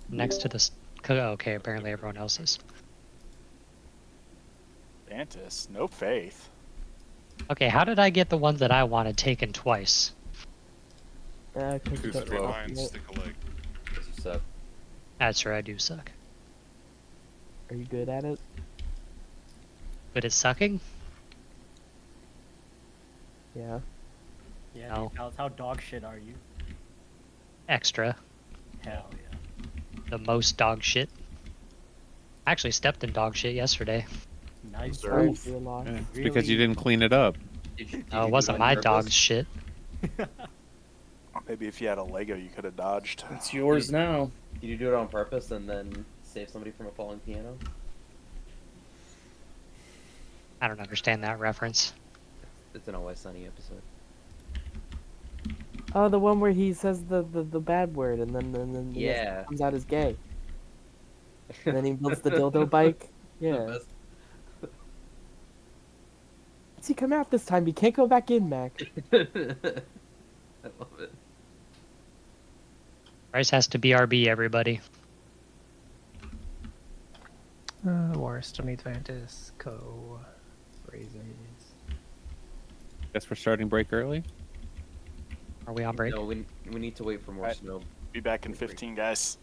Next to this. Okay, apparently everyone else is. Vantis, no faith. Okay, how did I get the ones that I wanted taken twice? Two straight lines stick a leg. Because you suck. That's right, I do suck. Are you good at it? But it's sucking? Yeah. Yeah, No. dude, how dog shit are you? Extra. Hell yeah. The most dog shit. I actually stepped in dog shit yesterday. Nice. Sorry. Oof. You're lost. Yeah, Really? because you didn't clean it up. Did you No, it do wasn't on my purpose? dog's shit. Maybe if you had a Lego, you could have dodged. It's yours now. Did you do it on purpose and then save somebody from a falling piano? I don't understand that reference. It's an Always Sunny episode. Oh, the one where he says the bad word and then Yeah. it comes out as gay. And then he builds the dildo bike. Yeah. What's he come out this time? He can't go back in, Mac. I love it. Bryce has to BRB everybody. Overestimate Vantis, raisins. Guess we're starting break early. Are we on break? No, we need to wait for more Right. snow. Be back in 15, guys.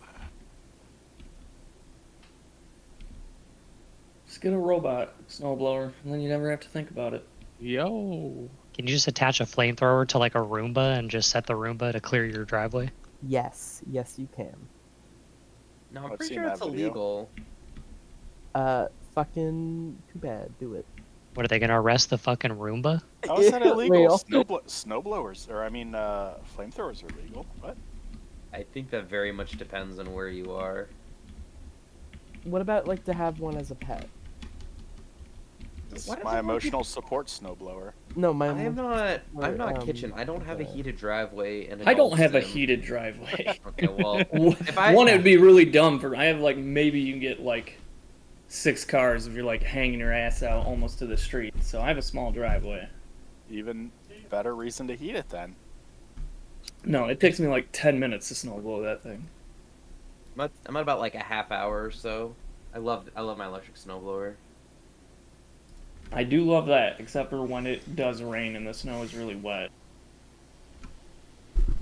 Just get a robot snowblower, and then you never have to think about it. Yo. Can you just attach a flamethrower to like a Roomba and just set the Roomba to clear your driveway? Yes, yes, you can. No, I'm I've pretty seen sure it's that video. illegal. Fucking too bad. Do it. What, are they gonna arrest the fucking Roomba? How is that illegal? Real. Snowblowers, or I mean, flamethrowers are legal. What? I think that very much depends on where you are. What about like to have one as a pet? This Why is does my everyone emotional support snowblower. No, my. I'm not or, kitchen. I don't have a uh, heated driveway and I don't have a sim. heated driveway. Okay, well, if One, it'd be really dumb for. I have like maybe you can get like 6 cars if you're like hanging your ass out almost to the street. So I have a small driveway. Even better reason to heat it then. No, it takes me like 10 minutes to snowblow that thing. I'm at about like a half hour or so. I love my electric snowblower. I do love that, except for when it does rain and the snow is really wet.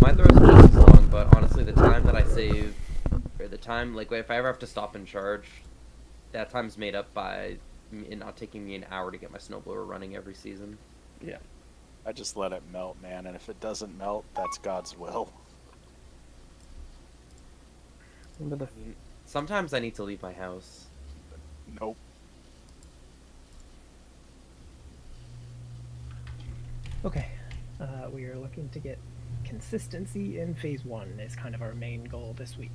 Mine throws just as long, but honestly, the time that I save, or the time like if I ever have to stop and charge, that time's made up by it not taking me an hour to get my snowblower running every season. Yeah. I just let it melt, man, and if it doesn't melt, that's God's will. Remember the Sometimes I need to leave my house. Nope. Okay, we are looking to get consistency in Phase 1 is kind of our main goal this week.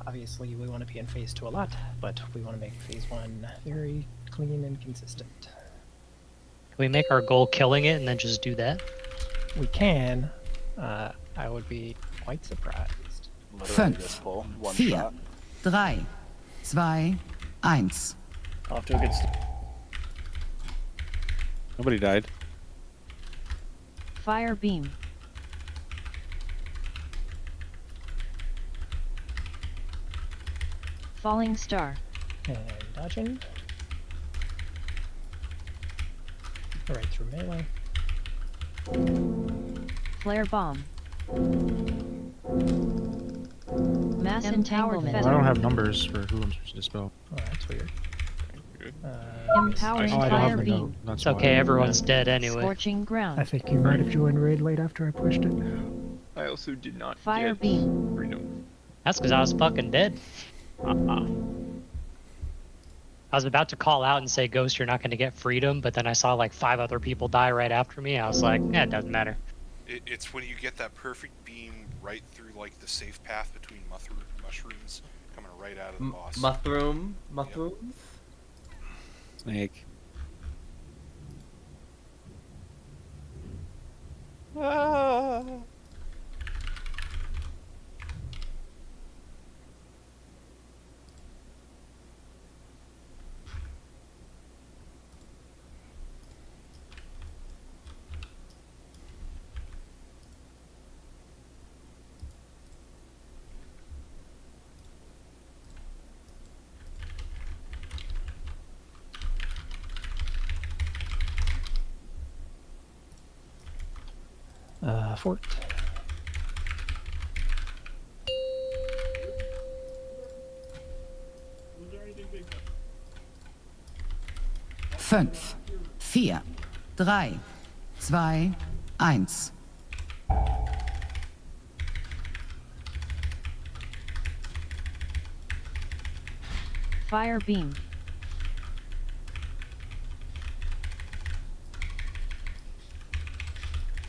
Obviously, we want to be in Phase 2 a lot, but we want to make Phase 1 very clean and consistent. Can we make our goal killing it and then just do that? We can. I would be quite surprised. Literally this pull. One 4, shot. 3, 2, 1. Off to a good start. Nobody died. Fire beam. Falling star. And dodging. Right through melee. Flare bomb. Mass empowered I feather. don't have numbers for who I'm supposed to dispel. Oh, that's weird. Empowering Oh, I don't fire have the beam. note. That's It's okay, why. everyone's dead anyway. Scorching ground. I think you might have joined raid late after I pushed it. I also did not Fire get beam. freedom. That's because I was fucking dead. I was about to call out and say, Ghost, you're not going to get freedom, but then I saw like 5 other people die right after me. I was like, yeah, it doesn't matter. It's when you get that perfect beam right through like the safe path between mushrooms coming right out of the boss. Mushrooms. Snake. Ah. Fort. Fünf, vier, drei, zwei, eins. Fire beam.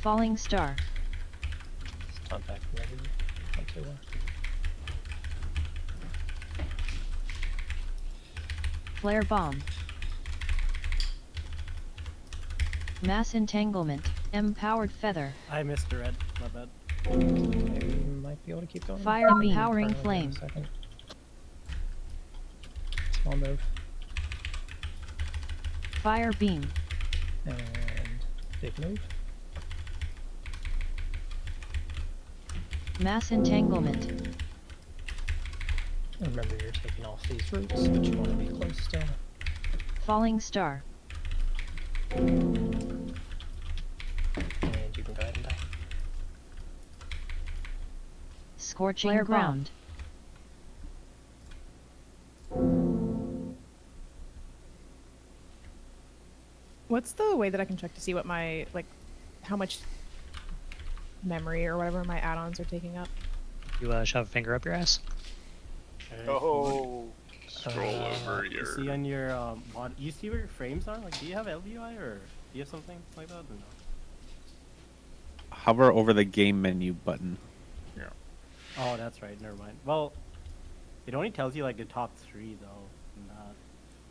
Falling star. Contact whenever you want to. Flare bomb. Mass entanglement. Empowered feather. I missed the red. My bad. Maybe you might be able to keep going. Fire beam. Empowering Probably flame. in a second. Small move. Fire beam. And big move. Mass entanglement. Remember, you're taking off these roots, but you want to be close still. Falling star. And you can go ahead and die. Scorching ground. What's the way that I can check to see what my, like, how much memory or whatever my add-ons are taking up? You shove a finger up your ass. Oh. Scroll over You your. see on your mod, you see where your frames are? Like, do you have LVI or do you have something like that? Or no? Hover over the game menu button. Oh, that's right. Never mind. Well, it only tells you like the top 3 though. Not,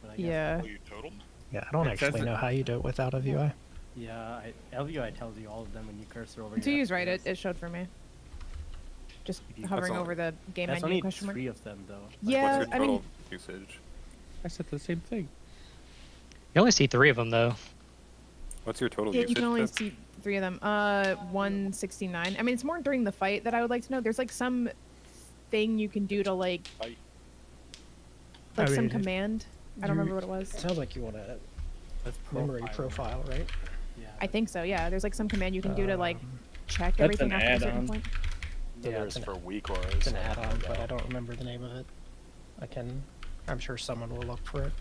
but I guess Yeah. Oh, you total? Yeah, I don't It says actually know how you do it without a UI. Yeah, LVI tells you all of them when you cursor over. To your use right, FPS. it showed for me. Just If you- hovering That's over the game That's menu only question mark. 3 of them though. Yeah, What's your I mean, total usage? I said the same thing. You only see 3 of them though. What's your total yeah, usage? you can only Jeff? see 3 of them. 169. I mean, it's more during the fight that I would like to know. There's like some thing you can do to like, Fight. like I some mean, command. I don't remember what it was. It sounds like you want a That's memory profile, right? Yeah. I think so. Yeah, there's like some command you can do to like check That's everything an after a certain add-on. point. So Yeah, there's it's an- for weak auras. It's an add-on, but I don't remember the name of it. I'm sure someone will look for it.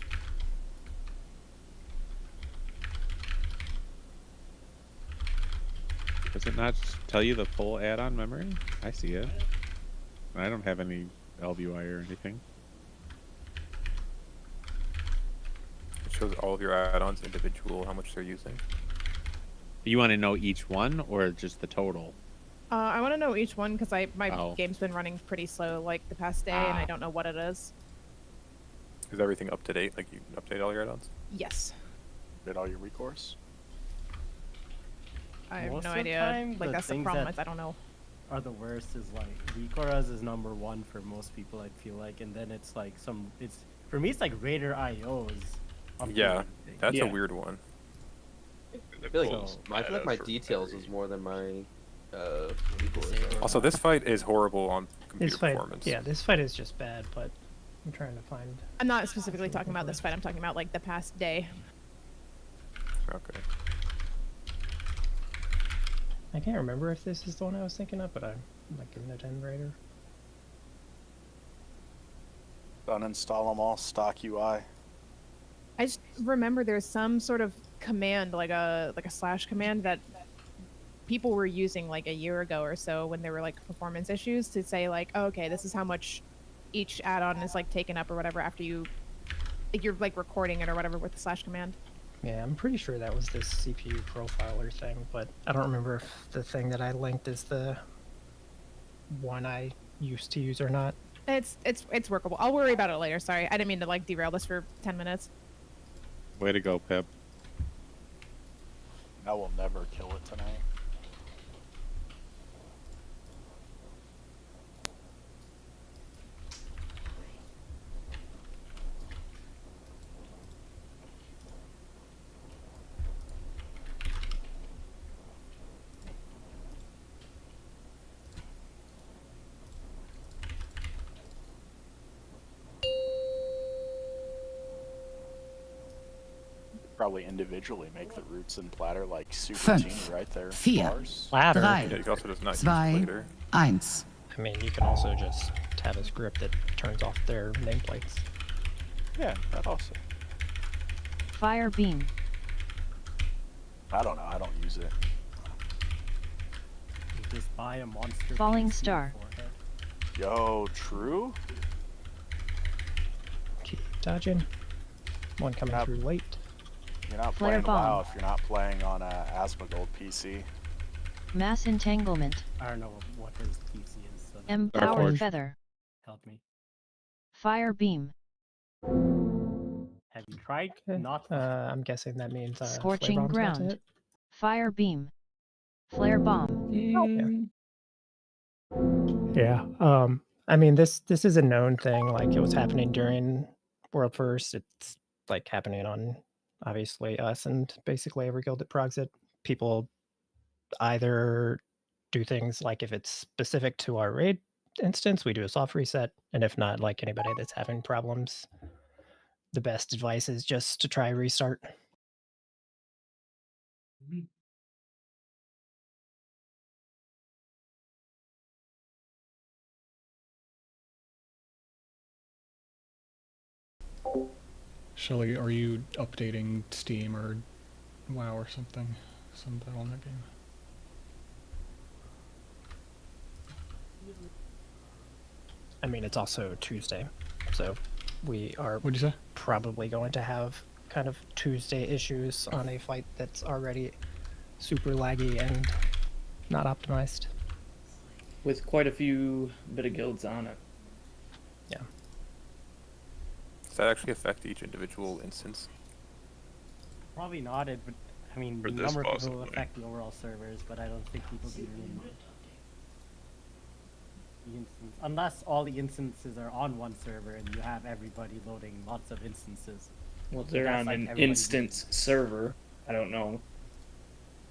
Does it not tell you the full add-on memory? I see it. I don't have any LVI or anything. It shows all of your add-ons individual, how much they're using. You want to know each one or just the total? I want to know each one because my Oh. game's been running pretty slow like the past day, and I don't know what it is. Is everything up to date? Like you update all your add-ons? Yes, Did all your recourse? I have Most no of the idea. time, Like the that's the things problem. that- Is I don't know. Are the worst is like Recoras is number 1 for most people, I feel like, and then it's like it's for me it's like Raider IOs. Yeah, that's Yeah. a weird one. I feel like, So- I feel like my details is more than my recourse. Also, this fight is horrible on computer This fight, performance. yeah, this fight is just bad, but I'm trying to find. I'm not specifically talking about this fight. I'm talking about like the past day. Okay. I can't remember if this is the one I was thinking of, but I'm like giving it 10 Raider. Uninstall them all. Stock UI. I just remember there's some sort of command, like a slash command that people were using like a year ago or so when there were like performance issues to say like, oh, okay, this is how much each add-on is like taken up or whatever after you, like you're like recording it or whatever with the slash command. Yeah, I'm pretty sure that was this CPU profiler thing, but I don't remember if the thing that I linked is the one I used to use or not. It's workable. I'll worry about it later. Sorry, I didn't mean to like derail this for 10 minutes. Way to go, Pip. I will never kill it tonight. Probably individually make the roots and platter like super Fünf, teeny right there. vier, Bars. Ladder. drei, Yeah, you can also just not use zwei, plater. 1. I mean, you can also just have a script that turns off their nameplates. Yeah, that also. Fire beam. I don't know. I don't use it. You just buy a monster. Falling PC star. for it. Yo, true. Keep dodging. One coming Yep. through late. You're not Flare playing WoW bomb. if you're not playing on a Asmongold PC. Mass entanglement. I don't know what his PC is. So that Empowered Forge. feather. help me. Fire beam. Have you tried Okay. not? I'm guessing that means flare Scorching bomb's about to ground. hit. Fire beam. Flare bomb. Yeah. I mean, this is a known thing. Like, it was happening during World First. It's like happening on obviously us and basically every guild that progs it. People either do things like, if it's specific to our raid instance, we do a soft reset, and if not, like anybody that's having problems, the best advice is just to try restart. Shelly, are you updating Steam or WoW or something? Some Battle.net game? I mean, it's also Tuesday, so we are What'd you say? probably going to have kind of Tuesday issues on a fight that's already super laggy and not optimized. With quite a few bit of guilds on it. Yeah. Does that actually affect each individual instance? Probably not. It would. I mean, For the this number of people will possibly. affect the overall servers, but I don't think people do really. The instance, unless all the instances are on one server and you have everybody loading lots of instances. Well, So they're that's on like an everybody instance server. I don't know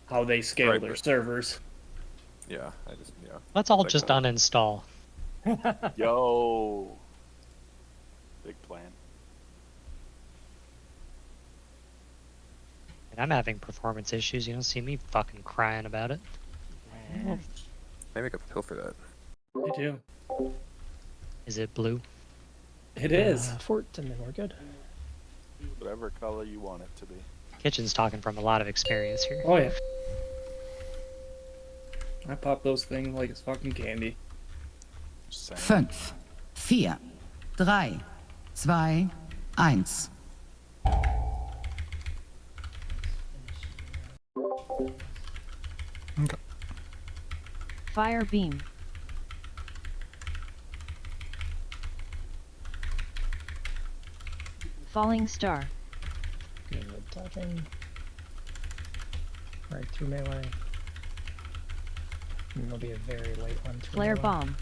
how they scale Right, their but- servers. Yeah, I just, yeah. Let's all Like just that. uninstall. Yo. Big plan. And I'm having performance issues. You don't see me fucking crying about it. They make a pill for that. They do. Is it blue? It is. Fort, and then we're good. Whatever color you want it to be. Kitchen's talking from a lot of experience here. Oh yeah. I pop those things like it's fucking candy. Just saying. 5, 4, 3, 2, 1. Okay. Fire beam. Falling star. Good dodging. Right through melee. And there'll be a very late one through Flare melee. bomb.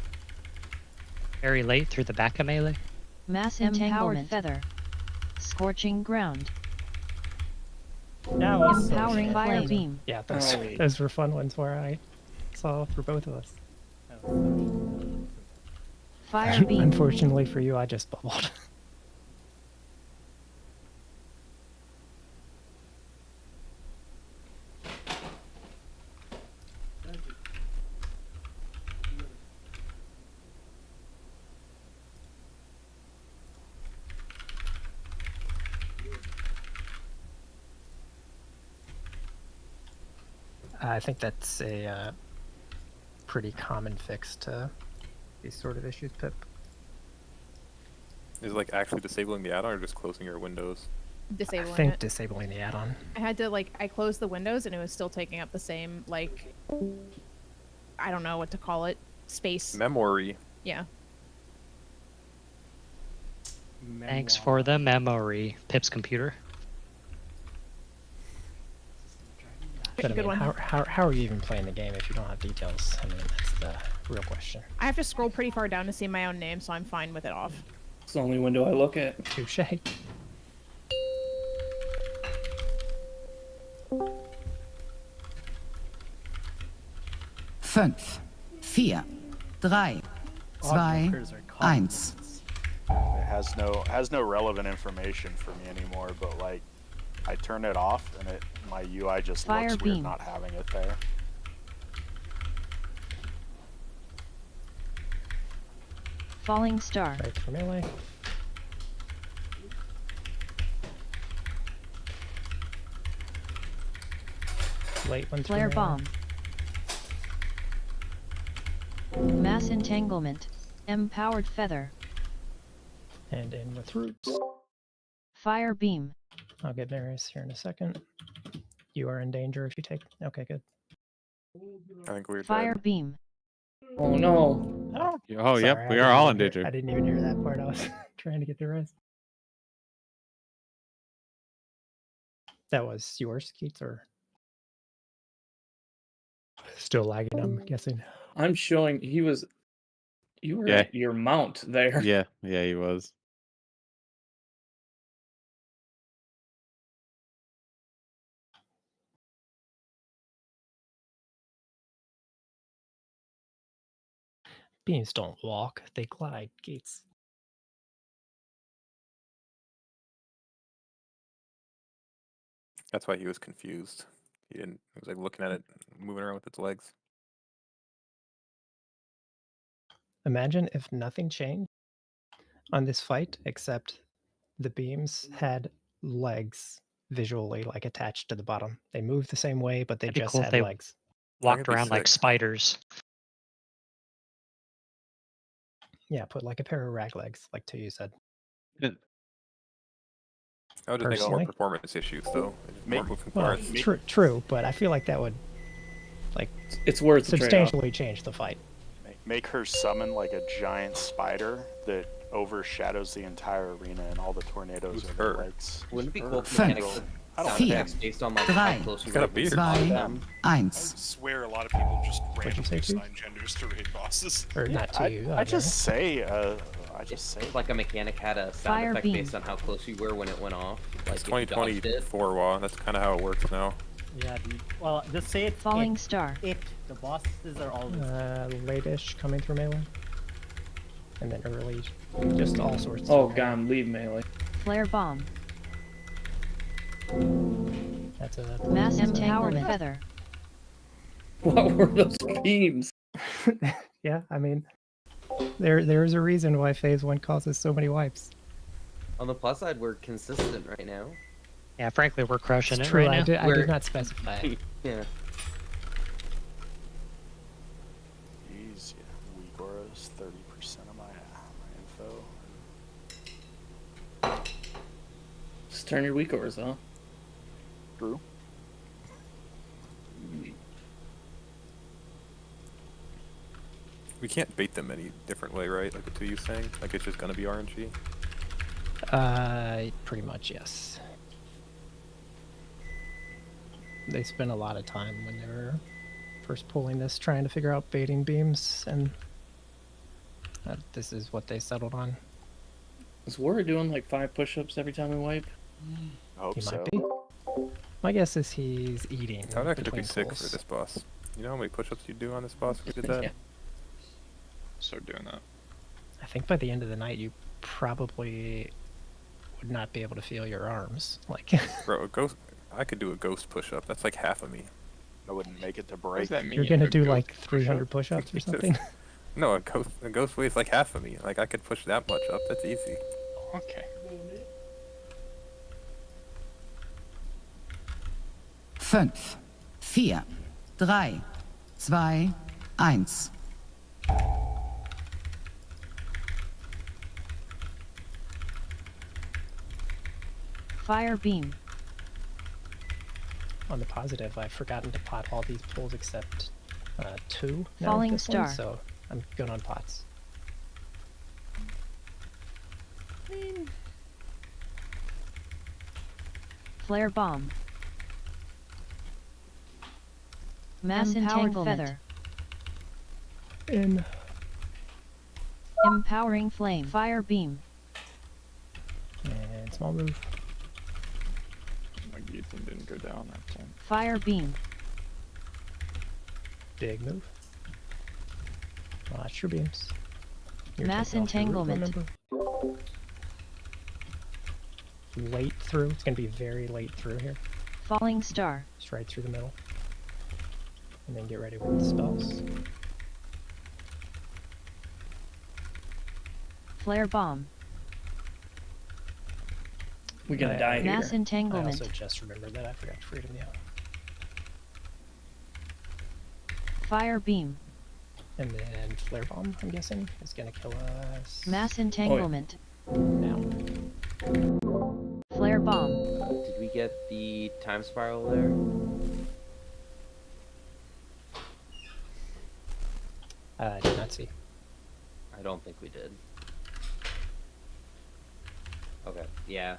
Very late through the back of melee. Mass entanglement feather. Scorching ground. That was so Empowering fun. fire Those- beam. Yeah, those, Oh. those were fun ones where I saw for both of us. Fire beam. Unfortunately for you, I just bubbled. I think that's a pretty common fix to these sort of issues, Pip. Is it like actually disabling the add-on or just closing your windows? disabling I think it. disabling the add-on. I had to I closed the windows and it was still taking up the same I don't know what to call it, space. Memory. Yeah. Thanks for the memory, Pip's computer. But I Good mean, one. how are you even playing the game if you don't have details? I mean, that's the real question. I have to scroll pretty far down to see my own name, so I'm fine with it off. It's the only window I look at. Touche. 5, 4, 3, 2, 1. It has no relevant information for me anymore, but like I turn it off and my UI just Fire looks weird beam. not having it there. Falling star. Right for melee. Late ones for Flare melee. bomb. Mass entanglement. Empowered feather. And in with roots. Fire beam. I'll get Marius here in a second. You are in danger if you take. Okay, good. I think we're Fire dead. beam. Oh no. Oh, Oh, yep, sorry, we I are didn't all even in hear- danger. I didn't even hear that part. I was trying to get the rest. That was yours, Keats, or still lagging? I'm guessing. I'm showing you were Yeah. at your mount there. Yeah, he was. Beams don't walk; they glide. Keats. That's why he was confused. He was like looking at it, moving around with its legs. Imagine if nothing changed on this fight except the beams had legs visually like attached to the bottom. They moved the same way, but they It'd be just cool if had they legs. walked be around like sick. spiders. Yeah, put like a pair of rag legs, like you said. That would just make more Personally? performance issues, though. More moving Well, parts. true, but I feel like that would like It's worth the trade-off. substantially change the fight. Make her summon like a giant spider that overshadows the entire arena and all the tornadoes Who's are her? their legs. Wouldn't it be cool if Fünf, mechanics with I don't sound vier, effects based on how drei, close you got a were beard. to Zwei, them? I 1. swear a lot of people just you randomly say, assign Keith? genders to raid bosses. Or not to you. I just say If like a mechanic had a sound Fire effect beam. based on how close you were when it went off. Like It's if you dodged it. 2024, WoW. That's kind of how it works now. Yeah, well, just say it. Falling star. The bosses are always. Late-ish coming through melee. And then early, just all sorts Oh of god, leave melee. Flare bomb. That's a Mass that's a- empowered feather. What were those beams? Yeah, I mean, there's a reason why Phase 1 causes so many wipes. On the plus side, we're consistent right now. Yeah, frankly, we're crushing It's it true, right now. I We're- did not specify. Yeah. Jeez, yeah. Weegora's 30% of my info. Just turn your weak ores off. True. We can't bait them any different way, right? Like the 2U saying? Like it's just gonna be RNG? Pretty much, yes. They spent a lot of time when they were first pulling this, trying to figure out baiting beams, and this is what they settled on. Is Warrior doing like 5 push-ups every time we wipe? I hope He so. might be. My guess is he's eating. That would actually be between sick pulls. for this boss. You know how many push-ups you do on this boss if you did that? Yeah. Start doing that. I think by the end of the night, you probably would not be able to feel your arms. Like, Bro, I could do a ghost push-up. That's like half of me. I wouldn't make it to What does break. that mean? you're gonna A do ghost like push-up? 300 push-ups or something. No, a ghost weighs like half of me. Like I could push that much up. That's easy. Okay. 5, 4, 3, 2, 1. Fire beam. On the positive, I've forgotten to pot all these pulls except 2 now Falling with this one, star. so I'm good on pots. Flare bomb. Mass Empowered entanglement. feather. In. Empowering flame. Fire beam. And small move. My guillotine didn't go down that time. Fire beam. Big move. Watch your beams. You're Mass taking off your root, entanglement. remember? Late through. It's going to be very late through here. Falling star. Just right through the middle. And then get ready with the spells. Flare bomb. We're gonna die here. Mass entanglement. I also just remembered that I forgot to freedom you. Fire beam. And then flare bomb, I'm guessing, is gonna kill us. Mass entanglement. Now. Flare bomb. Did we get the time spiral there? I did not see. I don't think we did. Okay, yeah.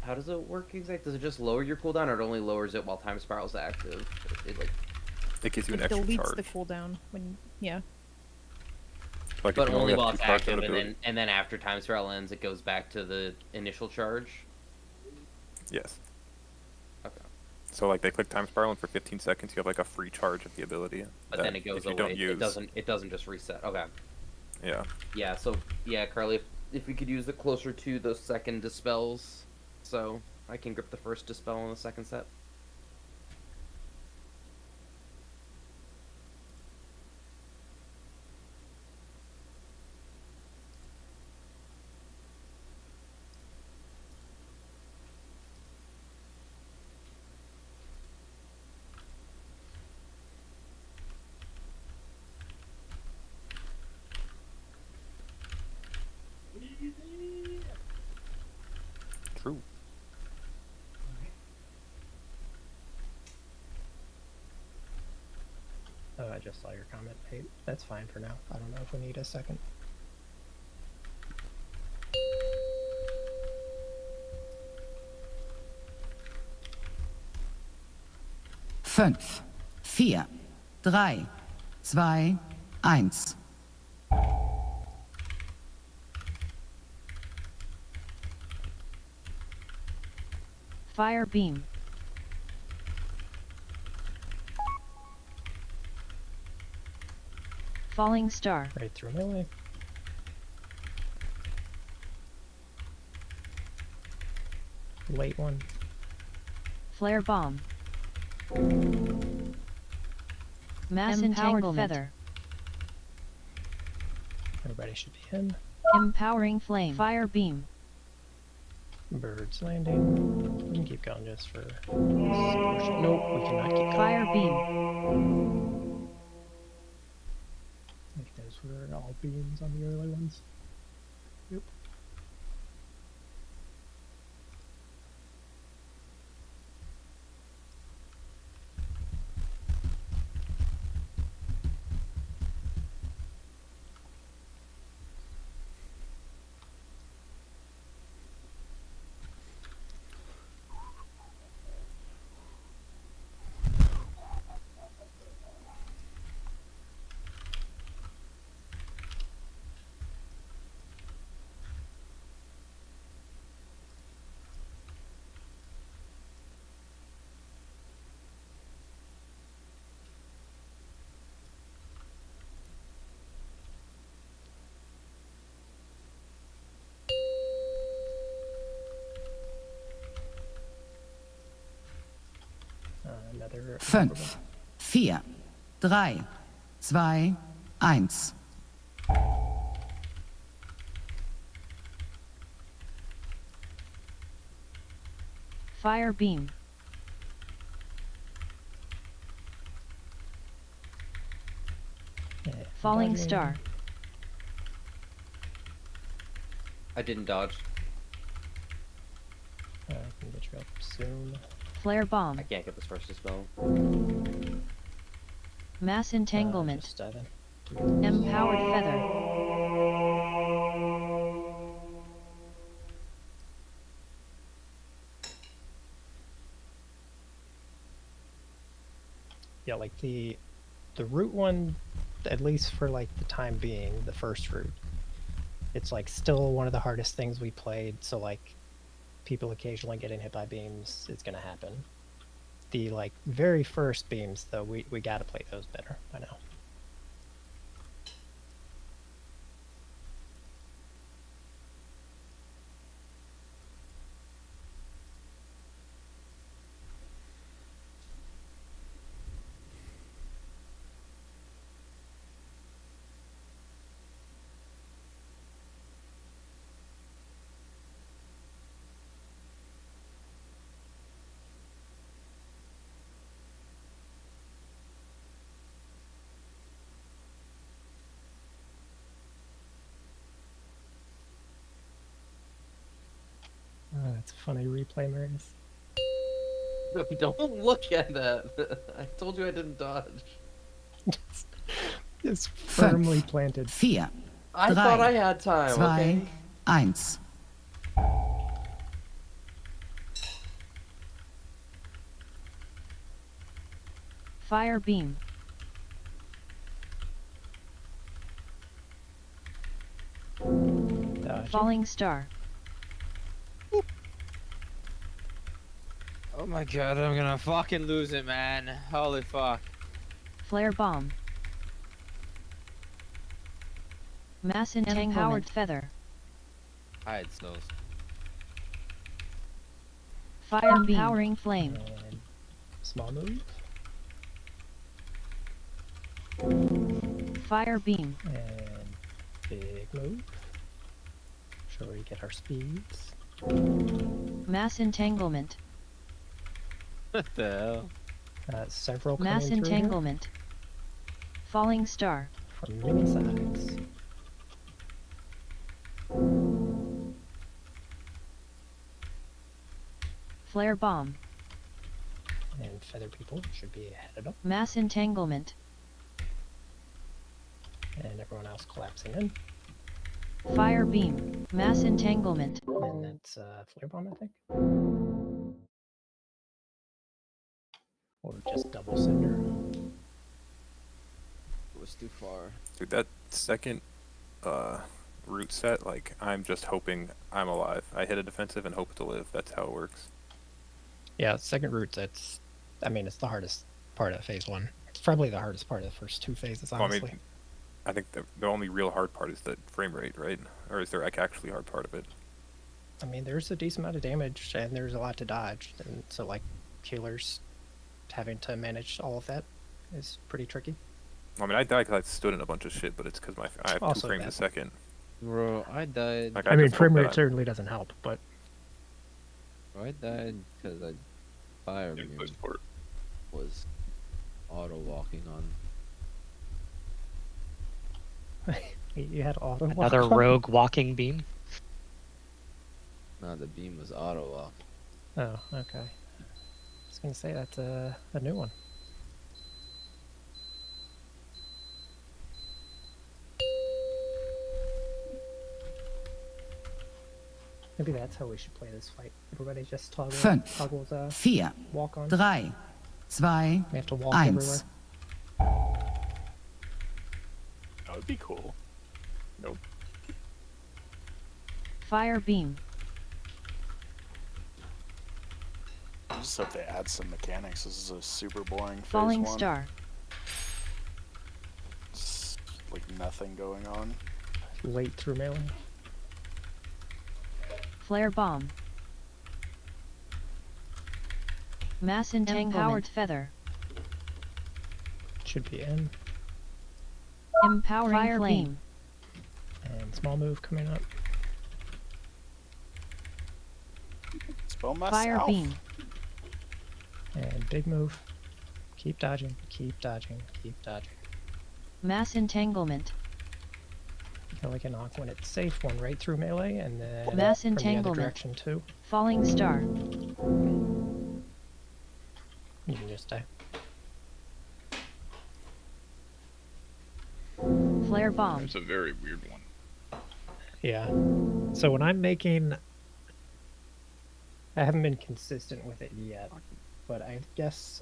How does it work exactly? Does it just lower your cooldown, or it only lowers it while time spiral's active? It like It gives you an It extra deletes charge. the cooldown when, yeah. Like if but you only have while 2 it's charges on active, ability. and then after time spiral ends, it goes back to the initial charge. Yes. Okay. So like they click time spiral, and for 15 seconds you have like a free charge of the ability. But that then it goes if you away. Don't use, It doesn't just reset. Okay. Yeah. Yeah. So yeah, Carly, if we could use it closer to those second dispels, so I can grip the first dispel on the second set. True. Oh, I just saw your comment. Hey, that's fine for now. I don't know if we need a second. Fünf, vier, drei, zwei, eins. Fire beam. Falling star. Right through melee. Late one. Flare bomb. Mass Empowered entanglement. feather. Everybody should be in. Empowering flame. Fire beam. Birds landing. We can keep going just for this portion. Nope, we cannot keep going. Fire beam. I think those were all beams on the early ones. Yep. Another 5, 4, 3, 2, 1. Fire beam. Yeah, Falling dodging. star. I didn't dodge. I can get you up soon. Flare bomb. I can't get this first to spell. Mass entanglement. Just dive in. Empowered feather. Yeah, like the root one, at least for like the time being, the first root, it's like still one of the hardest things we played. So like people occasionally getting hit by beams, it's gonna happen. The like very first beams though, we gotta play those better by now. That's a funny replay, Marius. Don't look at that. I told you I didn't dodge. It's firmly planted. 4, I thought I had time, 2, okay? 1. Fire beam. Falling star. Oh my god, I'm gonna fucking lose it, man. Holy fuck. Flare bomb. Mass entanglement. Empowered feather. Hide those. Fire beam. Empowering flame. And small move. Fire beam. And big move. Sure we get our speeds. Mass entanglement. What the hell? Several Mass coming through here entanglement. Falling star. from many sides. Flare bomb. And feather people should be headed up. Mass entanglement. And everyone else collapsing in. Fire beam. Mass entanglement. And that's flare bomb, I think. Or just double cinder. It was too far. Dude, that second root set, like, I'm just hoping I'm alive. I hit a defensive and hope to live. That's how it works. Yeah, second root, I mean, it's the hardest part of phase one. It's probably the hardest part of the first two phases, honestly. Well, I mean, I think the only real hard part is the frame rate, right? Or is there like actually hard part of it? I mean, there's a decent amount of damage, and there's a lot to dodge, and so, like, healers having to manage all of that is pretty tricky. I mean, I died because I stood in a bunch of shit, but it's because I have Also 2 frames that. a second. Bro, I died. Like, I mean, just frame hope rate that certainly doesn't help, but I died because I fire beam was auto walking on. you had auto walk Another on? rogue walking beam. No, the beam was auto walk. Oh, okay. I was gonna say that's a new one. Maybe that's how we should play this fight. Everybody just toggles 4, 4, walk on. 3, 2, We have to walk 1. everywhere. That would be cool. Nope. Fire beam. I just hope they add some mechanics. This is a super boring phase Falling one. star. It's like nothing going on. Late through melee. Flare bomb. Mass entanglement. Empowered feather. Should be in. Empowering Fire flame. And small move coming up. Spell Fire myself. beam. And big move. Keep dodging, keep dodging, keep dodging. Mass entanglement. Shelly can knock when it's safe, one right through melee, and then Mass from the other entanglement. direction too. Falling star. You can just die. Flare bomb. It's a very weird one. Yeah. So when I'm making, I haven't been consistent with it yet, but I guess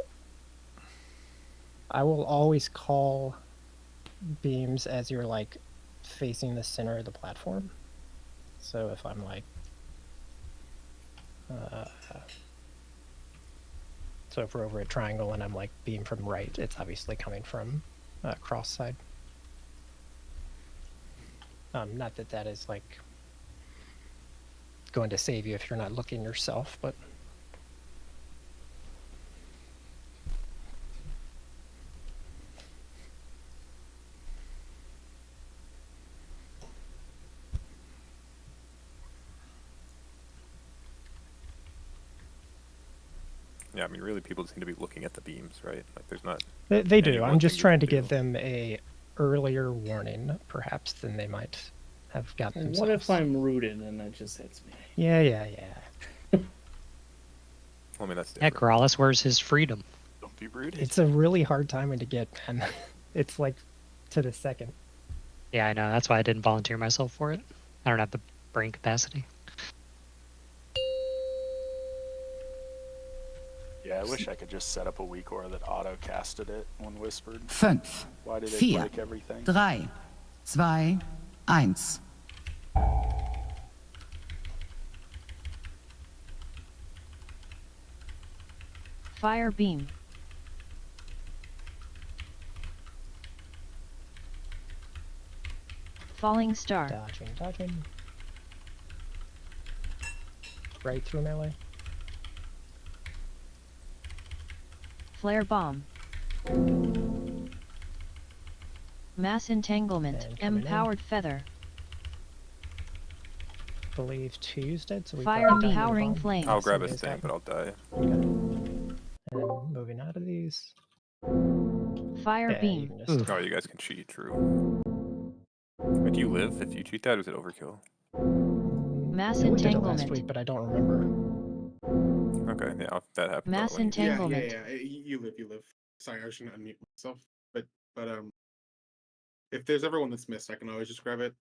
I will always call beams as you're like facing the center of the platform. So if I'm like, so if we're over a triangle and I'm like beam from right, it's obviously coming from cross side. Not that that is like going to save you if you're not looking yourself, but Yeah, I mean, really, people seem to be looking at the beams, right? Like, there's not. they do. any I'm one just thing you trying to can give them a earlier warning, perhaps, than they might have gotten What themselves. if I'm rooted and it just hits me? Yeah. Well, I mean, that's Yeah, Corrales wears his freedom. Don't be rude. It's a really hard timing to get, man. It's like to the second. Yeah, I know. That's why I didn't volunteer myself for it. I don't have the brain capacity. Yeah, I wish I could just set up a weak aura that auto casted it when whispered. 5, Why do they 4, break everything? 3, 2, 1. Fire beam. Falling star. Dodging. Right through melee. Flare bomb. Mass entanglement. And coming in. Empowered feather. I believe 2's dead, so we Fire probably don't empowering move on. flame. I'll grab a Somebody's sting, got- but I'll die. Okay. And moving out of these. Fire Yeah, you beam. can just- Oh, you guys can cheat, true. But do you live if you cheat that, or is it overkill? Mass I think we did it last entanglement. week, but I don't remember. Okay, yeah, that happens. Mass entanglement. Yeah. You live. Sorry, I shouldn't unmute myself. But if there's ever one that's missed, I can always just grab it.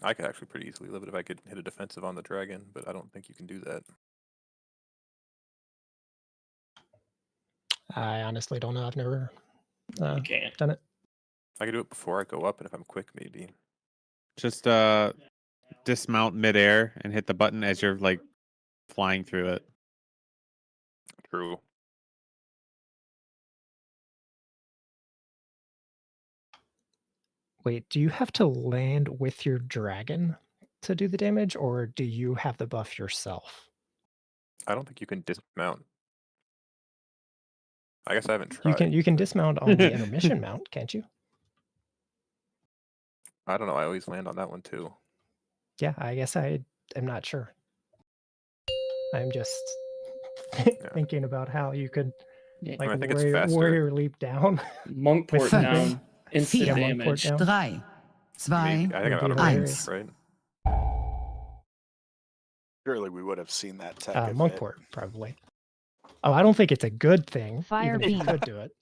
I could actually pretty easily live it if I could hit a defensive on the dragon, but I don't think you can do that. I honestly don't know. I've never can't. done it. I could do it before I go up, and if I'm quick, maybe. Just dismount midair and hit the button as you're like flying through it. True. Wait, do you have to land with your dragon to do the damage, or do you have the buff yourself? I don't think you can dismount. I guess I haven't tried. You can dismount on the intermission mount, can't you? I don't know. I always land on that one too. Yeah, I guess I am not sure. I'm just thinking about how you could like I think it's faster. warrior leap down. Monk port with- down. Instant Yeah, monk port damage. down. 3, 2, I think I'm out of 1. range, right? Surely we would have seen that tech. if Monk it- port, probably. Oh, I don't think it's a good thing. Fire even if you beam. could do it.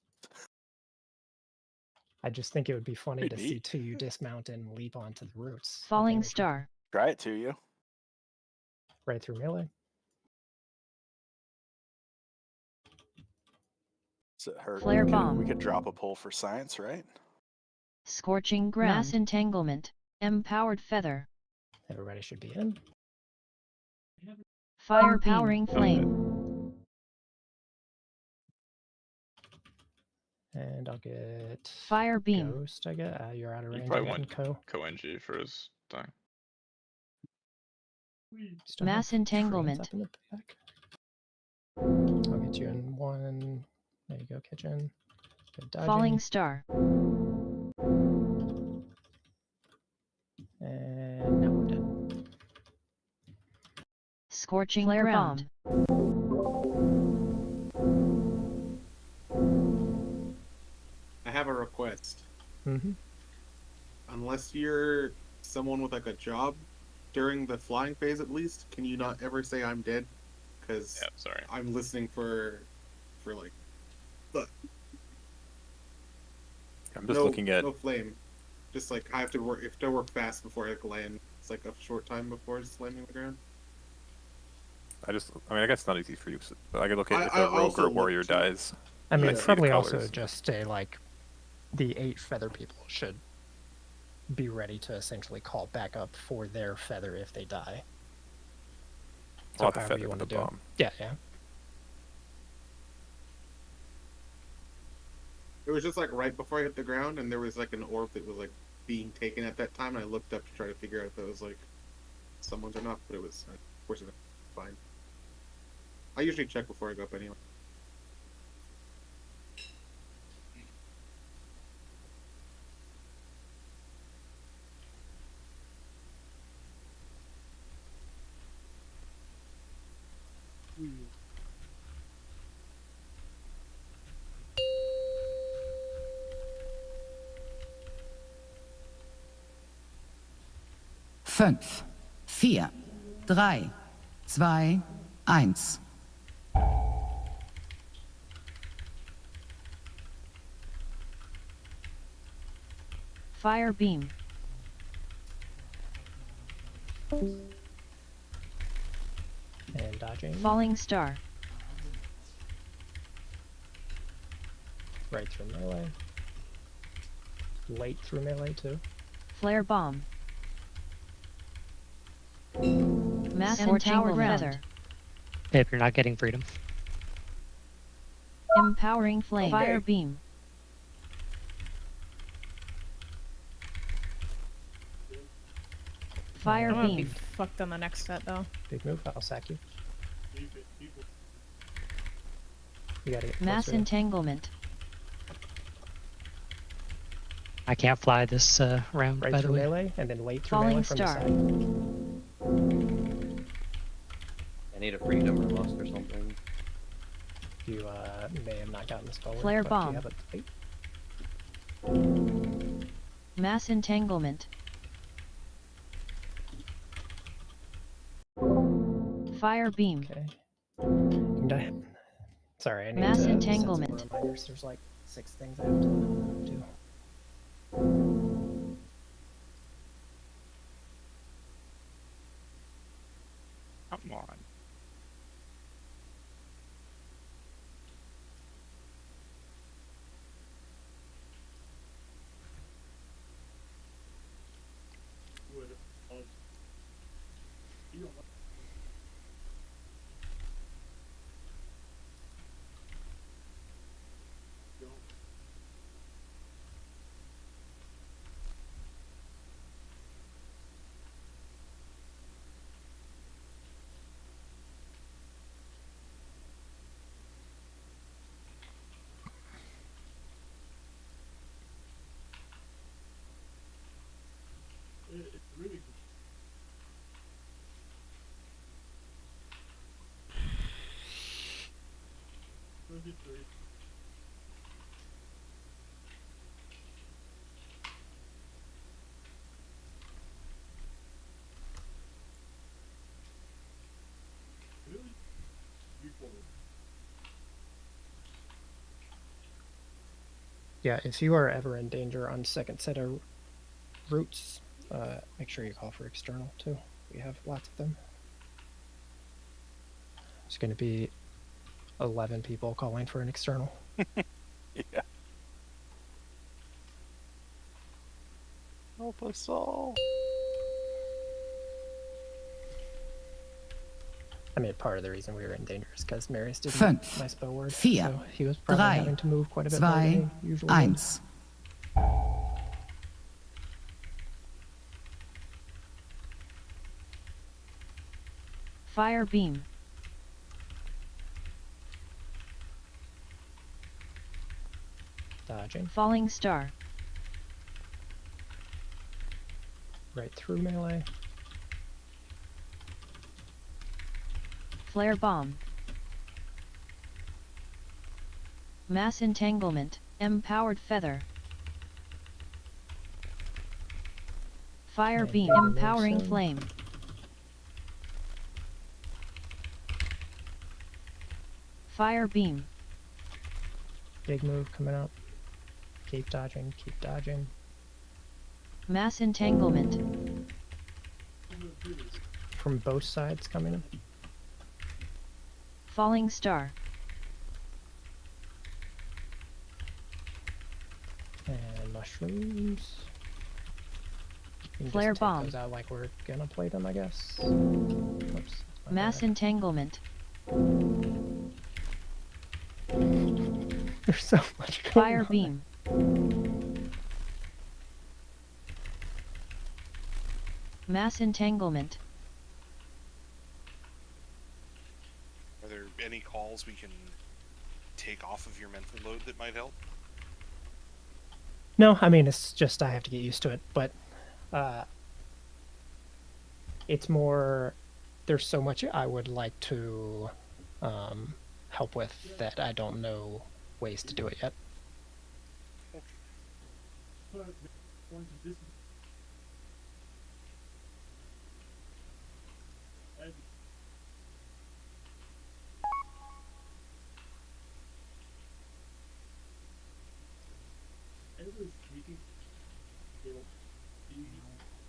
I just think it would be funny Pretty to see neat. 2 dismount and leap onto the roots. Falling star. Try it to you. Right through melee. Does it hurt? Flare we could, bomb. We could drop a pull for science, right? Scorching ground. Mass entanglement. Empowered feather. Everybody should be in. Fire powering flame. And I'll get Fire beam. Ghost, I guess. You're out of You range. probably I want can Co-NG for his thing. Just don't Mass have trains entanglement. up in the back. I'll get you in one. There you go, kitchen. Good dodging. Falling star. And now we're dead. Scorching Flare ground. I have a request. Mm-hmm. Unless you're someone with like a job during the flying phase, at least, can you not ever say I'm dead? Because Yeah, sorry. I'm listening for like, look, I'm just looking at. no flame. Just like I have to work. If to work fast before I like, land. It's like a short time before it's landing the ground. I mean, I guess it's not easy for you. But I could look at if I a rogue also or look warrior too. dies. I mean, I it's see the probably also colors. just a like the 8 feather people should be ready to essentially call back up for their feather if they die. I'll have to however feather you with want the to do it. bomb. Yeah, yeah. It was just like right before I hit the ground, and there was like an orb that was like being taken at that time. And I looked up to try to figure out if it was like someone's or not, but it was. Of course, it was fine. I usually check before I go up anyway. Fünf, vier, drei, zwei, eins. Fire beam. And dodging. Falling star. Right through melee. Late through melee too. Flare bomb. Mass Scorching empowered ground. feather. If you're not getting freedom. Empowering flame. Fire beam. Fire I'm gonna be beam. fucked on the next set though. Big move, I'll sack you. You gotta get Mass closer. entanglement. I can't fly this round, Right by the through way. melee, and then late through Falling melee from star. the side. I need a freedom or lust or something. You may have not gotten this forward. Flare but bomb. You have a fight. Mass entanglement. Fire beam. Okay. You die. Sorry, I need Mass to entanglement. set some reminders. There's like 6 things I have to do. Come on. Yeah, if you are ever in danger on second set of routes, make sure you call for external too. We have lots of them. It's going to be 11 people calling for an external. Yeah. Help us all. I mean, part of the reason we were in danger is because Marius didn't Fünf, have my spell word, vier, so he was probably drei, having to move quite a bit more than zwei, he usually would. eins. Fire beam. Dodging. Falling star. Right through melee. Flare bomb. Mass entanglement, M-powered feather. Fire beam, empowering flame. Fire beam. Big move coming up. Keep dodging, keep dodging. Mass entanglement. From both sides coming in. Falling star. And mushrooms. You can Flare just take bomb. those out like we're gonna play them, I guess. Oops, my Mass bad. entanglement. There's so much going Fire on. beam. Mass entanglement. Are there any calls we can take off of your mental load that might help? No, I mean, it's just I have to get used to it, but it's more, there's so much I would like to help with that I don't know ways to do it yet.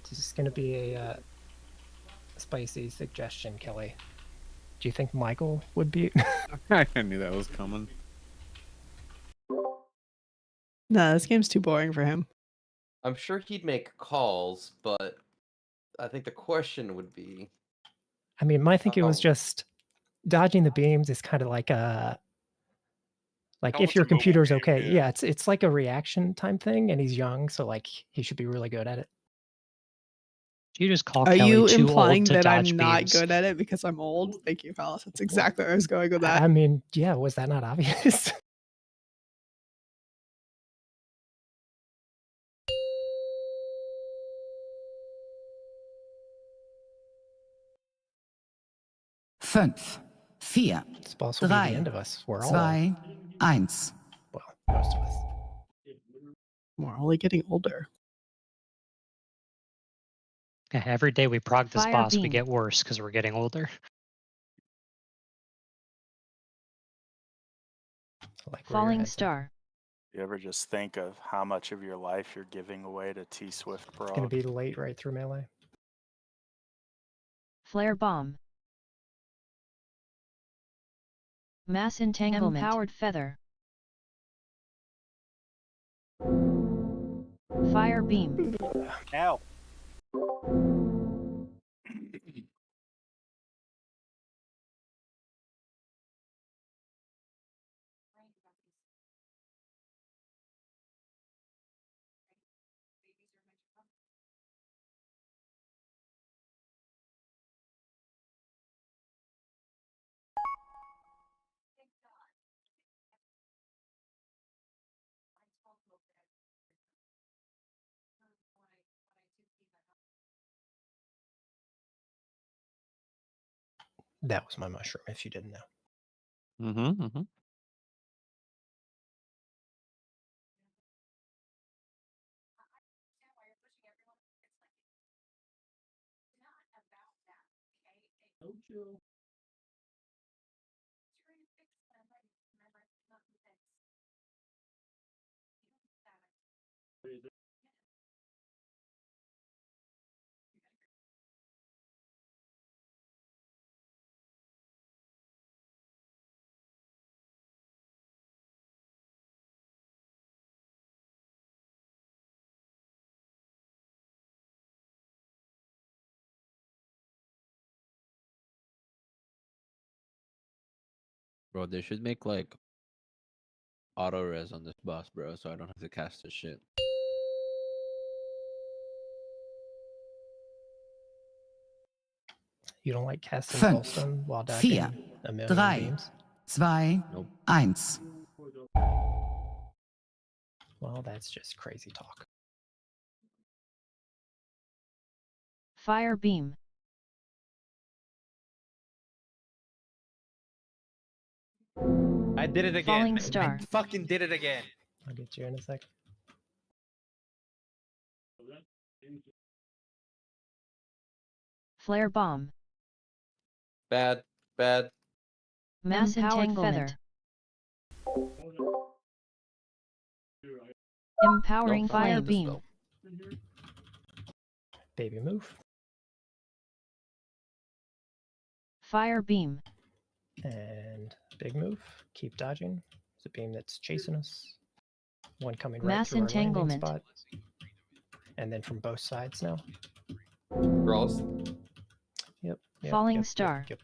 This is going to be a spicy suggestion, Kelly. Do you think Michael would be? I knew that was coming. Nah, this game's too boring for him. I'm sure he'd make calls, but I think the question would be. I mean, my thinking was Oh. just dodging the beams is kind of like a, like Hell, if it's your a mobile computer's game, okay, yeah. yeah, it's like a reaction time thing, and he's young, so like he should be really good at it. You just call Are Kelly you too implying old to that I'm dodge not beams. good at it because I'm old? Thank you, Palace. That's exactly where I was going with that. I mean, yeah, was that not obvious? Fünf, vier, It's also be the 3, end of us. We're all 2, 1. well, most of us. We're only getting older. Yeah, every day we prog this Fire boss, we beam. get worse because we're getting older. Like Falling star. You ever just think of how much of your life you're giving away to T-Swift It's gonna Prog? be late right through melee. Flare bomb. Mass entanglement. Empowered feather. Fire beam. Ow. That was my mushroom, if you didn't know. Mm-hmm. Mm-hmm. Bro, they should make like auto res on this boss, bro, so I don't have to cast this shit. You don't like casting 5, Soulstone while dodging 4, a million 3, beams? 2, 1. Well, that's just crazy talk. Fire beam. I did it again. Falling man. star. I fucking did it again. I'll get you in a sec. Flare bomb. Bad. Bad. Mass entanglement. Empowering fire beam. Baby move. Fire beam. And big move. Keep dodging. It's a beam that's chasing us. One coming right Mass through our landing entanglement. spot. And then from both sides now. Girls. Yep. Falling star. Yep.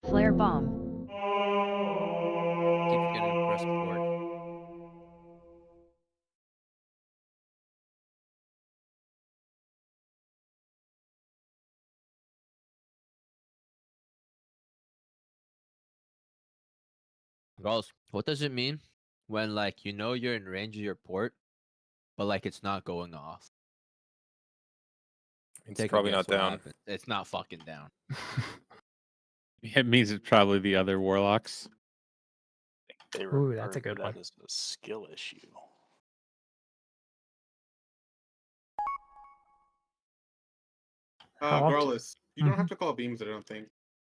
Flare bomb. Keep getting pressed forward. Girls, what does it mean when like you know you're in range of your port, but like it's not going off? It's Take a probably guess not what down. happened. It's not fucking down. It means it's probably the other warlocks. They Ooh, that's a refer to good that one. as a skill issue. How often- Garlus, you don't have to call beams, I don't think,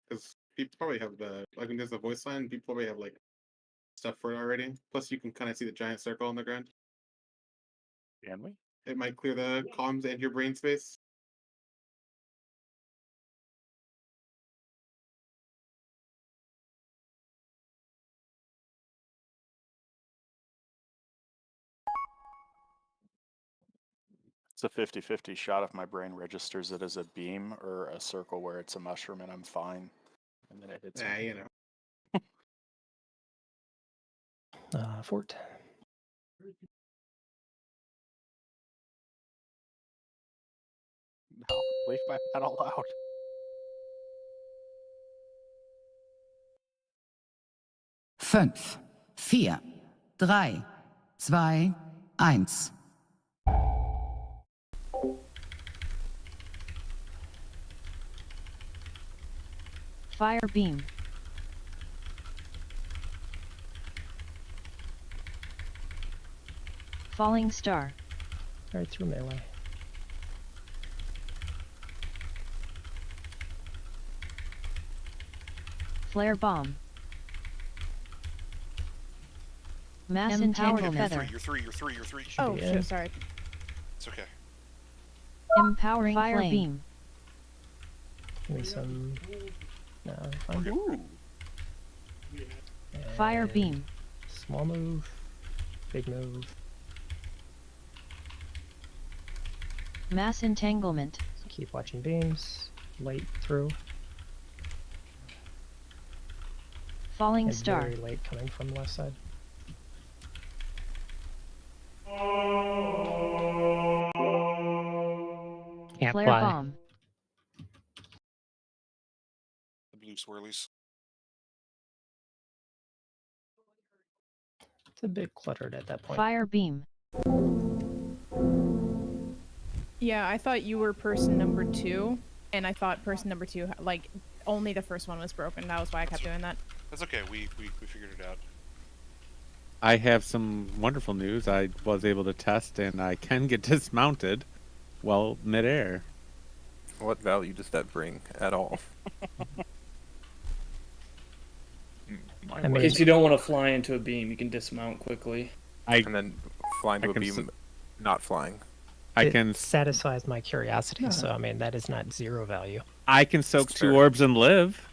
because people probably have the there's a voice line. People probably have like stuff for it already. Plus, you can kind of see the giant circle on the ground. Can we? It might clear the comms and your brain space. It's a 50-50 shot if my brain registers it as a beam or a circle where it's a mushroom and I'm fine. And then it hits me. You know. Fort. No, leave my metal out. Fünf, vier, drei, zwei, eins. Fire beam. Falling star. Right through melee. Flare bomb. Mass You're entanglement. three. You're three. Oh be shit! in. Sorry. It's okay. Empowering fire flame. beam. Give me some. No, fine. Fire And beam. Small move. Big move. Mass entanglement. Keep watching beams. Late through. Falling And star. very late coming from the left side. Can't Flare fly. bomb. The blue swirlies. It's a bit cluttered at that point. Fire beam. Yeah, I thought you were person number 2, and I thought person number 2 like only the first one was broken. That was why I kept doing that. That's okay. We figured it out. I have some wonderful news. I was able to test, and I can get dismounted while midair. What value does that bring at all? In case you don't want to fly into a beam, you can dismount quickly. And then fly into I a can beam, not flying. It satisfies my curiosity, so I mean that is not zero value. I can soak That's 2 fair. orbs and live.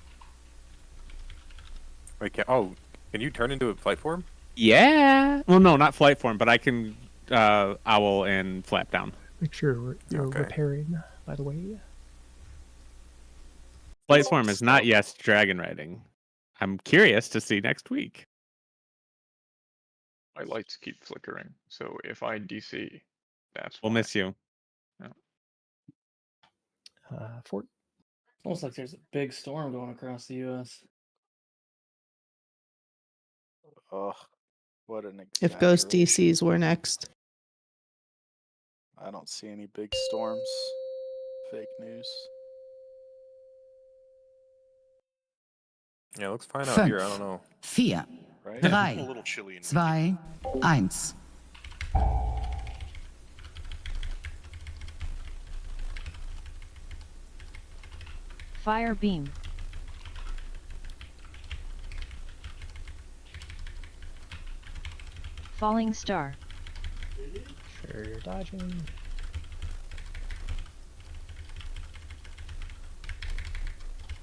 Wait, can you turn into a flight form? Yeah. Well, no, not flight form, but I can owl and flap down. Make sure you're Okay. repairing, by the way. Flight form is not yet dragon riding. I'm curious to see next week. My lights keep flickering, so if I DC, that's We'll why. miss you. Fort. Almost like there's a big storm going across the U.S. Ugh, what an If Ghost exaggeration. DCs were next. I don't see any big storms. fake news. Yeah, it looks fine out here. I don't 5, know. 4, Right? 3, A little chilly and windy. 2, 1. Fire beam. Falling star. Sure, dodging.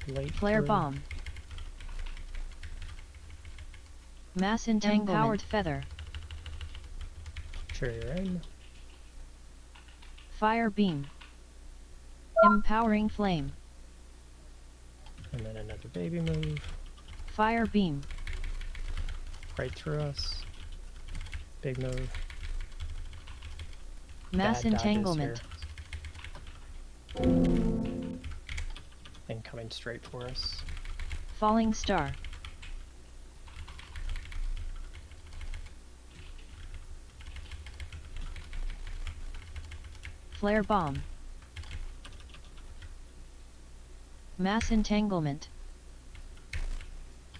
Late Flare through. bomb. Mass entanglement. Empowered feather. Sure, you're in. Fire beam. Empowering flame. And then another baby move. Fire beam. Right through us. Big move. Mass Bad dodges entanglement. here. And coming straight for us. Falling star. Flare bomb. Mass entanglement.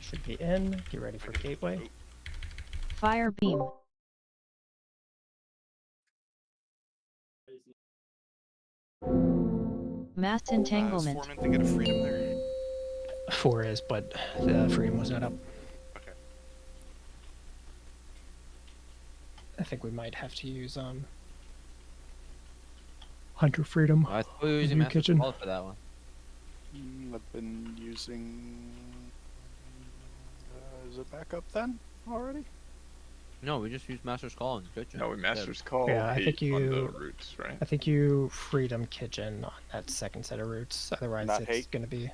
Should be in. Get ready for gateway. Fire beam. Mass Is entanglement. 4 meant to get a freedom there? 4 is, but the freedom was not up. Okay. I think we might have to use Hunter Freedom. I thought we were using New Master kitchen. Call for that one. I've been using. Is it back up then already? No, we just used Master's Call in the kitchen. No, we Master's Call Yeah, I think hate on the you. roots, right? I think you Freedom Kitchen on that second set of routes. Otherwise, Not it's hate? going to be.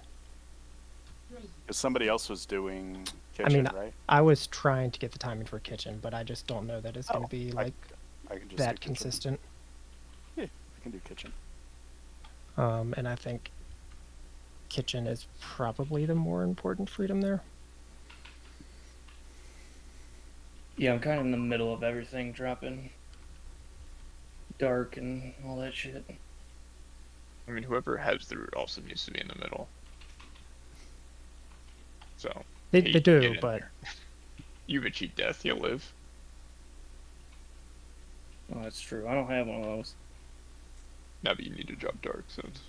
Because somebody else was doing I kitchen, mean, right? I was trying to get the timing for kitchen, but I just don't know that it's going Oh, to be I like can just that do kitchen. consistent. Yeah, I can do kitchen. And I think kitchen is probably the more important freedom there. Yeah, I'm kind of in the middle of everything, dropping dark and all that shit. I mean, whoever has the root also needs to be in the middle. So They hate, do, get in but there. You've achieved death, you'll live. Oh, that's true. I don't have one of those. Now, but you need to drop dark, so it's...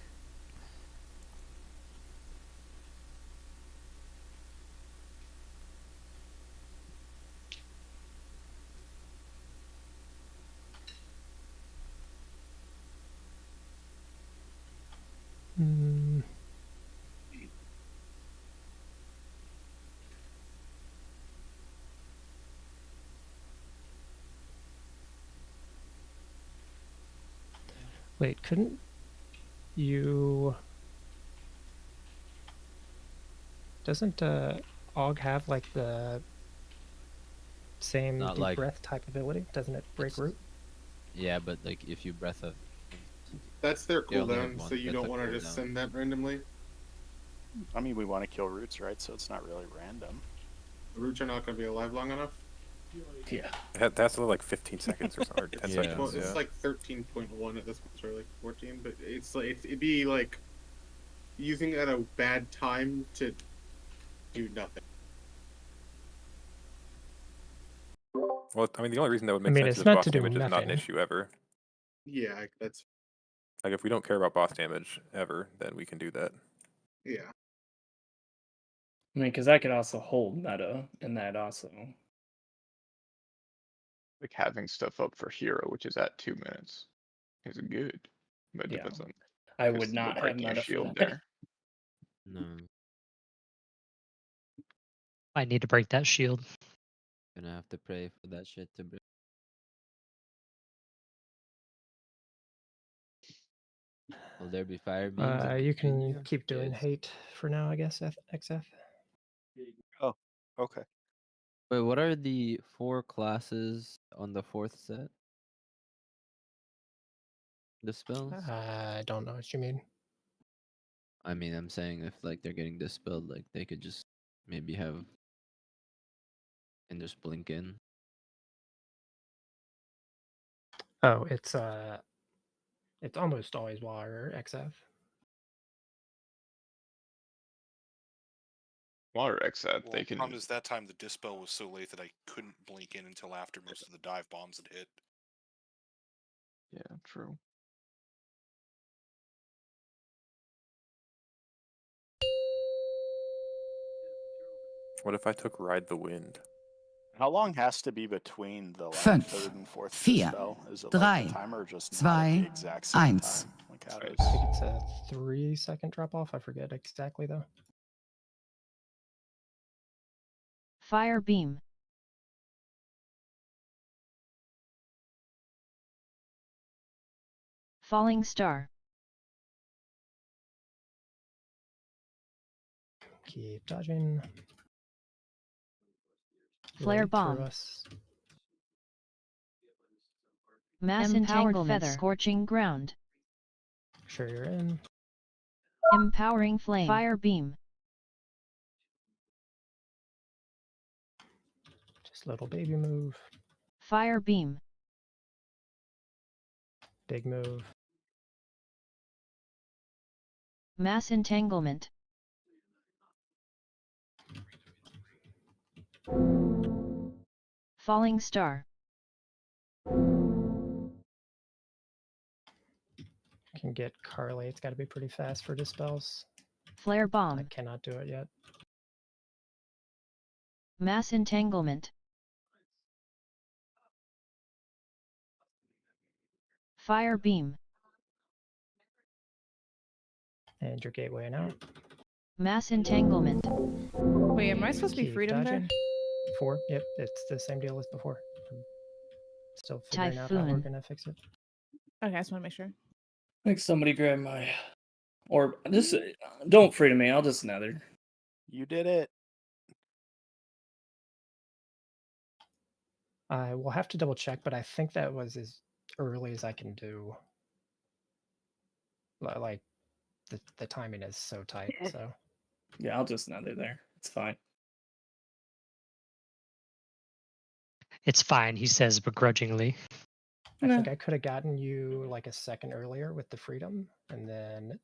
Hmm. Wait, couldn't you? Doesn't Og have like the same Not deep like- breath type ability? Doesn't it break root? Yeah, but like if you breath of. That's their They only have cooldown, one. so you That's don't a want to just cooldown. send that randomly. I mean, we want to kill roots, right? So it's not really random. The roots are not going to be alive long enough. Yeah. That's like 15 seconds or something, or 10 Yeah. seconds. Well, it's Yeah. like 13.1 at this point, or like 14, but it's like it'd be like using it at a bad time to do nothing. Well, I mean, the only reason that would I make mean, sense it's is not boss to do damage is not an nothing. issue ever. Yeah, that's Like, if we don't care about boss damage ever, then we can do that. yeah. I mean, because I could also hold meta in that also. Like having stuff up for hero, which is at 2 minutes, is good. But it Yeah. depends on. I if would they're not have breaking your meta for shield that. there. No, I need to break that shield. gonna have to pray for that shit to break. Will there be fire beams? in You Virginia? can keep doing Yes. hate for now, I guess. XF. Oh, okay. Wait, what are the 4 classes on the 4th set? The spells? I don't know what you mean. I mean, I'm saying if like they're getting dispelled, like they could just maybe have and just blink in. Oh, it's almost always water XF. Water X that Well, they the can. problem is that time the dispel was so late that I couldn't blink in until after most of the dive bombs had hit. Yeah, true. What if I took Ride the Wind? How long has to be between the like 5, third and fourth 4, dispel? Is it like the 3, timer just not at the 2, exact same 1. time? Like how does? I think it's a 3-second drop off. I forget exactly though. Fire beam. Falling star. Keep dodging. Flare Right bomb. through us. Mass Empowered entanglement. feather. Scorching ground. Sure you're in. Empowering flame. Fire beam. Just little baby move. Fire beam. Big move. Mass entanglement. Falling star. Can get Carly. It's got to be pretty fast for dispels. Flare I bomb. cannot do it yet. Mass entanglement. Fire beam. And your gateway now. Mass entanglement. Wait, am I supposed to be Keep freedom there? dodging. 4. Yep, it's the same deal as before. I'm still figuring out how we're Typhoon. gonna fix it. Okay, I just want to make sure. I think somebody grab my, or just don't free to me. I'll just nether. You did it. I will have to double check, but I think that was as early as I can do. Like the timing is so tight, so Yeah, I'll just nether there. It's fine. It's fine, he says begrudgingly. I think I could have gotten you like a second earlier with the freedom, and then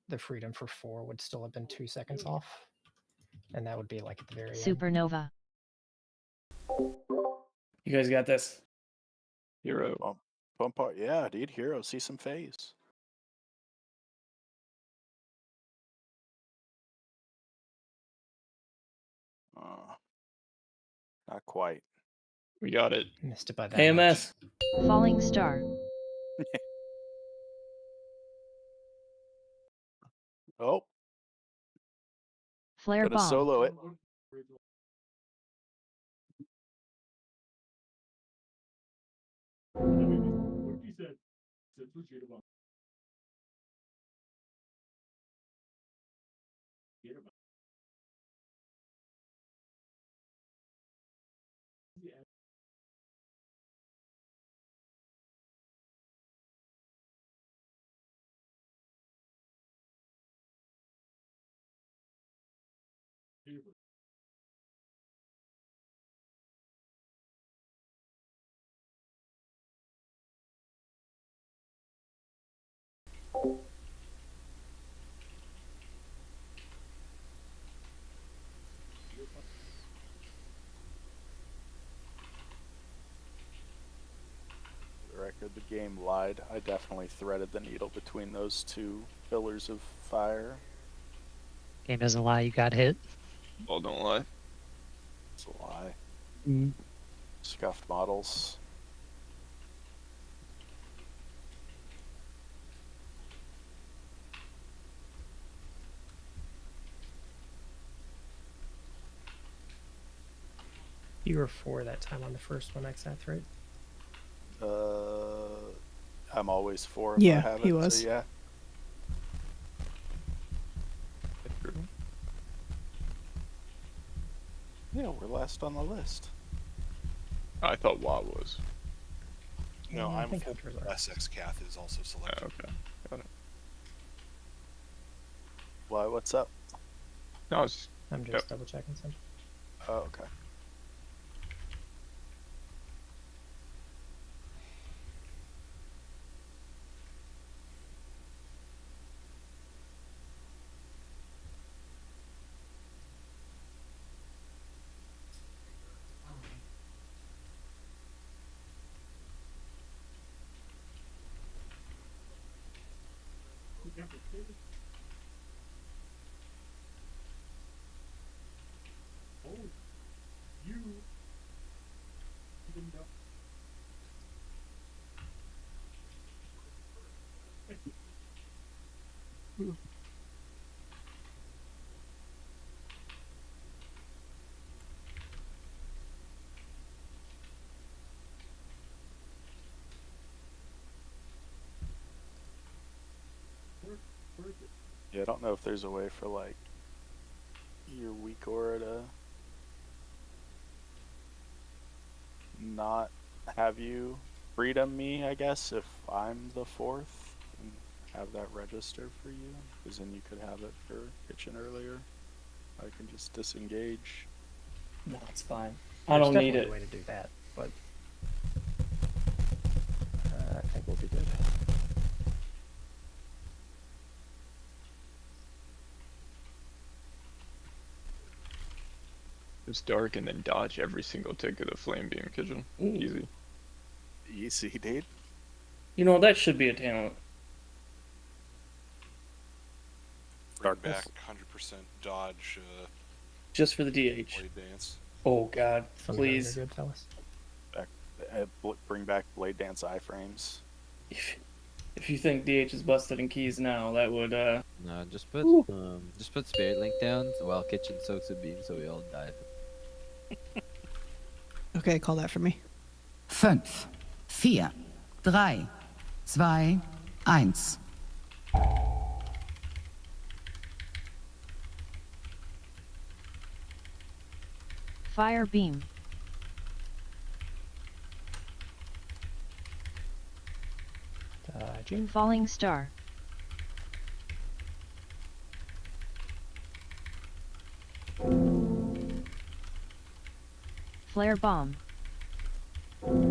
the freedom for 4 would still have been 2 seconds off, and that would be like at the very end. Supernova. You guys got this. Hero. Bump part. Yeah, dude. Hero. See some phase. Not quite. We got it. Missed it by that AMS. Falling star. Oh. Flare Gonna bomb. solo it. For the record, the game lied. I definitely threaded the needle between those two pillars of fire. Game doesn't lie, you got hit. Well, don't lie. It's a lie. Mm. Scuffed models. You were 4 that time on the first one, Xath, right? I'm always 4 if Yeah, I have he it. was. So yeah. Yeah, we're last on the list. I thought Wa was. No, I I'm think full. Hunter's last. SX Cath is also selected. Okay. Got it. Why? What's up? No, it's I'm just double checking something. Oh, okay. Yeah, I don't know if there's a way for like your weak aura to not have you freedom me, I guess, if I'm the fourth and have that register for you, because then you could have it for kitchen earlier. I can just disengage. No, it's fine. I There's don't need definitely it. a way to do that, but I think we'll be good. It's dark and then dodge every single tick of the flame beam kitchen. Ooh. Easy. Easy, dude. You know, that should be a talent. Bring back 100% dodge. Just for the DH. Blade dance. Oh God, Something you're please. good, fellas. Bring back blade dance iframes. If you think DH is busted in keys now, that would No, just put Ooh. Spirit Link down while kitchen soaks a beam so we all die. Okay, call that for me. 5, 4, 3, 2, 1. Fire beam. Dodging. Falling star. Flare bomb.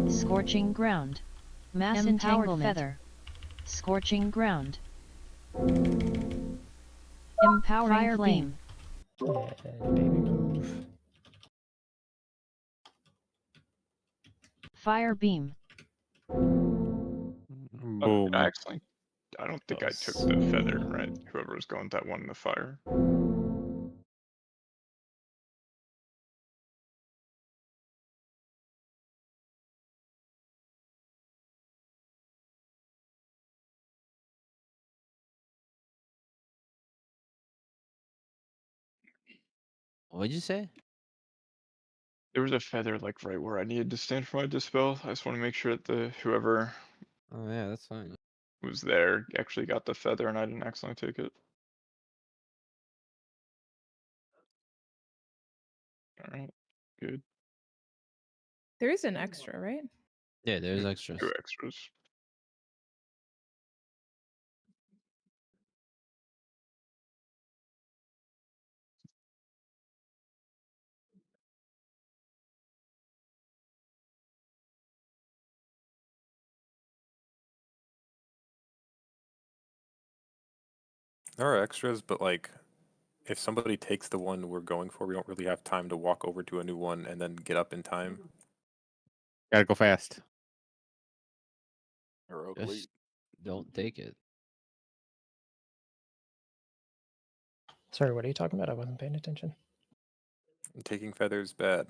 Scorching ground. Mass entanglement. Feather. Scorching ground. Empowering fire flame. And baby move. Fire beam. Boom. I don't think I took the feather, right? Whoever was going with that one in the fire. What'd you say? There was a feather like right where I needed to stand for my dispel. I just want to make sure that the whoever Oh yeah, that's fine. was there actually got the feather and I didn't accidentally take it. Alright, good. There is an extra, right? Yeah, there's extras. 2 extras. There are extras, but like, if somebody takes the one we're going for, we don't really have time to walk over to a new one and then get up in time. Gotta go fast. Or Just don't take it. Sorry, what are you talking about? I wasn't paying attention. Taking feathers bad.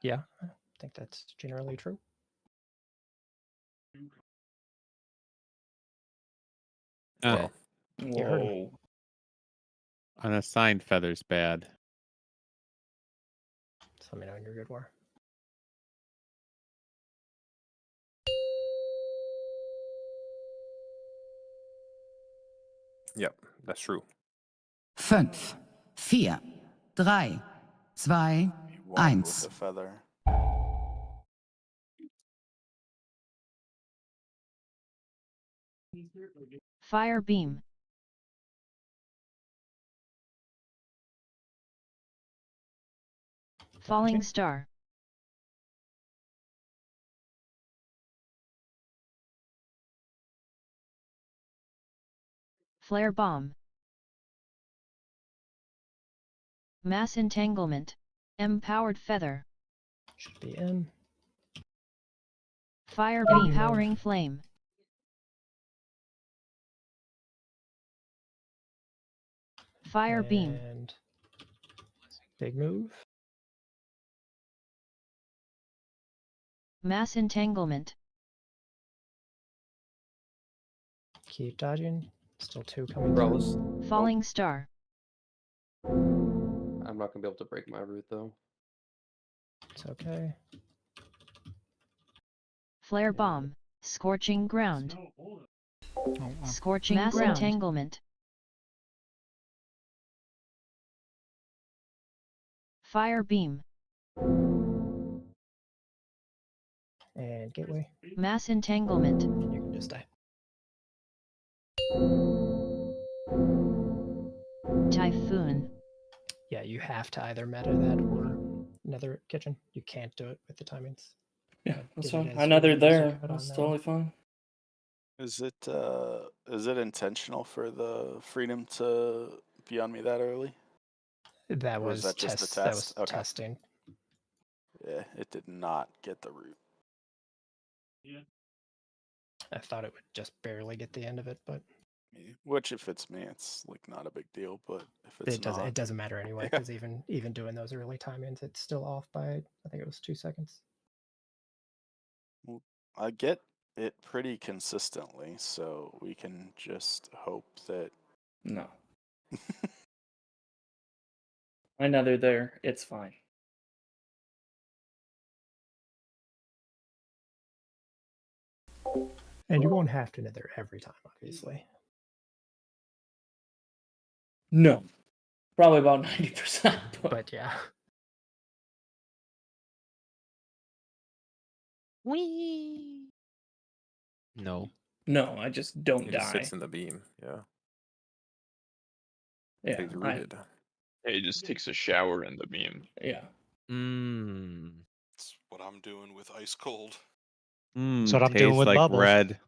Yeah, I think that's generally true. Well, You heard him. Whoa. Unassigned feathers bad. Just let me know when you're good, War. Yep, that's true. 5, 4, 3, 2, One 1. with the feather. Fire beam. Falling star. Flare bomb. Mass entanglement. Empowered feather. Should be in. Fire Baby beam. move. Powering flame. Fire beam. And big move. Mass entanglement. Keep dodging. Still 2 coming Bros. through. Falling star. I'm not gonna be able to break my root though. It's okay. Flare bomb. Scorching ground. Oh, Scorching Mass ground. ground. Entanglement. Fire beam. And gateway. Mass entanglement. You can just die. Typhoon. Yeah, you have to either meta that or nether kitchen. You can't do it with the timings. Yeah, that's Give you fine. guys Another full usage there. of it on That's that totally one. fine. Is it intentional for the freedom to be on me that early? That Or was that just the test. That was test? Okay. testing. Yeah, it did not get the root. I thought it would just barely get the end of it, but Which, if it's me, it's like not a big deal. But if it's it doesn't. not, It doesn't matter anyway Yeah. because even doing those early timings, it's still off by I think it was 2 seconds. Well, I get it pretty consistently, so we can just hope that. No. Another there. It's fine. And you won't have to nether every time, obviously. No. Probably about 90%. But yeah. Whee! No. No, I just don't He die. just sits in the beam. Yeah. Yeah, He's rooted. He just takes a shower in the beam. Yeah. Mmm. That's what I'm doing with ice cold. That's what I'm doing Tastes with like bubbles. red.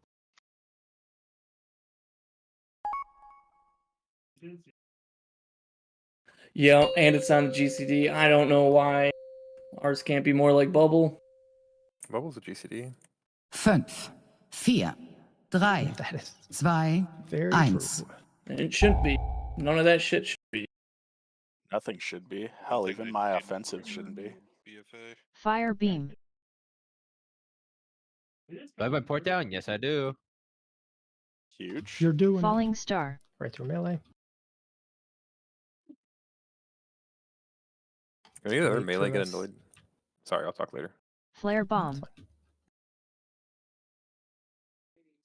Yeah, and it's on the GCD. I don't know why ours can't be more like Bubble. Bubble's a GCD. 5, 4, 3, That is 2, very 1. true. And it shouldn't be. None of that shit should be. Nothing should be. Hell, even my offensive shouldn't be. BFA. Fire beam. Do I have my port down? Yes, I do. Huge. You're doing Falling it. star. Right through melee. Can either Wait melee for get us. annoyed? Sorry, I'll talk later. Flare bomb.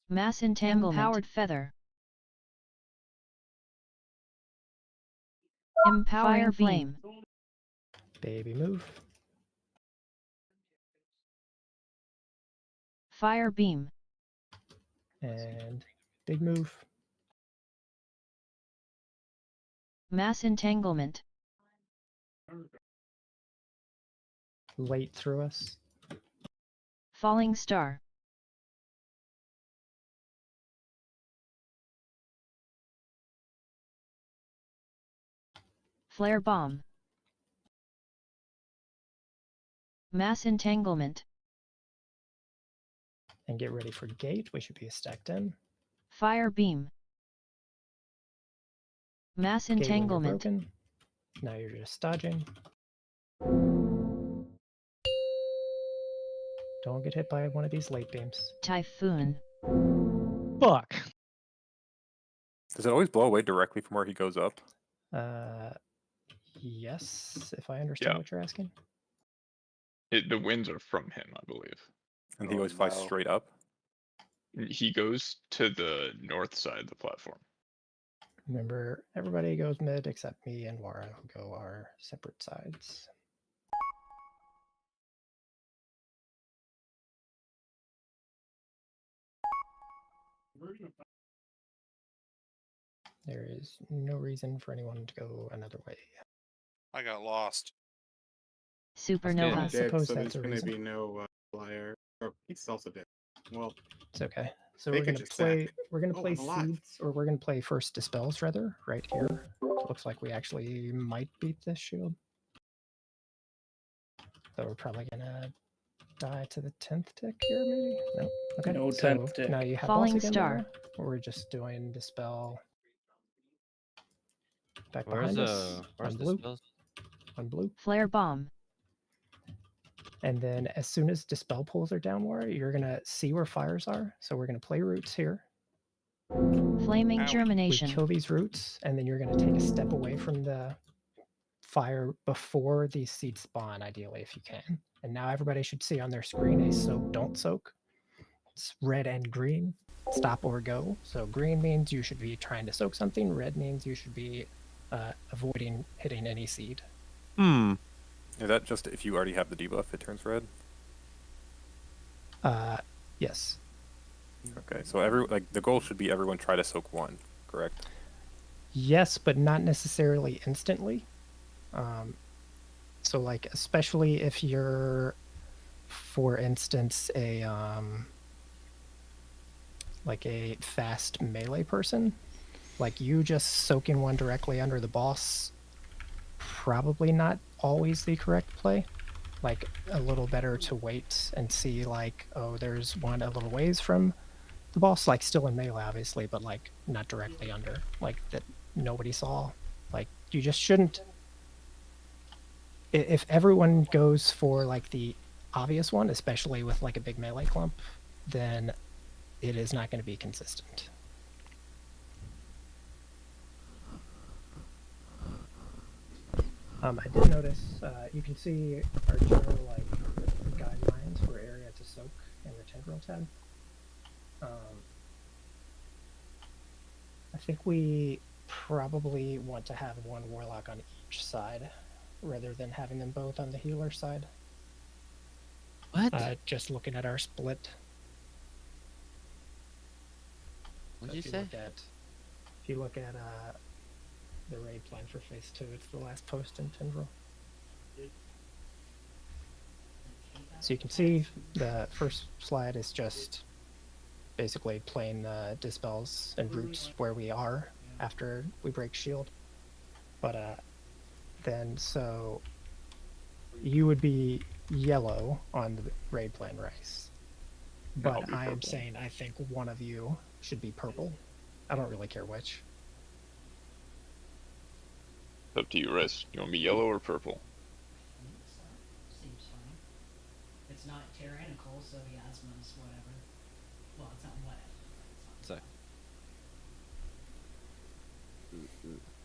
Mass entanglement. Empowered feather. Empowering flame. Baby move. Fire beam. And big move. Mass entanglement. Late through us. Falling star. Flare bomb. Mass entanglement. And get ready for gate. We should be stacked in. Fire beam. Mass Gate when you're entanglement. broken. Now you're just dodging. Don't get hit by one of these late beams. Typhoon. Fuck. Does it always blow away directly from where he goes up? Yes, if I understand Yeah. what you're asking. The winds are from him, I believe. And he always flies no. straight up? He goes to the north side of the platform. Remember, everybody goes mid except me and Wara who go our separate sides. There is no reason for anyone to go another way. I got lost. Supernova. I suppose so that's there's a going to reason. be no flyer. Oh, he's also dead. Well, It's okay. So They we're could gonna just play. sack. We're gonna Oh, play I'm alive. seeds, or we're gonna play first dispels rather. Right here. Looks like we actually might beat this shield. Though we're probably gonna die to the 10th tick here, maybe. No. Okay. No so 10th tick. now you have Falling boss again, star. Laura, or we're just doing dispel. Back Where's behind us. where's On the blue. spells? On blue. Flare bomb. And then as soon as dispel pools are down more, you're gonna see where fires are. So we're gonna play roots here. Flaming We germination. kill these roots, and then you're gonna take a step away from the fire before these seeds spawn, ideally, if you can. And now everybody should see on their screen a soak, don't soak. It's red and green, stop or go. So green means you should be trying to soak something. Red means you should be avoiding hitting any seed. Is that just if you already have the debuff, it turns red? Yes. Okay, so the goal should be everyone try to soak 1, correct? Yes, but not necessarily instantly. So like, especially if you're, for instance, like a fast melee person, like you just soaking one directly under the boss, probably not always the correct play. Like a little better to wait and see like, oh, there's one a little ways from the boss, like still in melee obviously, but like not directly under, like that nobody saw. Like you just shouldn't, if everyone goes for like the obvious one, especially with like a big melee clump, then it is not going to be consistent. I did notice, you can see our general like guidelines for area to soak in the Tindral tab. I think we probably want to have one warlock on each side rather than having them both on the healer side. What? Just looking at our split. What'd So you if say? If you look at the raid plan for phase 2, it's the last post in Tindral. So you can see the first slide is just basically playing the dispels and roots where we are after we break shield. But then so you would be yellow on the raid plan race. But I am saying I think one of you should be purple. I don't really care which. It's up to you, Riz. You want to be yellow or purple? Seems fine. It's not tyrannical, so Yasma's whatever. Well, it's not whatever. So.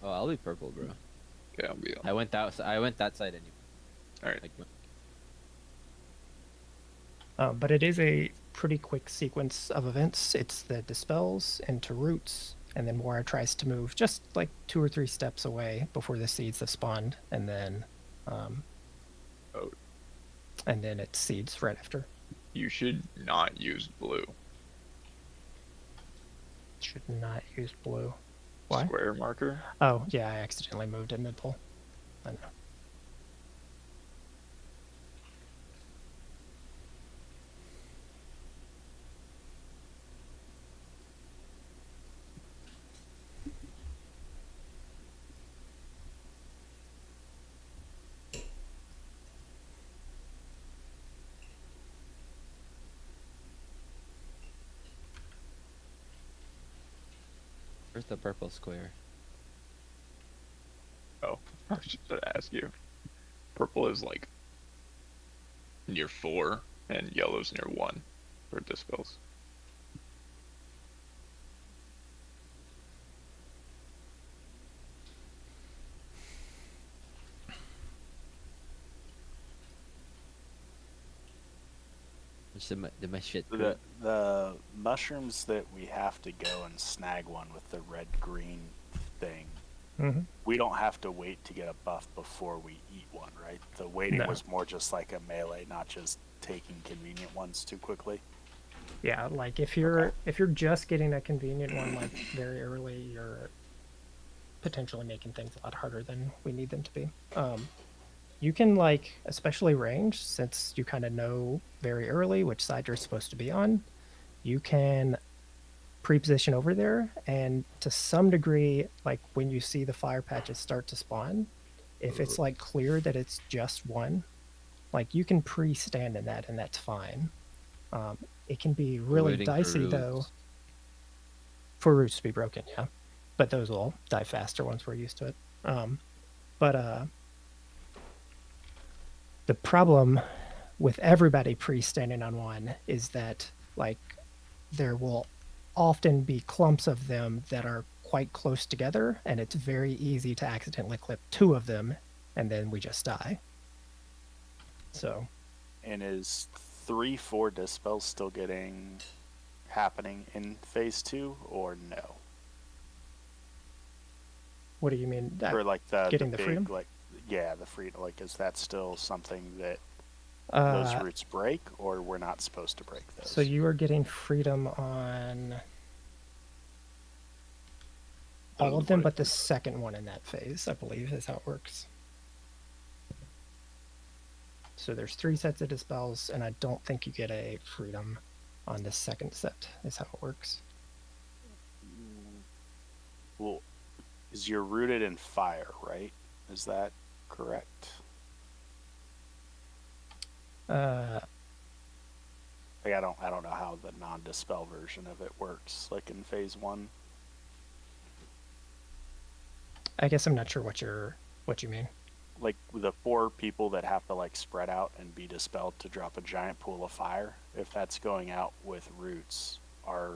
Oh, I'll be purple, bro. Okay, I'll be yellow. I went that side anyway. Alright. But it is a pretty quick sequence of events. It's the dispels into roots, and then Moira tries to move just like 2 or 3 steps away before the seeds have spawned, and then and then it seeds right after. You should not use blue. Should not use blue. Why? Square marker. Oh yeah, I accidentally moved in mid-pull. I know. Where's the purple square? Oh, I was just going to ask you. Purple is like near 4, and yellow's near 1 for dispels. Did my shit? The mushrooms that we have to go and snag one with the red-green thing, we don't have to wait to get a buff before we eat one, right? The waiting No. was more just like a melee, not just taking convenient ones too quickly. Yeah, like if you're just getting a convenient one like very early, you're potentially making things a lot harder than we need them to be. You can like, especially range, since you kind of know very early which side you're supposed to be on, you can pre-position over there, and to some degree, like when you see the fire patches start to spawn, if it's like clear that it's just one, like you can pre-stand in that and that's fine. It can be really waiting for dicey though for roots to be broken, yeah. But those will die faster once we're used to it. But the problem with everybody pre-standing on one is that like there will often be clumps of them that are quite close together, and it's very easy to accidentally clip two of them, and then we just die. So. And is 3-4 dispels still happening in phase 2 or no? What do you mean? Or like the getting the big, freedom? like, yeah, the freedom. Like, is that still something that Uh, those roots break, or we're not supposed to break those? So you are getting freedom on all of them, but the second one in that phase, I believe, is how it works. So there's 3 sets of dispels, and I don't think you get a freedom on the second set, is how it works. Well, is you're rooted in fire, right? Is that correct? Like, I don't know how the non-dispel version of it works, like in phase 1. I guess I'm not sure what you mean. Like the 4 people that have to like spread out and be dispelled to drop a giant pool of fire, if that's going out with roots, are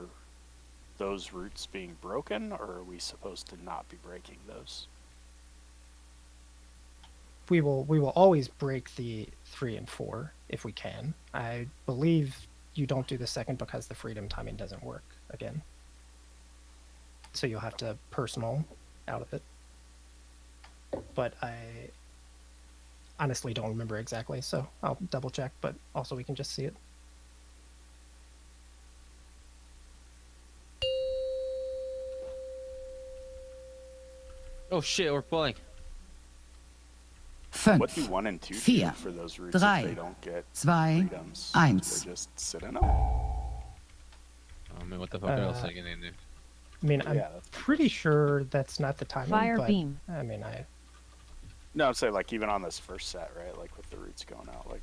those roots being broken, or are we supposed to not be breaking those? We will always break the 3 and 4 if we can. I believe you don't do the second because the freedom timing doesn't work again. So you'll have to personal out of it. But I honestly don't remember exactly, so I'll double check, but also we can just see it. Oh shit, we're pulling. What do 1 and 2 do for those roots if they don't get freedoms? Do they just sit in them? I mean, what the fuck else are they gonna do? I mean, I'm pretty sure that's not the timing, Fire but beam. I mean, No, I'd say like even on this first set, right? Like with the roots going out, like,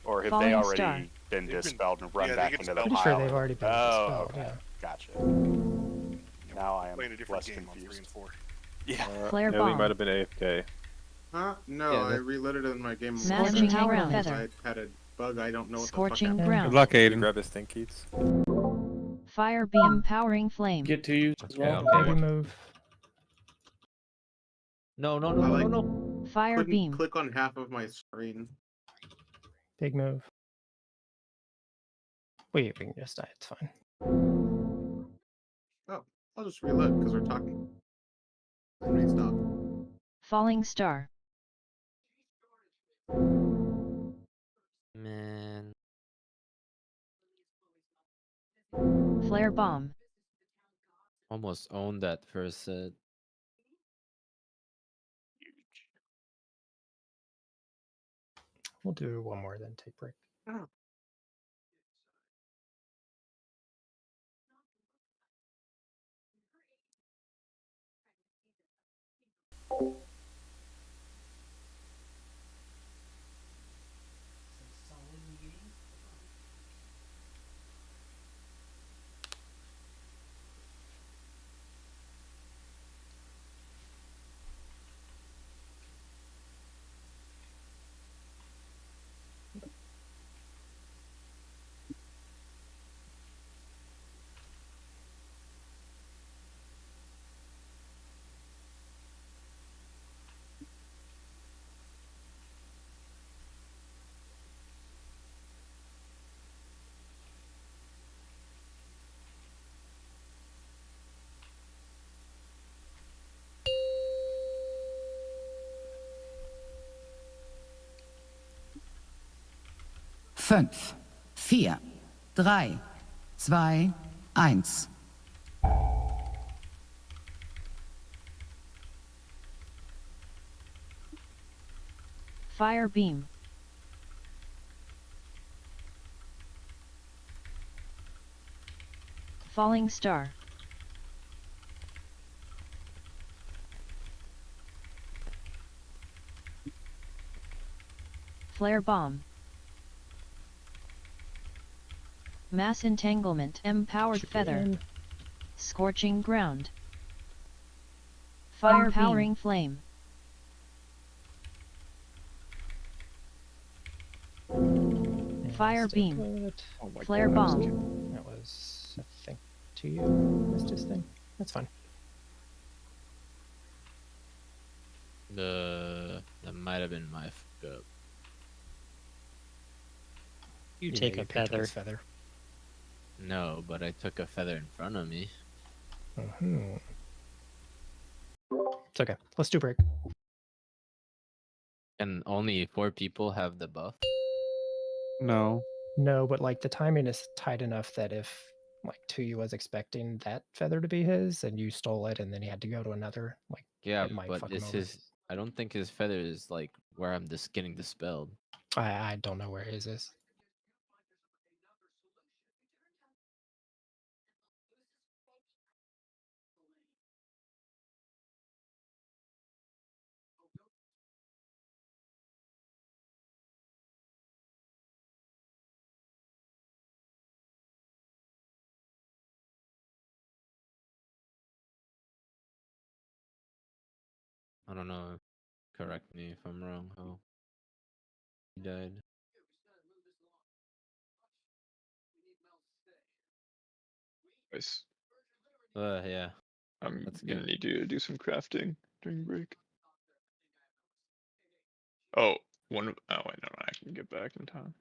or have Falling they already star. been dispelled and run yeah, back they get into the dispelled. pile? Pretty sure they've already been dispelled, Okay. yeah. Gotcha. Now I am Playing a different less game on 3 confused. and 4. Yeah. Flare Ellie bomb. might have been AFK. Huh? No, Yeah, I that- reloaded in my game. Smashing I ground. Feather. had a bug. I don't know what Scorching the fuck ground. Good luck, Can you Aiden. grab his thing, Keats? Fire beam. Powering flame. Get to you as well. Okay. Heavy move. No. Fire couldn't beam. click on half of my screen. Big move. We can just die, it's fine. Oh, I'll just reload because we're talking. I may stop. Falling star. Man. Flare bomb. Almost owned that first set. We'll do one more, then take break. Oh. Fünf, vier, drei, zwei, eins. Fire beam. Falling star. Flare bomb. Mass entanglement. Empowered feather. Scorching ground. Fire powering flame. Fire Let's beam. do it. Oh my Flare God. bomb. That was, I think, to you, Mr. Thing. That's fine. That might have been my fuck up. You Yeah, take you a picked up feather. his feather. No, but I took a feather in front of me. Mhm. It's okay. Let's do break. And only 4 people have the buff. No. No, but like the timing is tight enough that if like Tuyu was expecting that feather to be his and you stole it and then he had to go to another, like Yeah, it might but fuck him it's over. his. I don't think his feather is like where I'm just getting dispelled. I don't know where his is. I don't know. Correct me if I'm wrong. Oh, he died. Nice. Yeah. I'm That's gonna good. need you to do some crafting during break. Oh, oh wait, no, I can get back in time.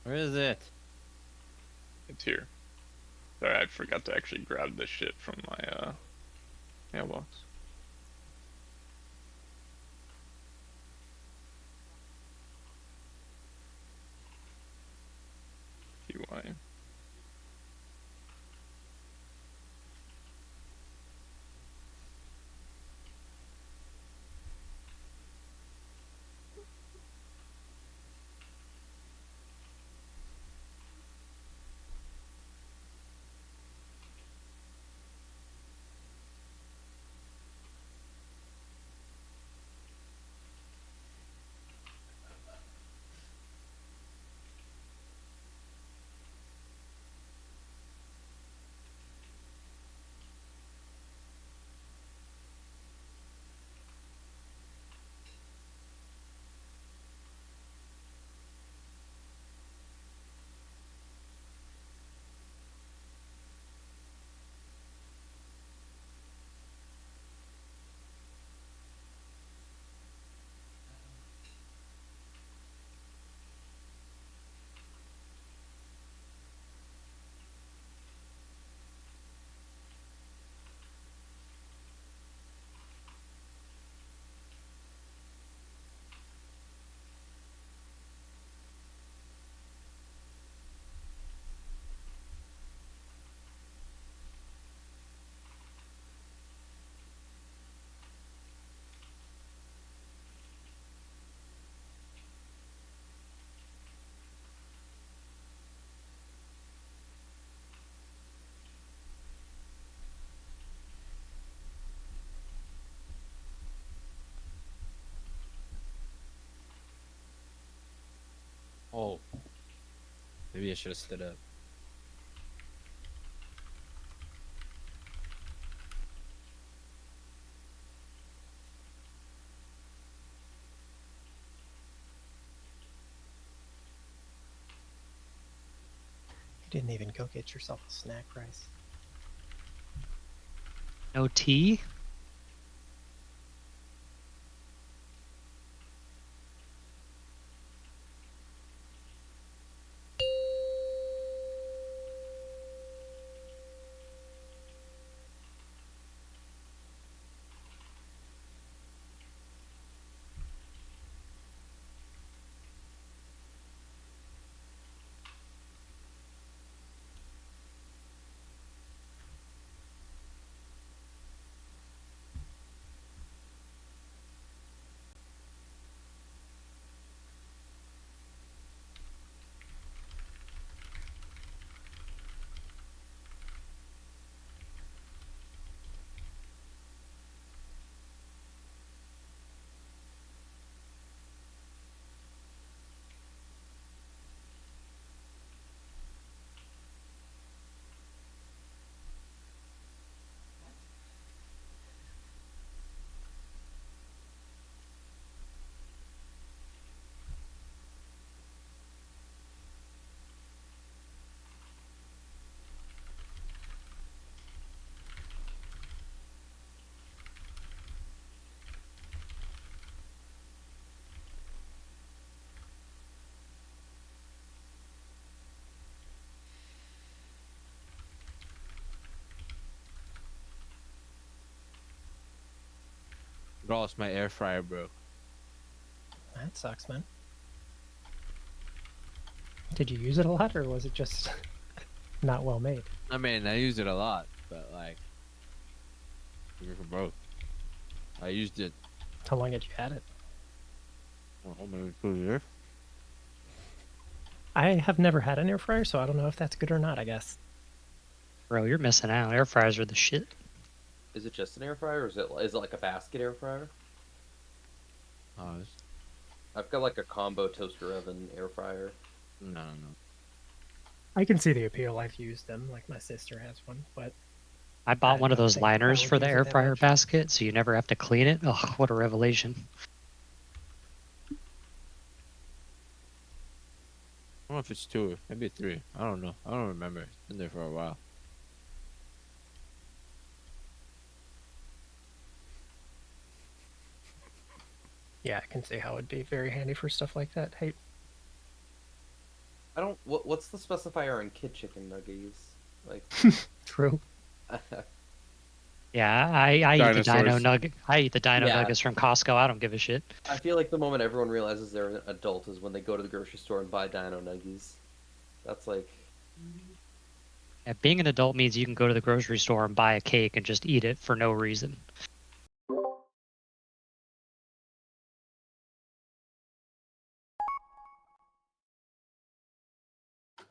Where is it? It's here. Sorry, I forgot to actually grab this shit from my mailbox. QI. Oh. Maybe I should have stood up. Didn't even go get yourself a snack, Rice. No tea? Ross, my air fryer broke. That sucks, man. Did you use it a lot, or was it just not well made? I mean, I use it a lot, but like, it broke. I used it. How long had you had it? Oh, maybe 2 years. I have never had an air fryer, so I don't know if that's good or not, I guess. Bro, you're missing out. Air fryers are the shit. Is it just an air fryer, or is it like a basket air fryer? I've got like a combo toaster oven air fryer. No. I can see the appeal. I've used them, like my sister has one, but I bought I one of don't those think I liners would for the use it air that fryer much. basket, so you never have to clean it. Oh, what a revelation. I don't know if it's 2, maybe 3. I don't know. I don't remember. It's been there for a while. Yeah, I can see how it'd be very handy for stuff like that. Hey, I don't. What's the specifier on kid chicken nuggets? Like. True. Yeah, I eat the dino Dinosaurs. nugget. I eat the dino Yeah. nuggets from Costco. I don't give a shit. I feel like the moment everyone realizes they're an adult is when they go to the grocery store and buy dino nuggies. That's like. Yeah, being an adult means you can go to the grocery store and buy a cake and just eat it for no reason.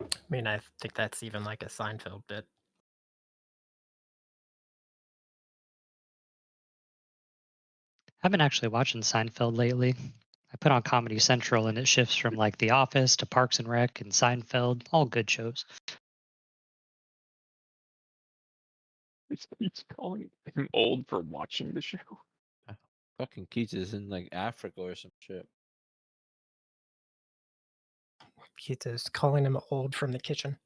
I mean, I think that's even like a Seinfeld bit. I've been actually watching Seinfeld lately. I put on Comedy Central and it shifts from like The Office to Parks and Rec and Seinfeld, all good shows. He's calling him old for watching the show. Fucking Keith is in like Africa or some shit. Keita's calling him old from the kitchen.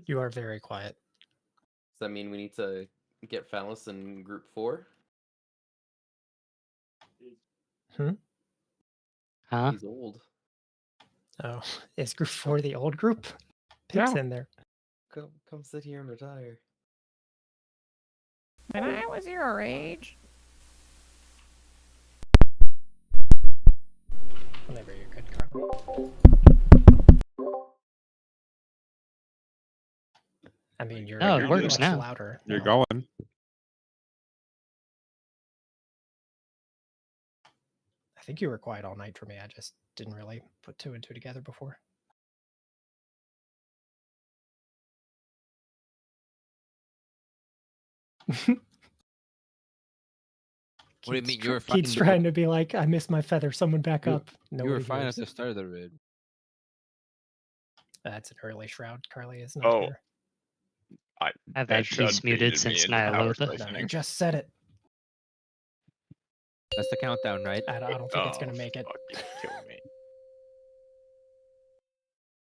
You are very quiet. Does that mean we need to get Phallus in group 4? Hmm? Huh? He's old. Oh, is group 4 the old group? Pip's in there. Come sit here and retire. When I was your age. Whenever you're good, Carl. I mean, you're No, it works much now. louder. You're now. going. I think you were quiet all night for me. I just didn't really put 2 and 2 together before. What do you mean? You were fine. Keith's trying to be like, I missed my feather. Someone back up. You Nobody were fine hears. at the start of the raid. That's an early shroud. Carly is not Oh, here. I've had Shroud Keith's muted baited me since into power Nihilupa. No, you siphoning. just said it. That's the countdown, right? I don't think it's Oh, gonna make it. fuck, you kill me.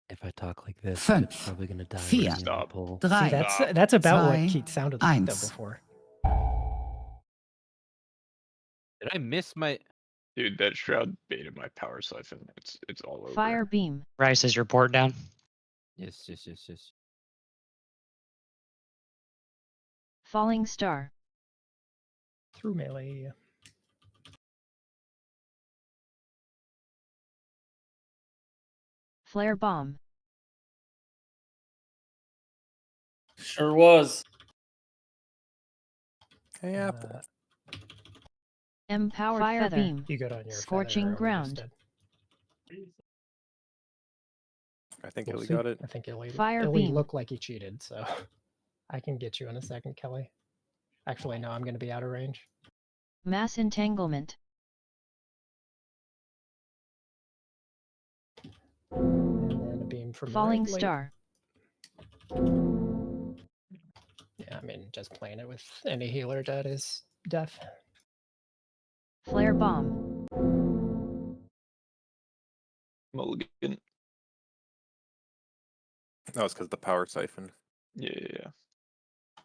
If I talk like this, Fünf, it's probably gonna die. vier, with me in the poll. See, 3, that's about what 2, Keith sounded like though 1. before. Did I miss my? Dude, that shroud baited my power siphon. It's all over. Fire beam. Rice, is your port down? Yes, yes, yes, yes. Falling star. Through melee. Flare bomb. Sure was. Hey, Apple. Empowered Fire feather. beam. You good on your Scorching feather, or ground. just I think We'll Illy see. got it. I think Illy, Fire Illy beam. looked like he cheated, so I can get you in a second, Kelly. Actually, no, I'm going to be out of range. Mass entanglement. And then a beam from Falling right late. star. Yeah, I mean, just playing it with any healer that is deaf. Flare bomb. Mulligan. That was because the power siphon. Yeah.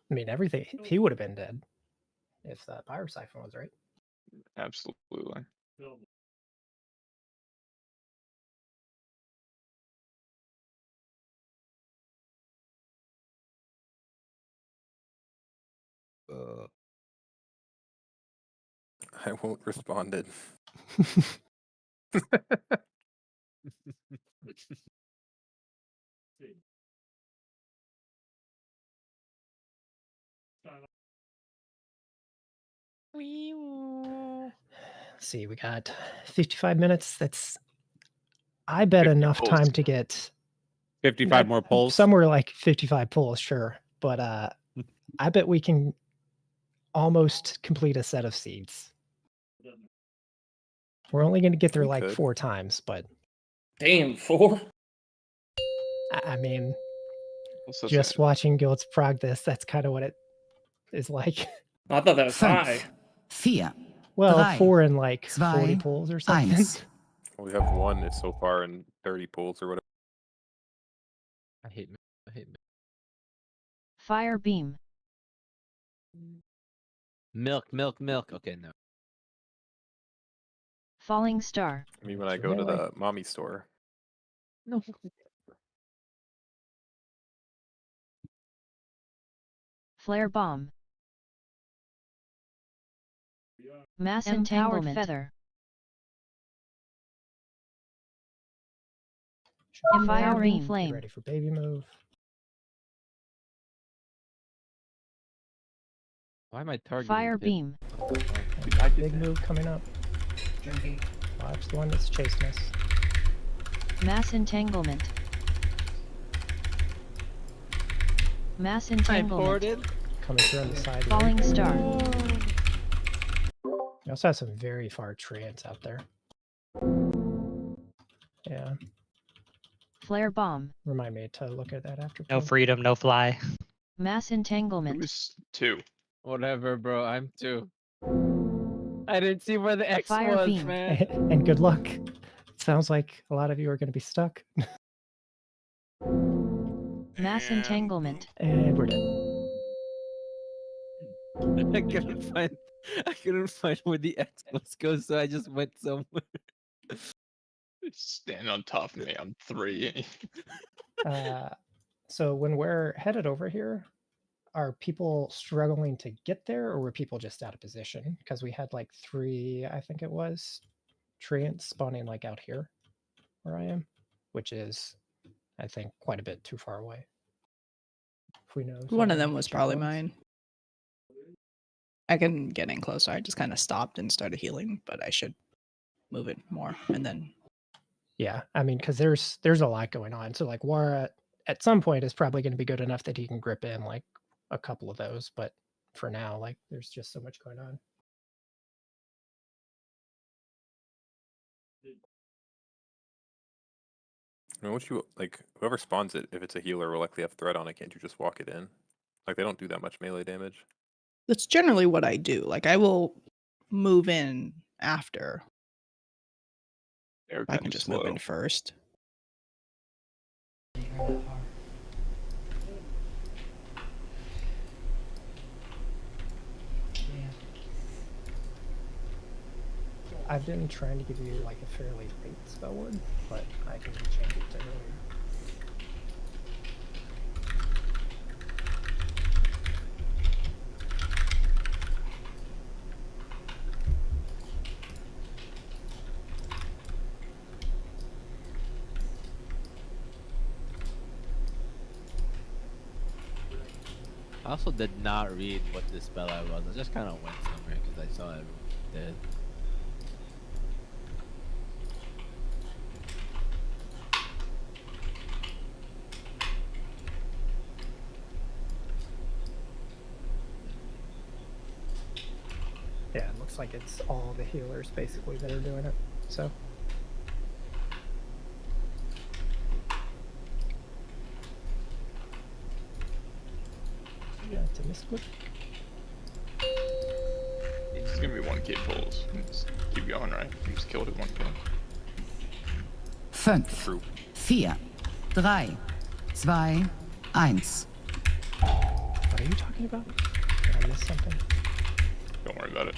I mean, everything. He would have been dead if the power siphon was right. Absolutely. I won't respond it. See, we got 55 minutes. That's, I bet, enough pulls. time to get 55 more polls. Somewhere like 55 pulls, sure. But I bet we can almost complete a set of seeds. We're only going to get through like 4 times, but Damn, 4? I mean, Also, just watching Guilds prog this, that's kind of what it is like. I thought that was 5, high. 4, Well, 3, 4 in like 2, 40 pulls or something. 1. We have one that's so far in 30 pools or whatever. I hate me. Fire beam. Milk. Okay, no. Falling star. I mean, when I go to the mommy store. No. Flare bomb. Mass entanglement. Feather. Fire beam Get flame. ready for baby move. Why am I targeting? Fire it? beam. Big move coming up. Watch the one that's chasing us. Mass entanglement. Mass entanglement. Coming through on the side. Falling star. We also have some very far treants out there. Yeah. Flare bomb. Remind me to look at that after. No play. freedom, no fly. Mass entanglement. Who's 2? Whatever, bro. I'm 2. I didn't see where the X Fire was, beam. man. And good luck. Sounds like a lot of you are going to be stuck. Mass entanglement. And we're dead. I couldn't find where the X was goes, so I just went somewhere. Stand on top of me. I'm 3. So when we're headed over here, are people struggling to get there, or were people just out of position? Because we had like 3, I think it was, treants spawning like out here where I am, which is, I think, quite a bit too far away. If we know. One of them was probably mine. I can get in closer. I just kind of stopped and started healing, but I should move it more and then. Yeah, I mean, because there's a lot going on. So like Wara at some point is probably going to be good enough that he can grip in like a couple of those, but for now, like there's just so much going on. I mean, once you like whoever spawns it, if it's a healer, will likely have threat on it. Can't you just walk it in? Like they don't do that much melee damage. That's generally what I do. Like I will move in after. They're I kind can of just slow. move in first. I've been trying to give you like a fairly late spell word, but I can change it to earlier. I also did not read what this spell I was. I just kind of went somewhere because I saw everyone dead. Yeah, it looks like it's all the healers basically that are doing it. So. Yeah, it's a misclick. It's gonna be 1k pulls. Just keep going, right? You just killed it 1k. 5, 4, 3, 2, 1. What are you talking about? Did I miss something? Don't worry about it.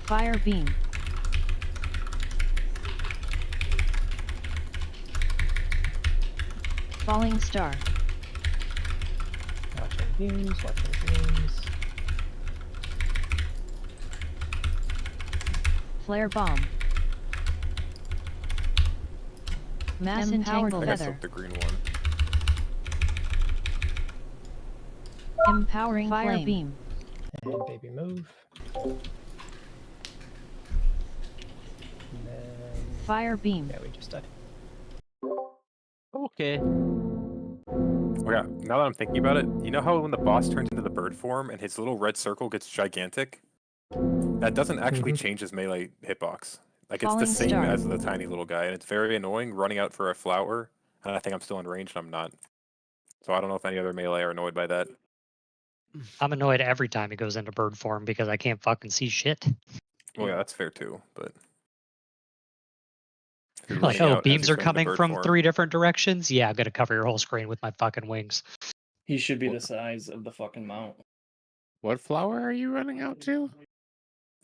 Fire beam. Falling star. Watching beams, watching beams. Flare bomb. Mass entangled I guess feather. the green one. Empowering fire flame. Beam. And baby move. And then... Fire beam. Yeah, we just died. Okay. Oh yeah, now that I'm thinking about it, you know how when the boss turns into the bird form and his little red circle gets gigantic? That doesn't actually change his melee hitbox. Like, it's the same as the tiny little guy, and it's very annoying running out for a flower, and I think I'm still in range and I'm not. So I don't know if any other melee are annoyed by that. I'm annoyed every time he goes into bird form because I can't fucking see shit. Well, yeah, that's fair too, but... if you're Like, running oh, out as beams you're are going into coming bird from form- 3 different directions? Yeah, I'm gonna cover your whole screen with my fucking wings. He should be the size of the fucking mount. What flower are you running out to?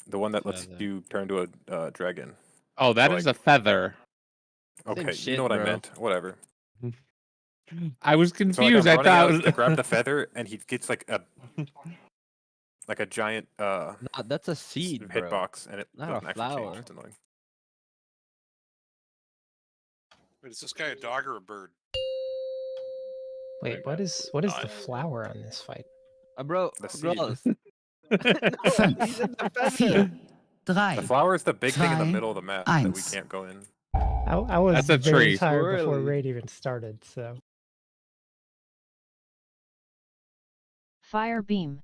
The one that lets you turn into a dragon. Oh, that So, is like- a feather. Okay, shit, you know what I bro. meant. Whatever. I was So, like, confused. I'm I running thought out it was to grab the feather, and he gets like a giant Nah, that's a seed, bro. hitbox, and it Not doesn't a actually flower. change. It's annoying. Wait, is this guy a dog or a bird? Wait, what is the flower on this fight? Bro, The seed. gross. 5, 4, 3, The flower is the big thing in the 2, middle of the map that we 1. can't go in. I was That's a very tree. tired before Squirrely. raid even started, so... Fire beam.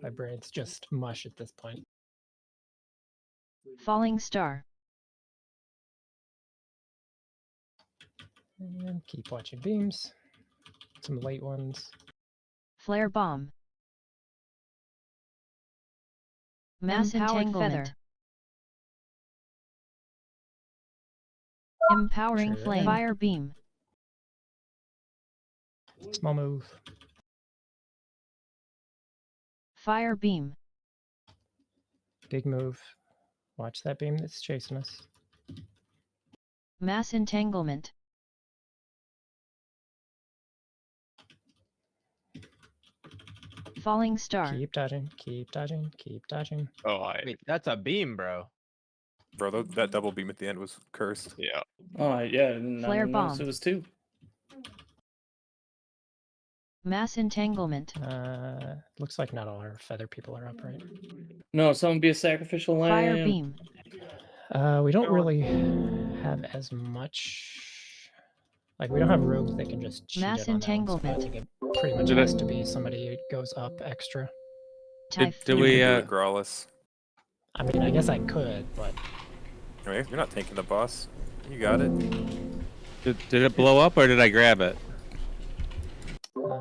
My brain's just mush at this point. Falling star. And keep watching beams. Some late ones. Flare bomb. Mass entanglement. Empowering Sure. flame. Fire beam. Small move. Fire beam. Big move. Watch that beam that's chasing us. Mass entanglement. Falling star. Keep dodging, keep dodging, keep dodging. Oh, Wait, that's a beam, bro. Bro, that double beam at the end was cursed. Yeah. Oh, yeah, and I Flare didn't notice bomb. it was 2. Mass entanglement. Looks like not all our feather people are up, right? No, someone be a sacrificial lamb. Fire beam. We don't really have as much... Like, we don't have rogues that can just cheat Mass it on that one, so I entanglement. think it pretty much has to be somebody who goes up extra. Did You we? can do it, Growlithe. I mean, I guess I could, but... I mean, you're not taking the boss. You got it. Did it blow up or did I grab it?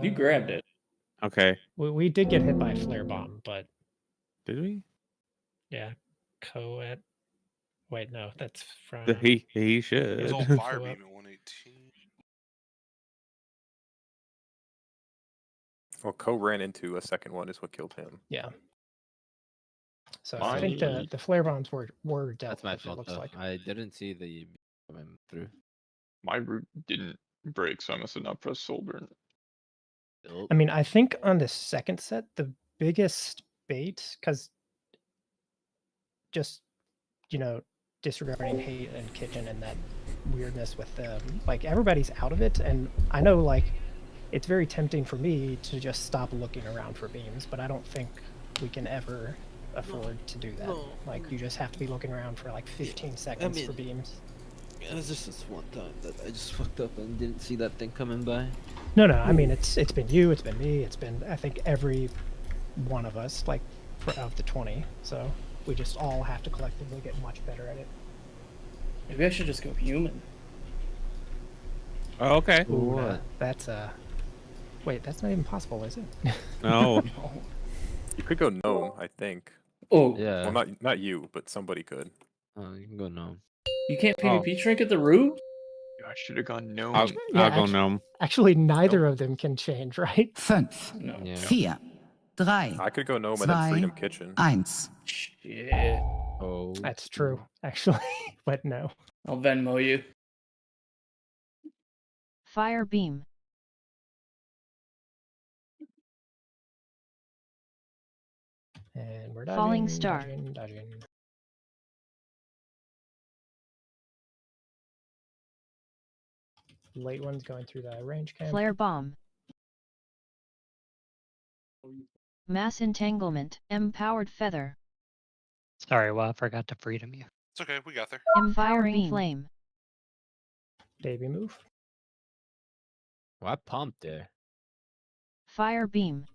You grabbed it. Okay. We did get hit by a flare bomb, but Did we? Yeah, Coet. Wait, no, that's from. He It should. was all fire beam at 118. Well, Co ran into a second one is what killed him. Yeah. So I think the flare bombs were dealt That's my with, it fault looks though. like. I didn't see the coming through. My route didn't break, so I must have not pressed solder. I mean, I think on the second set, the biggest bait, because just, disregarding hate and kitchen and that weirdness with them, like, everybody's out of it. And I know, like, it's very tempting for me to just stop looking around for beams, but I don't think we can ever afford to do that. Like, you just have to be looking around for like 15 seconds for beams. It was just this one time that I just fucked up and didn't see that thing coming by. No, I mean, it's been you, it's been me, it's been, I think, every one of us, like, of the 20. So we just all have to collectively get much better at it. Maybe I should just go human. Oh, okay. Ooh, that's wait, that's not even possible, is it? No. You could go gnome, I think. Oh. Yeah. Well, not you, but somebody could. Oh, you can go gnome. You can't PvP shrink at the root? I should have gone gnome. I'll go gnome. Actually, neither of them can change, right? 5, 4, 3, I could go gnome and then 2, Freedom Kitchen. 1. Yeah. Oh. That's true, actually, but no. I'll Venmo you. Fire beam. And we're dodging, Falling star. dodging. Late one's going through the range camp. Flare bomb. Mass entanglement. Empowered feather. Sorry, well, I forgot to freedom you. It's okay, we got there. Empowering flame. Baby move. Well, I pumped there. Fire beam.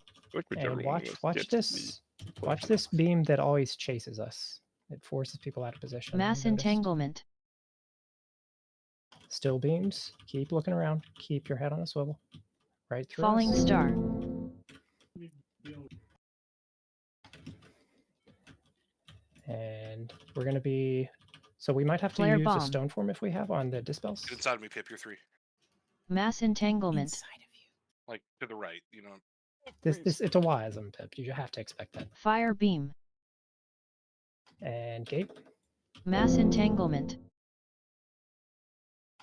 And watch this beam that always chases us. It forces people out of position. Mass entanglement. Still beams. Keep looking around. Keep your head on a swivel. Right through Falling us. star. And we're going to be... So we might have to Flare use bomb. a stone form if we have on the dispels. Get inside of me, Pip, you're 3. Mass entanglement. Like, to the right, you know. This it's a Wiseman, Pip. You have to expect that. Fire beam. And gate. Mass entanglement.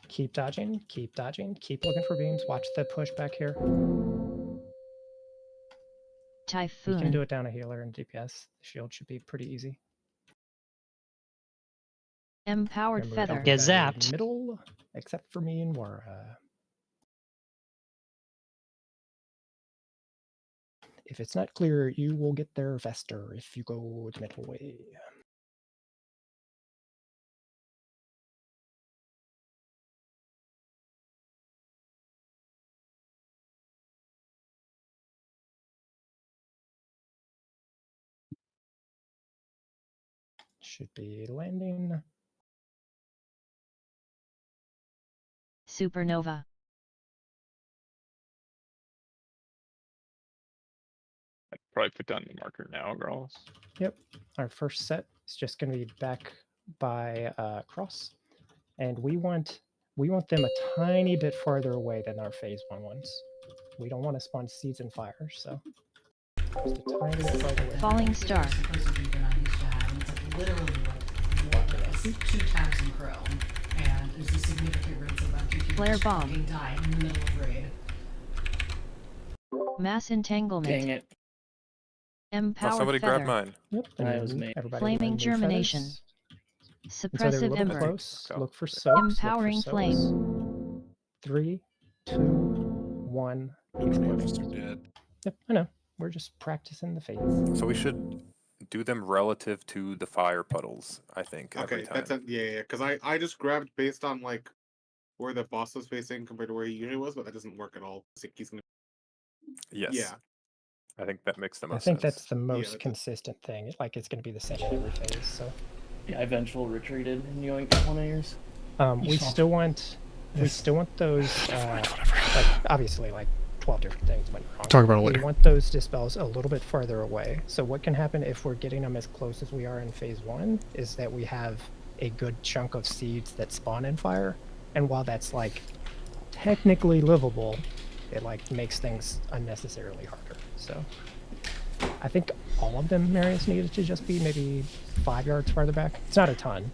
Keep dodging. Keep dodging. Keep looking for beams. Watch the push back here. Typhoon. You can do it down a healer and DPS. The shield should be pretty easy. Empowered Remember, feather. don't Get do that in zapped. Middle, except for me and Wara. If it's not clear, you will get there faster if you go the middle way. Should be landing. Supernova. I'd probably put down the marker now, girls. Yep. Our first set is just going to be back by cross, and we want them a tiny bit farther away than our phase 1 ones. We don't want to spawn seeds and fire, so just a tiny bit farther away. Falling star. Literally like 2 tabs in Chrome, and there's a significant rates of about 2 people Flare just bomb. fucking died in the middle of raid. Mass entanglement. Dang it. Empowered somebody feather. grab mine. Yep. That was me. Flaming germination. And so they're Suppressive looking ember. close. Look for soaks. Empowering look for flame. soaks. 3, 2, 1. They're dead. Yep, I know. We're just practicing the phase. So we should do them relative to the fire puddles, I think, every Okay, time. that's yeah. Because I just grabbed based on like where the boss was facing compared to where he usually was, but that doesn't work at all. He's gonna. Yes. Yeah. I think that makes the I most think sense. that's the most consistent thing. Like it's going to be the same in every phase. So Yeah, I vengeful retreated and yoinked one of yours. we still want those like obviously like 12 different things went wrong. Talk about it We later. want those dispels a little bit farther away. So what can happen if we're getting them as close as we are in phase 1 is that we have a good chunk of seeds that spawn in fire. And while that's like technically livable, it like makes things unnecessarily harder. So I think all of them, Marius, needed to just be maybe 5 yards farther back. It's not a ton.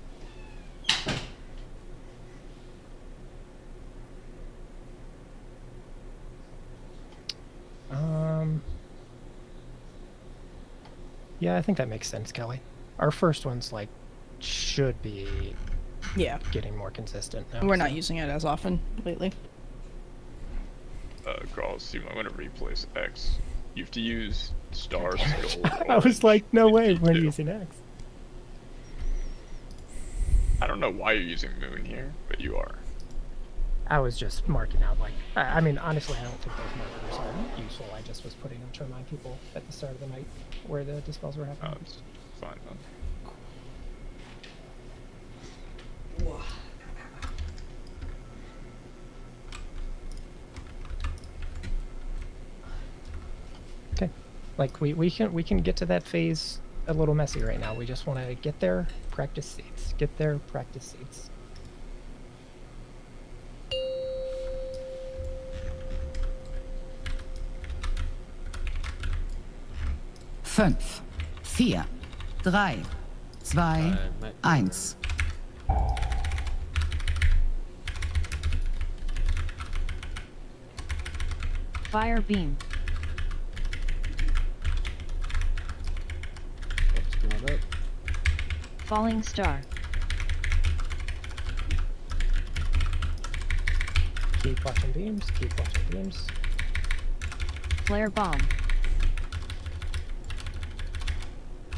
Yeah, I think that makes sense, Kelly. Our first one's like should be getting more consistent now. We're not using it as often lately. Carlos, you might want to replace X. You have to use star, skull. I was like, no way, we're using X. I don't know why you're using moon here, but you are. I was just marking out like I mean honestly I don't think those markers are useful. I just was putting them to remind people at the start of the night where the dispels were happening. It's fine then. Okay. Like we can get to that phase a little messy right now. We just want to get there, practice seeds. Get there, practice seeds. Fünf, vier, drei, zwei, eins. Fire beam. Falling star. Keep watching beams, keep watching beams. Flare bomb.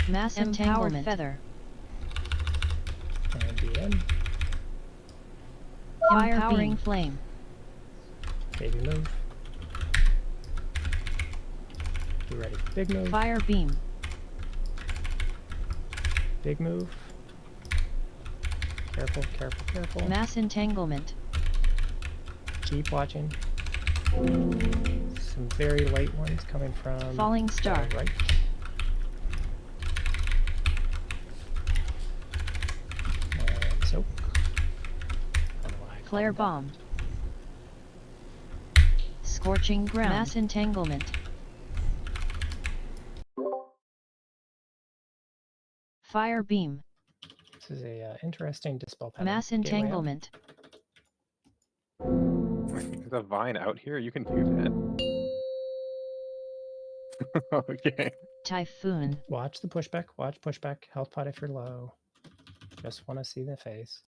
Mass entanglement. Feather. And DM. Fire powering flame. Baby move. Be ready. Big move. Fire beam. Big move. Careful, careful, careful. Mass entanglement. Keep watching. Some very late ones coming from Falling star. Right. And soak. Flare bomb. Scorching ground. Mass entanglement. Fire beam. This is a interesting dispel pattern. Mass entanglement. There's a vine out here. You can do that. Okay. Typhoon. Watch the pushback. Watch pushback. Health pot if you're low. Just want to see the face.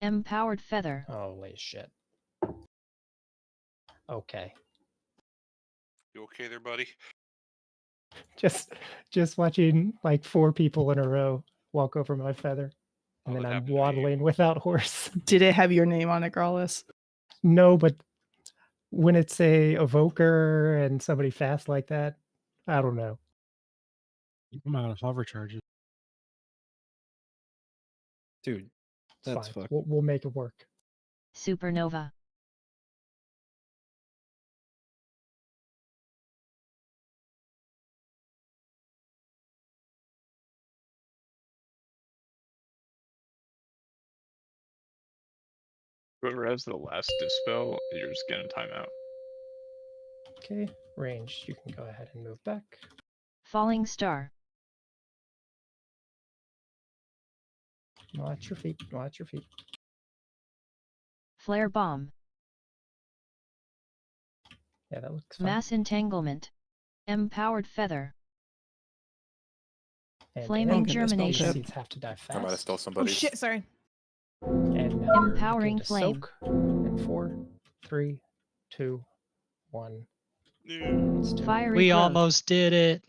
Empowered feather. Holy shit. Okay. You okay there, buddy? Just watching like 4 people in a row walk over my feather. And then I'm waddling without horse. Did it have your name on it, Growless? No, but when it's a evoker and somebody fast like that, I don't know. You come out of hover charges. Dude, It's that's fine. fucked. We'll make it work. Supernova. Whoever has the last dispel, you're just getting timeout. Okay, range. You can go ahead and move back. Falling star. Watch your feet. Watch your feet. Flare bomb. Yeah, that looks fine. Mass entanglement. Empowered feather. And Flaming germination. Seeds have to die fast. I might have stole Oh somebody's. shit! Sorry. And now you're Empowering looking to flame. soak. In 4, 3, 2, 1. It's due. Fiery We growth. almost did it.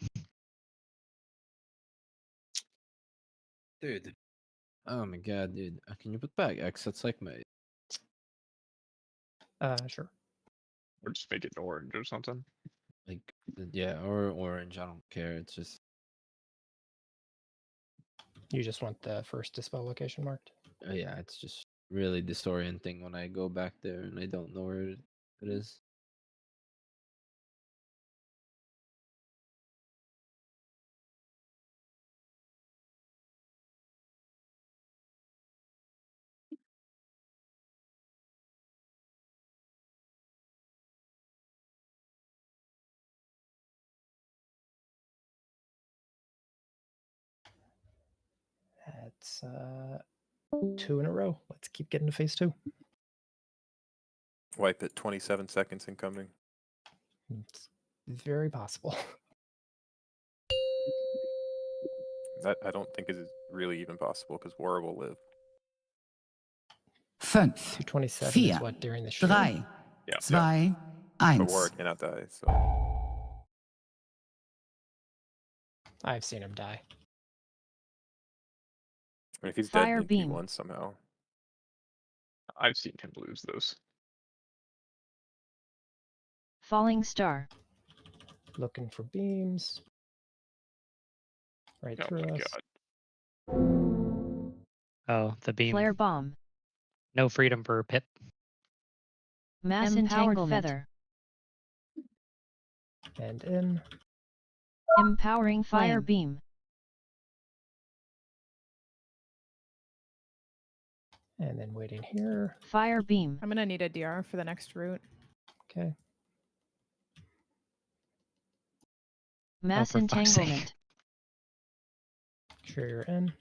Dude. Oh my god, dude. Can you put back X? That's like my. Sure. Or just make it orange or something. Like, yeah, or orange. I don't care. It's just. You just want the first dispel location marked? Yeah, it's just really disorienting when I go back there and I don't know where It is. That's 2 in a row. Let's keep getting to phase 2. Wipe it. 27 seconds incoming. It's very possible. That I don't think is really even possible because War will live. 5, 227 is 4, what during the show. 3, Yeah. 2, But War 1. cannot die, so. I've seen him die. I mean, if he's Fire dead, he beam. won somehow. I've seen him lose those. Falling star. Looking for beams. Right Oh through my us. god. Oh, the beam. Flare bomb. No freedom for Pip. Mass entanglement. Feather. And in. Empowering fire beam. And then waiting here. Fire beam. I'm gonna need a DR for the next route. Okay. Mass for fuck's sake. entanglement. Sure you're in.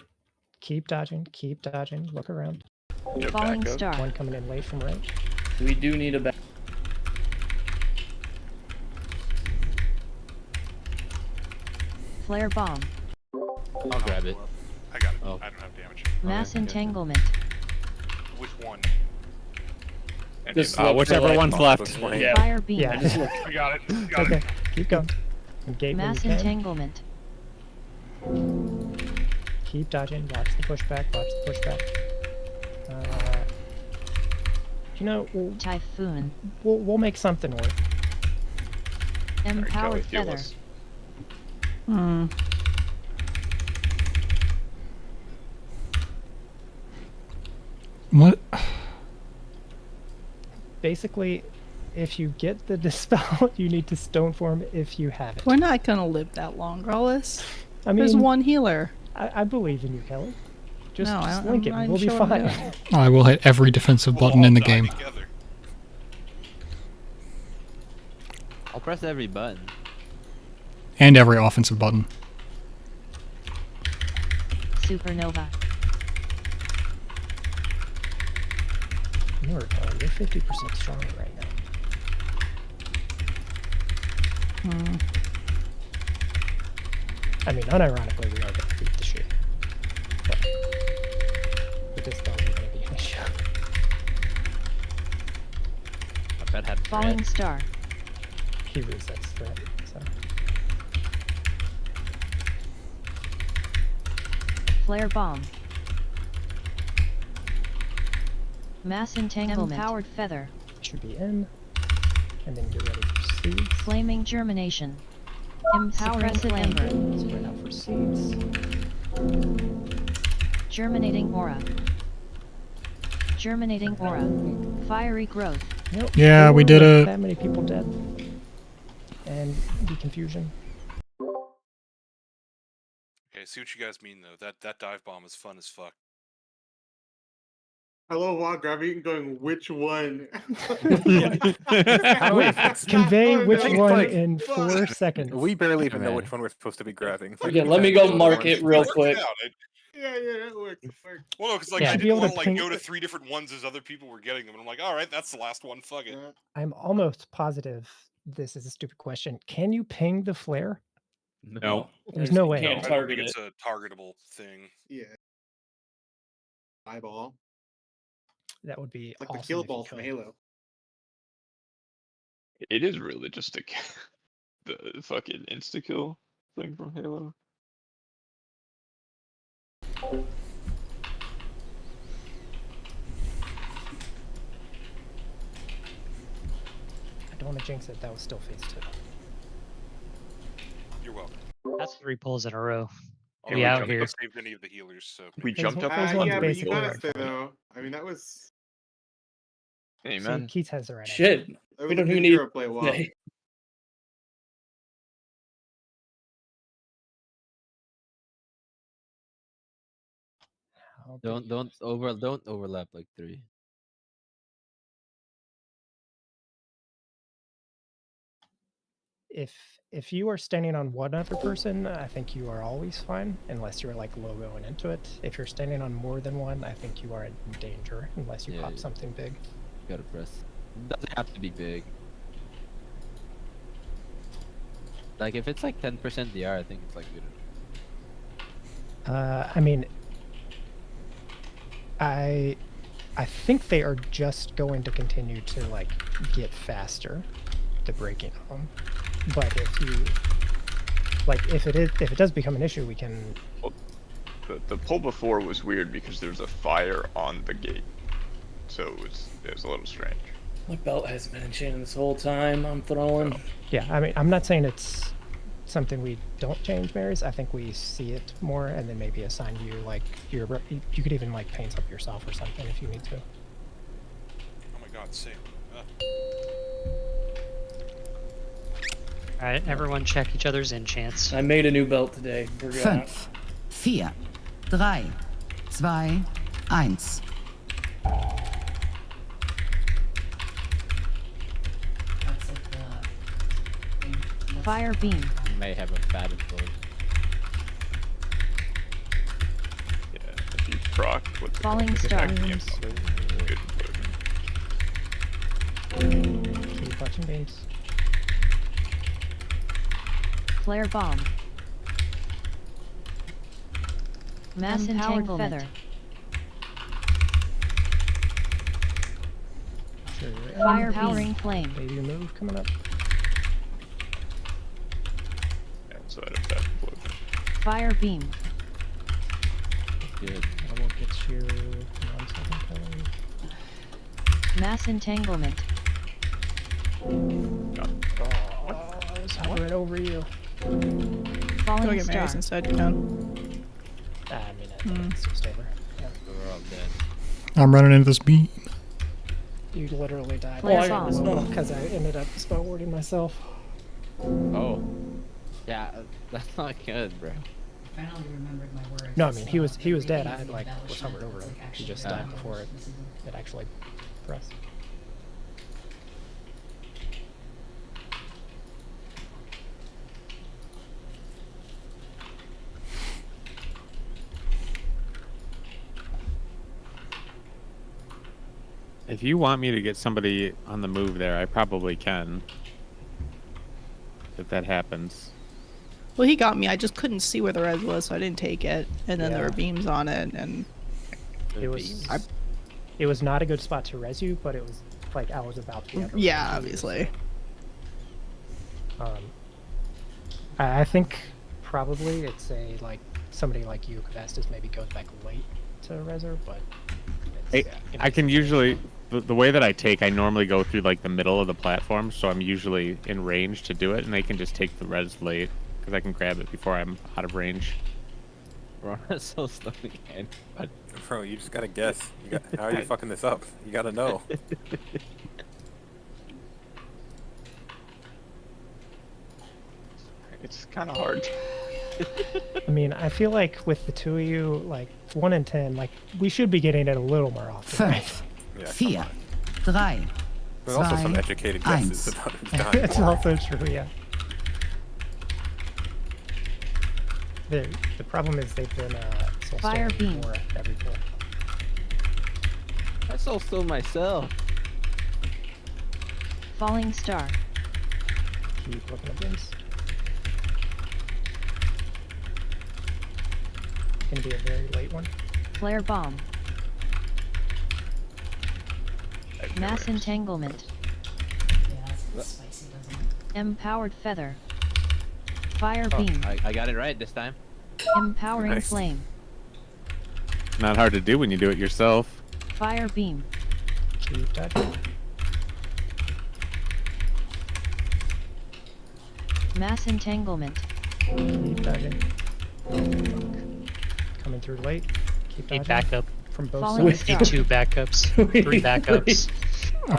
Keep dodging. Keep dodging. Look around. Falling star. One coming in late from right. We do need a back. Flare bomb. I'll grab it. I got it. Oh. I don't have damage. Mass entanglement. Which one? Just look for, whichever like, one's left. Yeah. Fire beam. Yeah. I got it. Got Okay. it. Keep going. Engage when Mass you can. entanglement. Keep dodging. Watch the pushback. Watch the pushback. You know, Typhoon. we'll make something work. Empowered feather. What? Basically, if you get the dispel, you need to stone form if you have it. We're not gonna live that long, Grollis. I There's mean, one healer. I believe in you, Kelly. Just, No, just I'm link it. not We'll be sure fine. I'm I will hit every defensive button in the game. I'll press every button. And every offensive button. Supernova. You're 50% stronger right now. I mean, unironically, we are going to beat the shit. But the dispel is going to be an issue. I bet had Falling threat. star. He resets threat, so. Flare bomb. Mass entanglement. Empowered feather. Should be in. And then get ready for seeds. Flaming germination. Suppressive ember. Spread out for seeds. Germinating aura. Germinating aura. Fiery growth. Nope. Yeah, we did it. That many people dead. And the confusion. Okay, see what you guys mean though. That dive bomb is fun as fuck. I love Wild Gravity going, which one? Convey which It's one like- in 4 seconds. We barely even know which one we're supposed to be grabbing. Okay, let me go mark it real quick. Yeah, it works. It works. Well, no, because like Yeah, I to be didn't able want to to like ping- go to 3 different ones as other people were getting them, and I'm like, all right, that's the last one. Fuck it. I'm almost positive this is a stupid question. Can you ping the flare? No. There's no way. Can't I don't target think it. it's a targetable thing. Yeah. Eyeball. That would be Like awesome the kill if you ball from could. Halo. It is really just the fucking insta kill thing from Halo. I don't want to jinx it. That was still phase 2. You're welcome. That's 3 pulls in a row. Although We we out jumped here. up saved any of the healers, so We Phase jumped one- up. phase one's Yeah, but you basically gotta right stay for it. though. I mean, that was Amen. See, Keith has the right Shit. idea. We don't even need hero play well. today. Don't overlap like 3. If you are standing on one other person, I think you are always fine, unless you're like low going into it. If you're standing on more than one, I think you are in danger, unless you pop something big. Gotta press. It doesn't have to be big. Like if it's like 10% DR, I think it's like good enough. I mean, I think they are just going to continue to like get faster, the breaking of them. But if you like, if it does become an issue, we can. Well, the pull before was weird because there was a fire on the gate, so it was a little strange. My belt hasn't been enchanted this whole time. I'm throwing. Yeah, I mean, I'm not saying it's something we don't change, Marys. I think we see it more, and then maybe assign you like you could even like paint up yourself or something if you need to. Oh my god, same. Alright, everyone check each other's enchants. I made a new belt today. We're good. 5, 4, 3, 2, 1. That's like the Fire beam. You may have a bad influence. Yeah, if you proc, what's it Falling called? star. Good Keep watching beams. Flare bomb. Mass entanglement. Feather. Sure. Fire powering flame. Maybe a move coming up. Yeah, so I have that explosion. Fire beam. Good. I will get your non-second color. Mass entanglement. I was hovering over you. Falling Go get star. Mary's instead, you can. I mean, it's just over. Yeah. We're all dead. I'm running into this beam. You literally died Flare bomb. because I ended up spell warding myself. Oh. Yeah, that's not good, bro. I finally remembered my words. No, I mean he was dead. I Everything like in the was hovering over him. He just actually died before it actually pressed. If you want me to get somebody on the move there, I probably can. If that happens. Well, he got me. I just couldn't see where the res was, so I didn't take it. And then there were Yeah. beams on it, and It was not a good spot to res you, but it was like I was about to. Be able to yeah, res you. obviously. I think probably it's a like somebody like you, Cavestis, maybe goes back late to reser, but I can usually the way that I take, I normally go through like the middle of the platform, so I'm usually in range to do it, and they can just take the res late because I can grab it before I'm out of range. Bro, that's so slow again. Bro, you just gotta guess. How are you fucking this up? You gotta know. It's kind of hard. I mean, I feel like with the two of you, like 1 in 10, like we should be getting it a little more often. Right? 5, 4, 3, There's also some 2, educated 1. guesses about who's dying. It's also true, yeah. The problem is they've been soul Fire storing beam. more every pull. I soul stone myself. Falling star. Keep looking at beams. Gonna be a very late one. Flare bomb. Mass entanglement. Yeah, that's spicy, doesn't it? Empowered feather. Fire Oh, beam. I got it right this time. Empowering Nice. flame. Not hard to do when you do it yourself. Fire beam. Keep dodging. Mass entanglement. Keep dodging. Coming through late. Keep dodging. Need backup. From both Falling sides. Need 2 backups. 3 backups.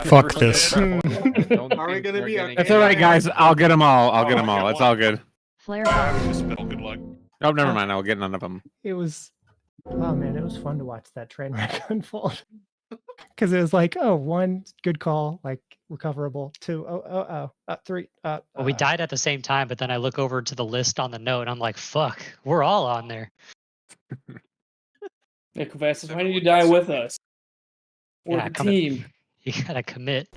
Fuck this. Are we gonna be okay? It's all right, guys. I'll get them all. I'll get them all. It's all good. Flare With the bomb. spell, good luck. Oh, never mind. I'll get none of them. It was, oh man, it was fun to watch that train wreck unfold. Because it was like, oh, one good call, like recoverable. Two, three. Well, we died at the same time, but then I look over to the list on the note, and I'm like, "Fuck, we're all on there." Yeah, Kvasis, why did you die with us? We're Yeah, a come on. team. You gotta commit.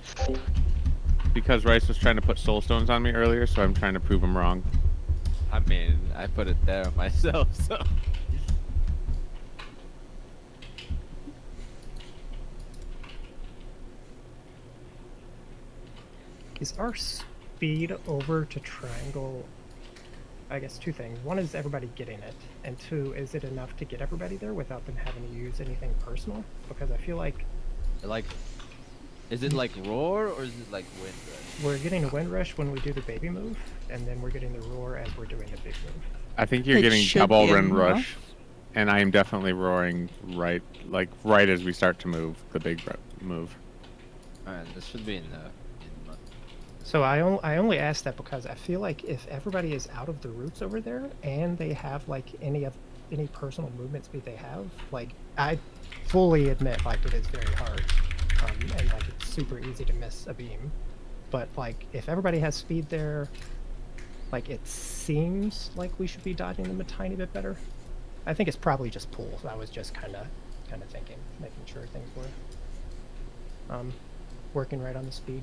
Because Rice was trying to put soul stones on me earlier, so I'm trying to prove him wrong. I mean, I put it there myself, so. Is our speed over to triangle? I guess two things. One is everybody getting it, and two, is it enough to get everybody there without them having to use anything personal? Because I feel like Is it like roar or is it like wind rush? we're getting a wind rush when we do the baby move, and then we're getting the roar as we're doing the big move. I think you're It getting should double be run enough. rush, and I am definitely roaring right as we start to move the big move. Alright, this should be in the. So I only ask that because I feel like if everybody is out of the roots over there and they have like any personal movement speed they have, like I fully admit like it is very hard, and like it's super easy to miss a beam, but like if everybody has speed there, like it seems like we should be dodging them a tiny bit better. I think it's probably just pools. I was just kind of thinking, making sure things were working right on the speed.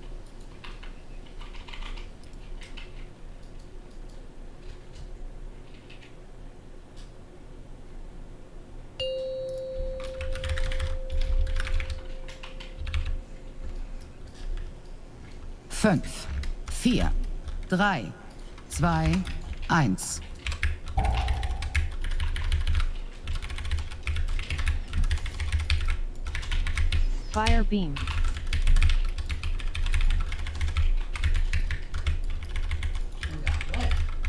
Fünf, 4, 3, 2, 1. Fire beam.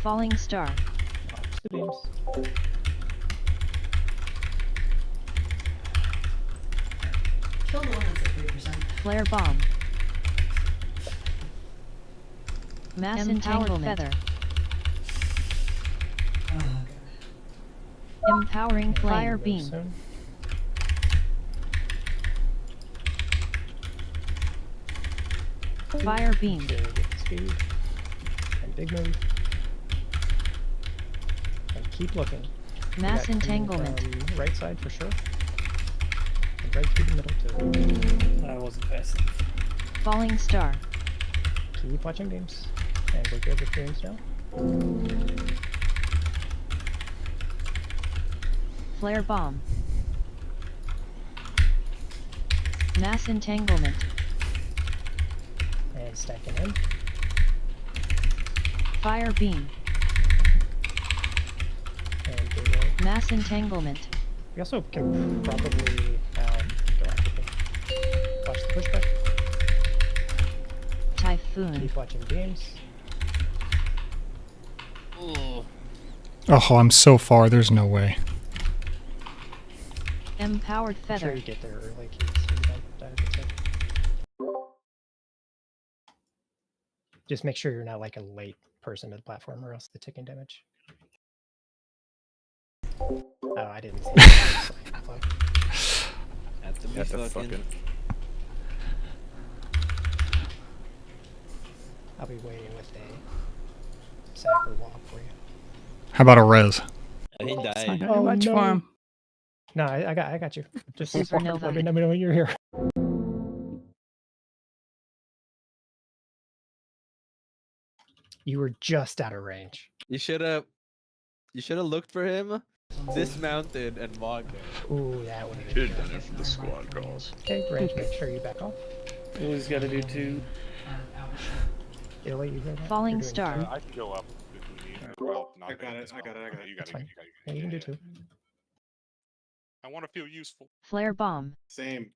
Falling star. The beams. Kill the one that's at 3%. Flare bomb. Mass entanglement. Feather. Empowering fire beam. Soon. Fire beam. Speed. And big move. And keep looking. Mass We got coming entanglement. from right side for sure. And right through the middle too. I wasn't fast enough. Falling star. Keep watching beams. And we're good with beams now. Flare bomb. Mass entanglement. And stacking in. Fire beam. And big roll. Mass entanglement. We also can probably go after them. Watch the pushback. Typhoon. Keep watching beams. Oh, I'm so far. There's no way. Empowered Make sure feather. you get there early, Keith, so you don't die to the tip. Just make sure you're not like a late person to the platform, or else the ticking damage. Oh, I didn't see that. Have to be Have to fucking. fucking. I'll be waiting with a sack or walk for you. How about a res? He It's not died. gonna do much for him. No, I got you. Just Supernova. let me know when you're here. You were just out of range. You should have looked for him, dismounted, and walked there. Ooh, that would have been Should have good. done it for the squad calls. Okay, range, make sure you back off. Always got to do 2. Illy, you hear that? Falling You're doing star. two. I can go up if we need. Well, not I got it. I got it. You got That's it. fine. You got it. Yeah, you can do two. I want to feel useful. Flare bomb. Same.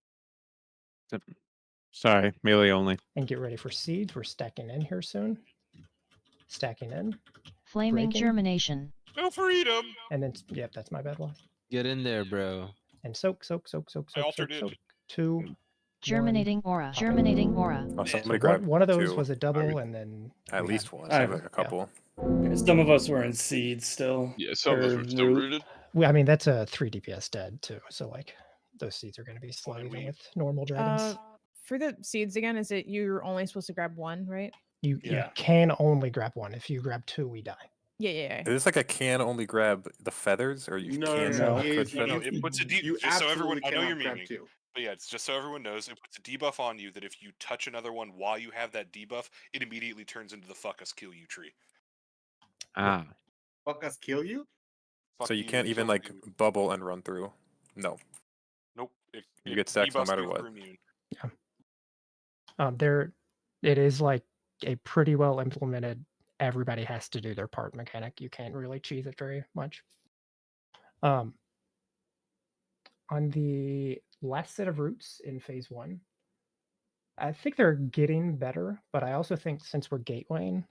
Sorry, melee only. And get ready for seeds. We're stacking in here soon. Stacking in. Flaming Breaking. germination. No freedom. And then, yep, that's my bad loss. Get in there, bro. And soak. I altered it. 2, Germinating aura. Germinating aura. Oh, So somebody grab one of those two. was a double, and then At we least had- one. I- Like a couple. Some of us were in seed still. Yeah, some of us or were still root. rooted. I mean, that's a 3 DPS dead too, so like those seeds are going to be slow even with normal dragons. For the seeds again, is it you're only supposed to grab one, right? You Yeah. can only grab one. If you grab two, we die. Yeah. Is this like a can only grab the feathers, or you can no. grab good You- feathers? It puts a you just so everyone. absolutely I know you're cannot grab memeing, two. but yeah, it's just so everyone knows. It puts a debuff on you that if you touch another one while you have that debuff, it immediately turns into the fuck us kill you tree. Ah. Fuck us, kill you. So you can't even like bubble and run through. No. Nope. You get stacks no debuffs matter you what. for immune. It is like a pretty well implemented. Everybody has to do their part mechanic. You can't really cheese it very much. On the last set of routes in phase 1, I think they're getting better, but I also think since we're gatewaying,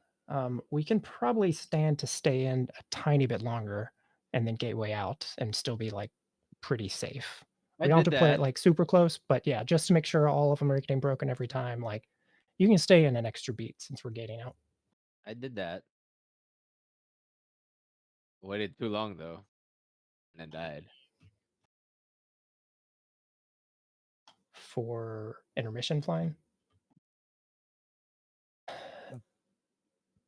we can probably stand to stay in a tiny bit longer and then gateway out and still be like pretty safe. We don't have to play it like super close, but yeah, just to make sure all of them are getting broken every time. Like you can stay in an extra beat since we're gating out. I did that. Waited too long though, and then died. For intermission flying.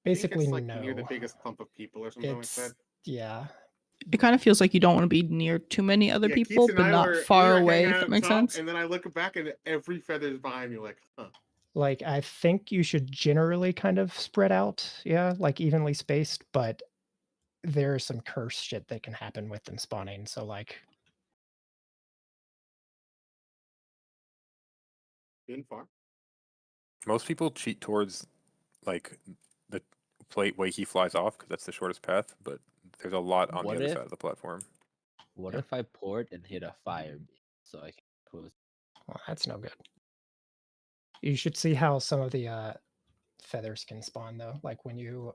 Basically, it's like no. near the biggest clump of people or something like that. Yeah. It kind of feels like you don't want to be near too many other Yeah, people, Keats and but I not were- far we were away, hanging if out that up makes top, sense. And then I look back and every feather's behind me, like, huh. Like I think you should generally kind of spread out, yeah, like evenly spaced, but there's some curse shit that can happen with them spawning. So like In far. Most people cheat towards like the plate way he flies off because that's the shortest path, but there's a lot on What the other if- side of the platform. What if I port and hit a fire beam so I can close? well, that's no good. You should see how some of the feathers can spawn though. Like when you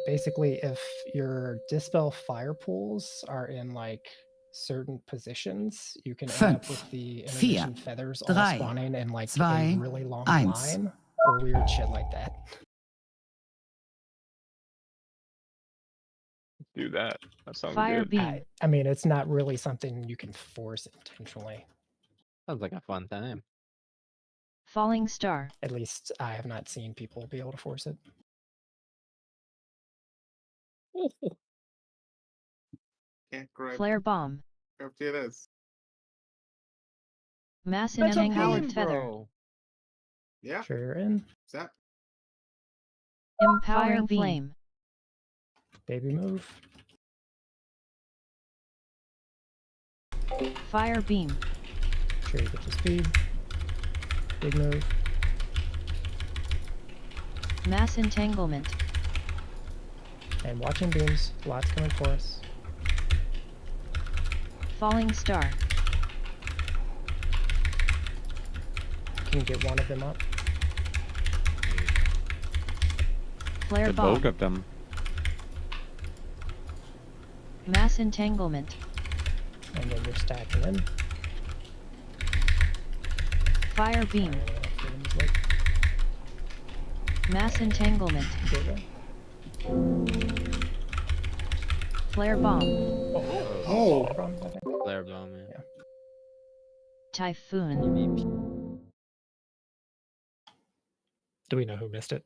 basically if your dispel fire pools are in like certain positions, you can end up with the intermission feathers all 3, spawning in like 2, a really long 1. line or weird shit like that. Do that. That sounds Fire good. beam. I mean, it's not really something you can force intentionally. Sounds like a fun time. Falling star. At least I have not seen people be able to force it. Can't grab. Flare bomb. Grab two of those. Mass That's a empowered beam, feather. Yeah. Sure you're in. Is that? Empowering flame. Baby move. Fire beam. Sure you get the speed. Big move. Mass entanglement. And watching beams. Lots coming for us. Falling star. Can you get one of them up? Flare The bomb. both of them. Mass entanglement. And then you're stacking in. Fire beam. Mass entanglement. Flare bomb. Oh. Flare bomb. Yeah. Typhoon. Do we know who missed it?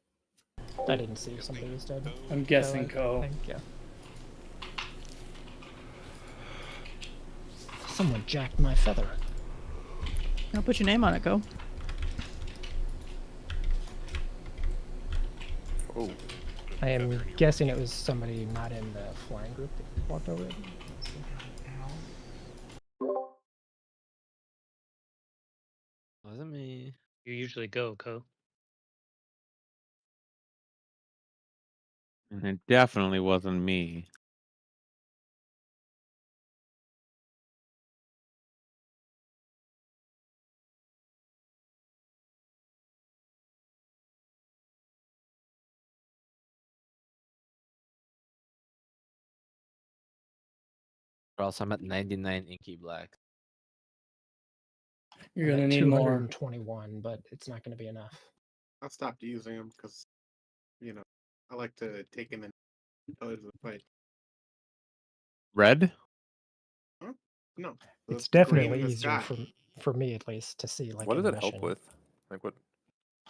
I didn't see if somebody was dead. I'm guessing I Co. think, yeah. Someone jacked my feather. I'll put your name on it, go. Oh. I am guessing it was somebody not in the flying group that walked over it. Wasn't me. You usually go, Co. And it definitely wasn't me. Or else I'm at 99 inky black. You're I'm gonna at need more. 221, but it's not going to be enough. I stopped using them because, you know, I like to take them in to the fight. Red? Huh? No. It's the green definitely in the easier sky. for me at least to see like What in does the it help mission. with? Like what?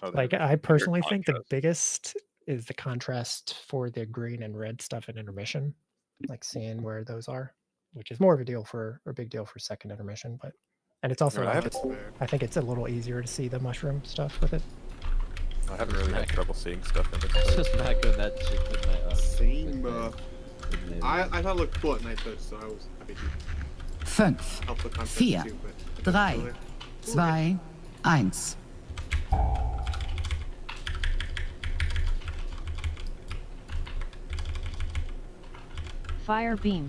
Oh, Like there. I personally think the biggest is the contrast for the green and red stuff in intermission, like seeing where those are, which is more of a deal for or big deal for second intermission. But and it's also Right, I think it's a little easier to see the mushroom stuff with it. I haven't really had trouble seeing stuff in this. Just back on that shit with my Same. with my- I thought it looked cool at night though, so I was happy to 5, help the contrast 4, too. But 3, 2, 1. Fire beam.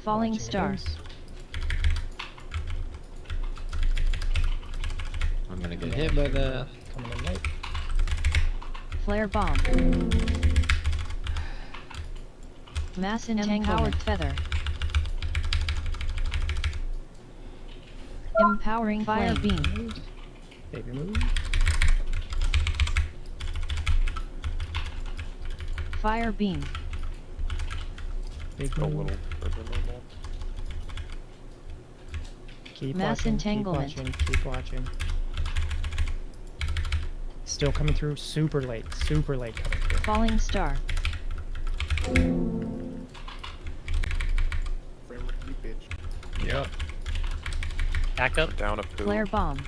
Falling Watching star. those. I'm gonna get hit by that. Coming in late. Flare bomb. Mass entanglement feather. Empowering fire beam. Baby move. Fire beam. Big A move. little further normal. Keep Mass watching, entanglement. Keep watching. Keep watching. Still coming through super late coming through. Falling star. Yeah. Back up. Down a poo. Flare bomb.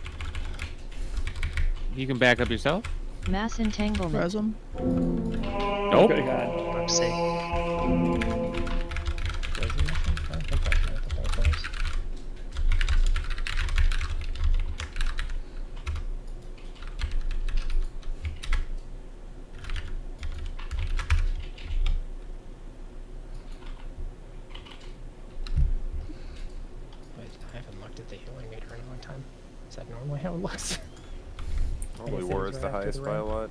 You can back up yourself? Mass entanglement. Res 'em. Nope. Good God. Where's the mushroom? I think I can hit the whole place. Wait, I haven't looked at the healing meter in a long time. Is that normally how it looks? Probably Anything's war is the right after highest the by a rain. lot.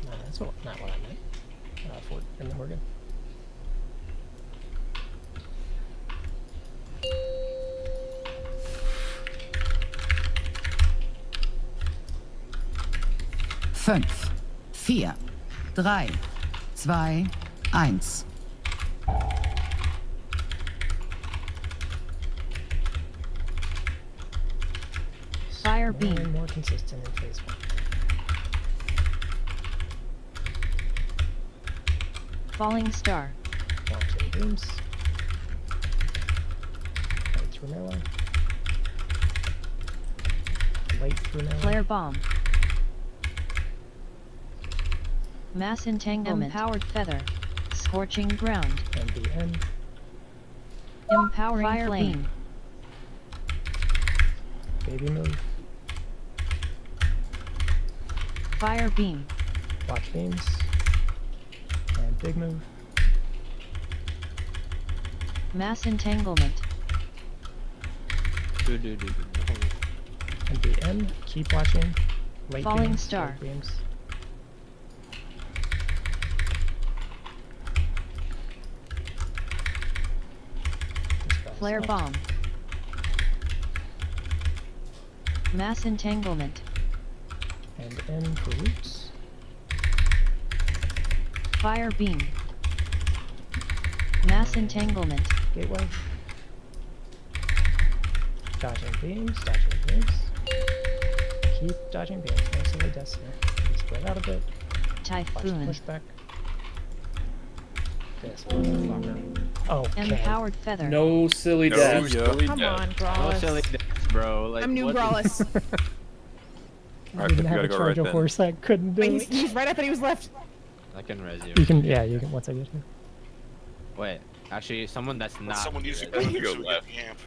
No, that's not what I meant. Fort and then we're good. Fünf, 4, 3, 2, 1. Fire More beam. and more consistent in phase 1. Falling star. Watching beams. Right through melee. Late through melee. Flare bomb. Mass entanglement. Empowered feather. Scorching ground. MBN. Empowering fire flame. Baby move. Fire beam. Watch beams. And big move. Mass entanglement. MBN. Keep watching. Late Falling beams, star. late beams. Flare bomb. Mass entanglement. And N for roots. Fire beam. Mass entanglement. Gateway. Dodging beams, dodging beams. Keep dodging beams, mostly deaths here. Spread out a bit. Typhoon. Push back. This motherfucker. Okay. Empowered feather. No silly No death. silly Come death. on, No Brawless. silly deaths, bro. Like, I'm new what- Brawless. I Alright, didn't we have gotta a go charge right of then. horse that couldn't do Wait, it. he's right. I thought he was left. I can res you. You can, yeah, you can once I get here. Wait, actually, someone that's not. Someone needs to res- go Go here so we get left. the amp.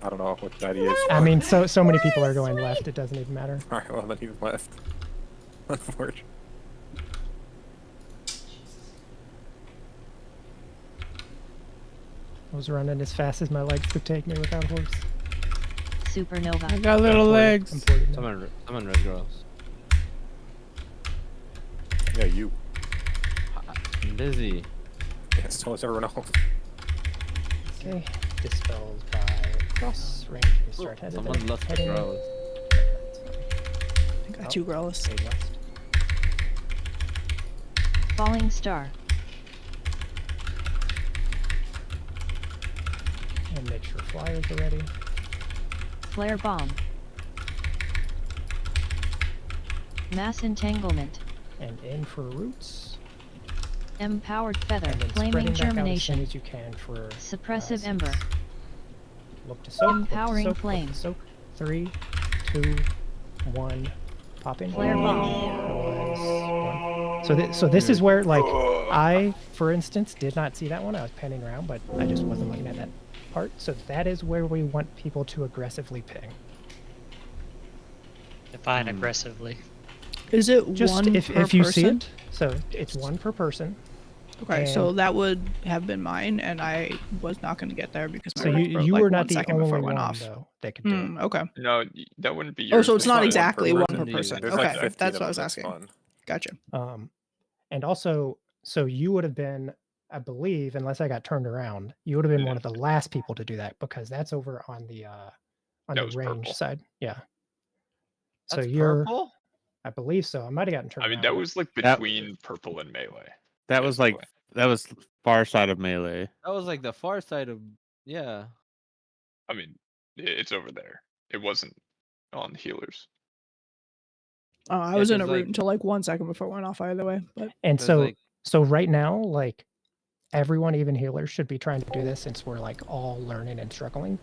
I don't know what that is. I mean, so many people are going left, it doesn't even matter. Alright, well then he's left. Unfortunately. I was running as fast as my legs could take me without horse. Supernova. I got little legs. Someone res girls. Yeah, you. I'm busy. Yeah, so is everyone else. Okay, dispelled by cross range. We start headed Someone left the heading girls. I got 2 Growlers. way west. Falling star. And make sure flyers are ready. Flare bomb. Mass entanglement. And in for roots. Empowered feather. And then Flaming spreading back out as soon germination. as you can for Suppressive ember. seeds. Look to soak. Empowering look to soak, flame. Look to soak. 3, 2, 1. Pop in. Flare bomb. So this is where, like, I, for instance, did not see that one. I was panning around, but I just wasn't looking at that part. So that is where we want people to aggressively ping. Define aggressively. Is it Just one if per you see person? it. So it's one per person. Okay, so And- that would have been mine, and I was not going to get there because my So ring you broke, you like, were 1 not the second only before it one went off. though that could do it. Okay. No, that wouldn't be Oh, yours. so it's not one exactly per one per person. person. There's Okay, like 15 that's of what I was them, asking. fun. Gotcha. And also, so you would have been, I believe, unless I got turned around, you would have been one of the last people to do that because that's over on the That was range purple. side. Yeah. So That's you're, purple? I believe so. I might have gotten turned I mean, around. that was like That- between purple and melee. That was like that was far side of melee. That was like the far side of. Yeah. I mean, it's over there. It wasn't on healers. Oh, I was in a 'cause, route like- until like 1 second before it went off either way. But And There's, so, like- so right now, like everyone, even healers, should be trying to do this since we're like all learning and struggling.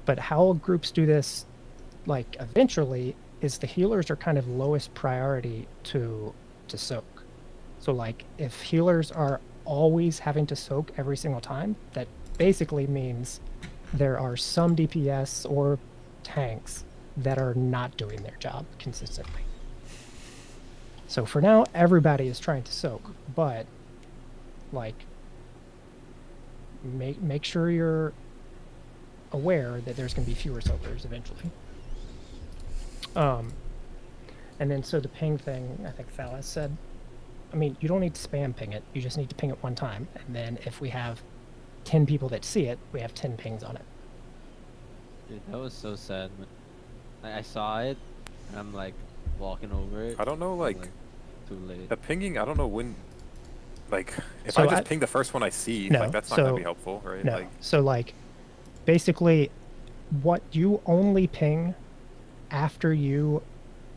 But how groups do this, like eventually, is the healers are kind of lowest priority to soak. So like if healers are always having to soak every single time, that basically means there are some DPS or tanks that are not doing their job consistently. So for now, everybody is trying to soak, but like make sure you're aware that there's going to be fewer soakers eventually. And then so the ping thing, I think Thalas said, I mean, you don't need to spam ping it. You just need to ping it one time. And then if we have 10 people that see it, we have 10 pings on it. Dude, that was so sad. Man. I saw it, and I'm like walking over it. I don't know, like, too late. the pinging, I don't know when, like, if So I just I- ping the first one I see, No, like, that's not going so- to be helpful, right? No. Like, So like basically what you only ping after you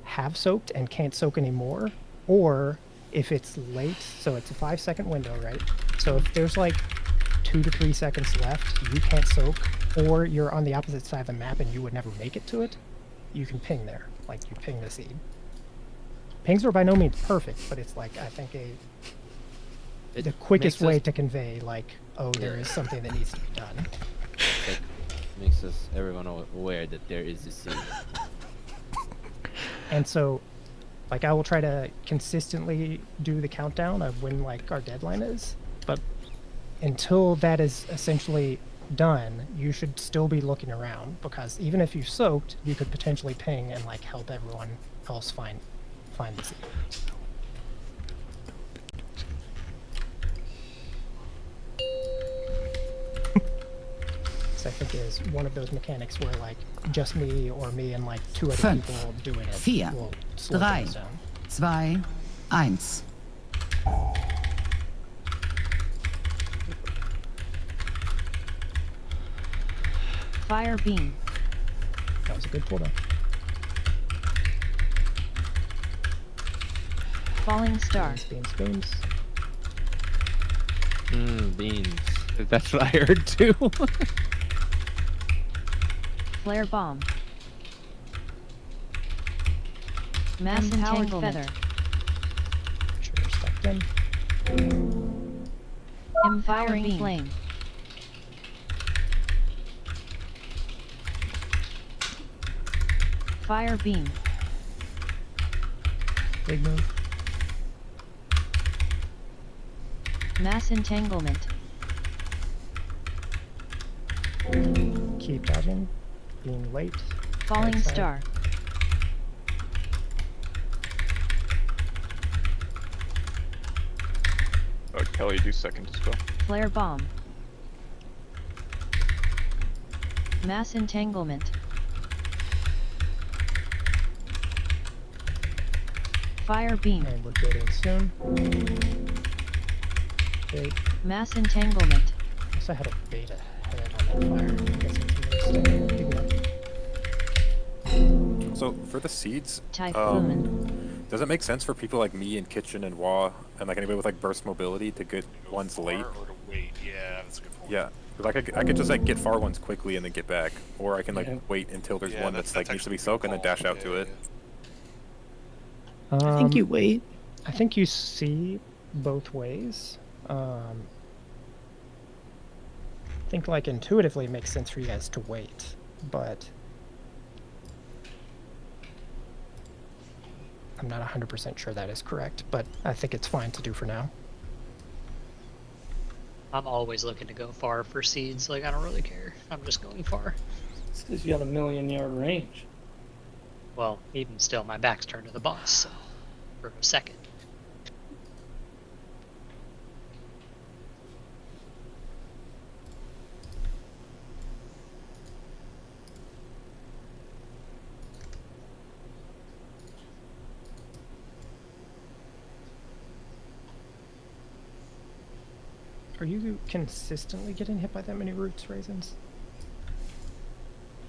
have soaked and can't soak anymore, or if it's late, so it's a 5-second window, right? So if there's like 2 to 3 seconds left, you can't soak, or you're on the opposite side of the map and you would never make it to it, you can ping there. Like you ping the seed. Pings are by no means perfect, but it's like I think the quickest makes way us- to convey like, oh, there is something that needs to be done. Like, makes us everyone aware that there is a scene. And so, like, I will try to consistently do the countdown of when, like, our deadline is. But until that is essentially done, you should still be looking around. Because even if you soaked, you could potentially ping and, like, help everyone else find the seed. So I think is one of those mechanics where, like, just me or me and, like, 2 other 5, people doing it 4, will slow 3, things down. 2, 1. Fire beam. That was a good pulldown. Falling star. Beams. Beans. That's what I heard too. Flare bomb. Mass entanglement. Feather. Sure, stacked in. Empowering flame. Fire beam. Big move. Mass entanglement. Keep dodging. Being late. Falling Right side. star. Kelly, do second dispel. Flare bomb. Mass entanglement. Fire beam. And we're getting soon. Okay. Mass entanglement. Also had a beta head on that fire. I guess it's a mistake. So for the seeds, Typhoon. does it make sense for people like me and Kitchen and Wah and like anybody with like burst mobility to get ones late? Or to wait? Yeah, that's a good point. Yeah, like I could just like get far ones quickly and then get back, or I can like Yeah. wait until there's Yeah, one that's like needs to be actually a good soaked and then call. dash out to it. I think you wait. I think you see both ways. I think like intuitively it makes sense for you guys to wait, but I'm not 100% sure that is correct, but I think it's fine to do for now. I'm always looking to go far for seeds. Like, I don't really care. I'm just going far. It's because you got a 1,000,000-yard range. Well, even still, my back's turned to the boss, so for a second. Are you consistently getting hit by that many roots, Raisins?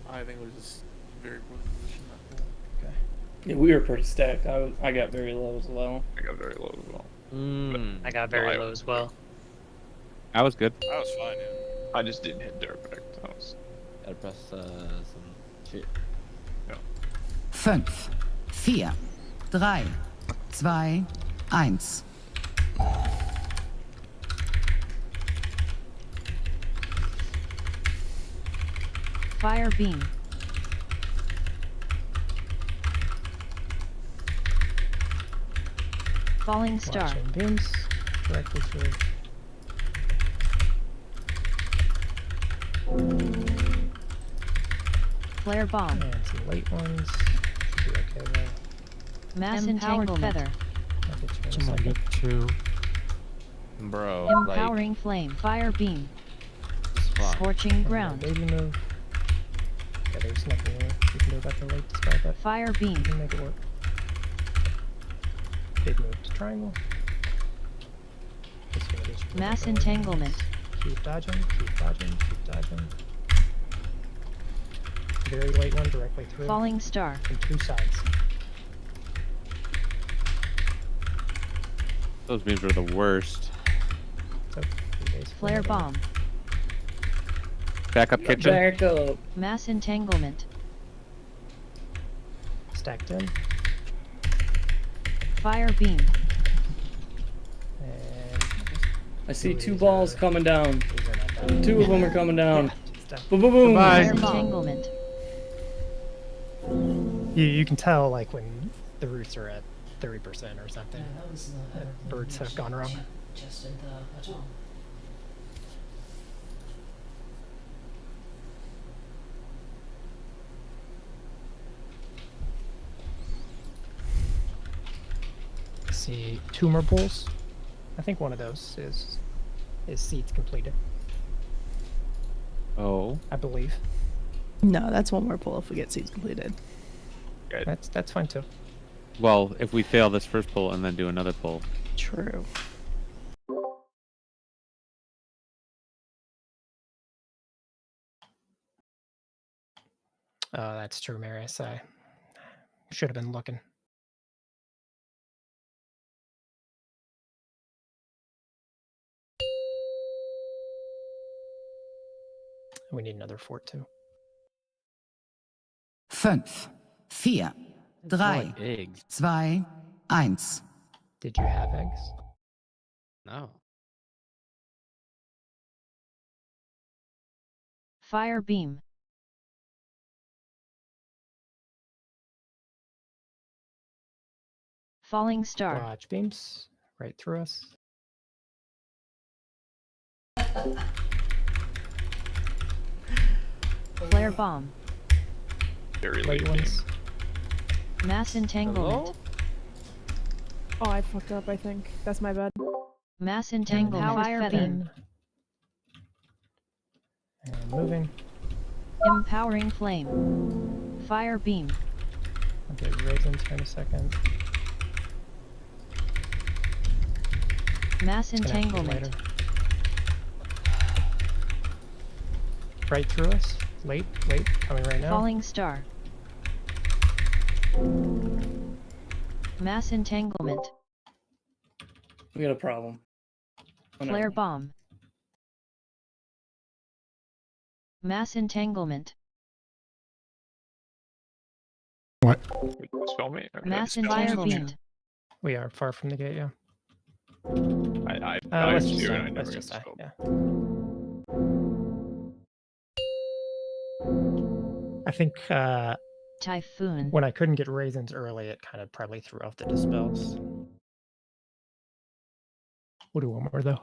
I think it was just very poor position that hole. Okay. Yeah, we were pretty stacked. I got very low as well. I got very low as well. I got very low as well. I was good. That was fine, yeah. I just didn't hit direct. That was... Gotta press some shit. 5, 4, 3, 2, 1. Fire beam. Falling star. Watching beams directly through. Flare bomb. And some late ones. Should be okay though. Mass entanglement. Feather. I'll get you in a Someone second. get two. Bro, Empowering flame. Fire beam. Fuck. Scorching And ground. then baby move. Yeah, there's nothing really you can do about the late spell, but Fire beam. you can make it work. Big move to triangle. Just gonna get you Mass with the entanglement. Keep dodging, keep dodging, keep dodging. Very late one directly through. Falling star. From two sides. Those beams were the worst. So you basically Flare have a- bomb. Back up kitchen. Back up. Mass entanglement. Stacked in. Fire beam. And I see two balls coming down. these are not done. Two of them are coming down. Yeah, it's done. Boom, boom, boom. Goodbye. Fire entanglement. You can tell like when the roots are at 30% or something. Yeah, that was the That birds have gone wrong. Just did the atoll. See two more pulls. I think one of those is seeds completed. Oh. I believe. No, that's one more pull if we get seeds completed. That's fine too. Well, if we fail this first pull and then do another pull. True. Oh, that's true, Marius. I should have been looking. We need another fort too. 5, 4, 3, eggs. 2, 1. Did you have eggs? No. Fire beam. Falling star. Watch beams right through us. Flare bomb. Very Late late ones. Mass entanglement. Oh, I fucked up, I think. That's my bad. Mass entanglement. Fire beam. And moving. Empowering flame. Fire beam. I'll get raisins here in a second. Mass It's gonna have to be entanglement. later. Right through us. Late, coming right now. Falling star. Mass entanglement. We got a problem. Oh, Flare no. bomb. Mass entanglement. What? Spell me? Or Mass spell me? entanglement. We are far from the gate, yeah. I Let's do, just and I say, never let's get just say, spelled. yeah. I think Typhoon. when I couldn't get raisins early, it kind of probably threw off the dispels. We'll do one more though.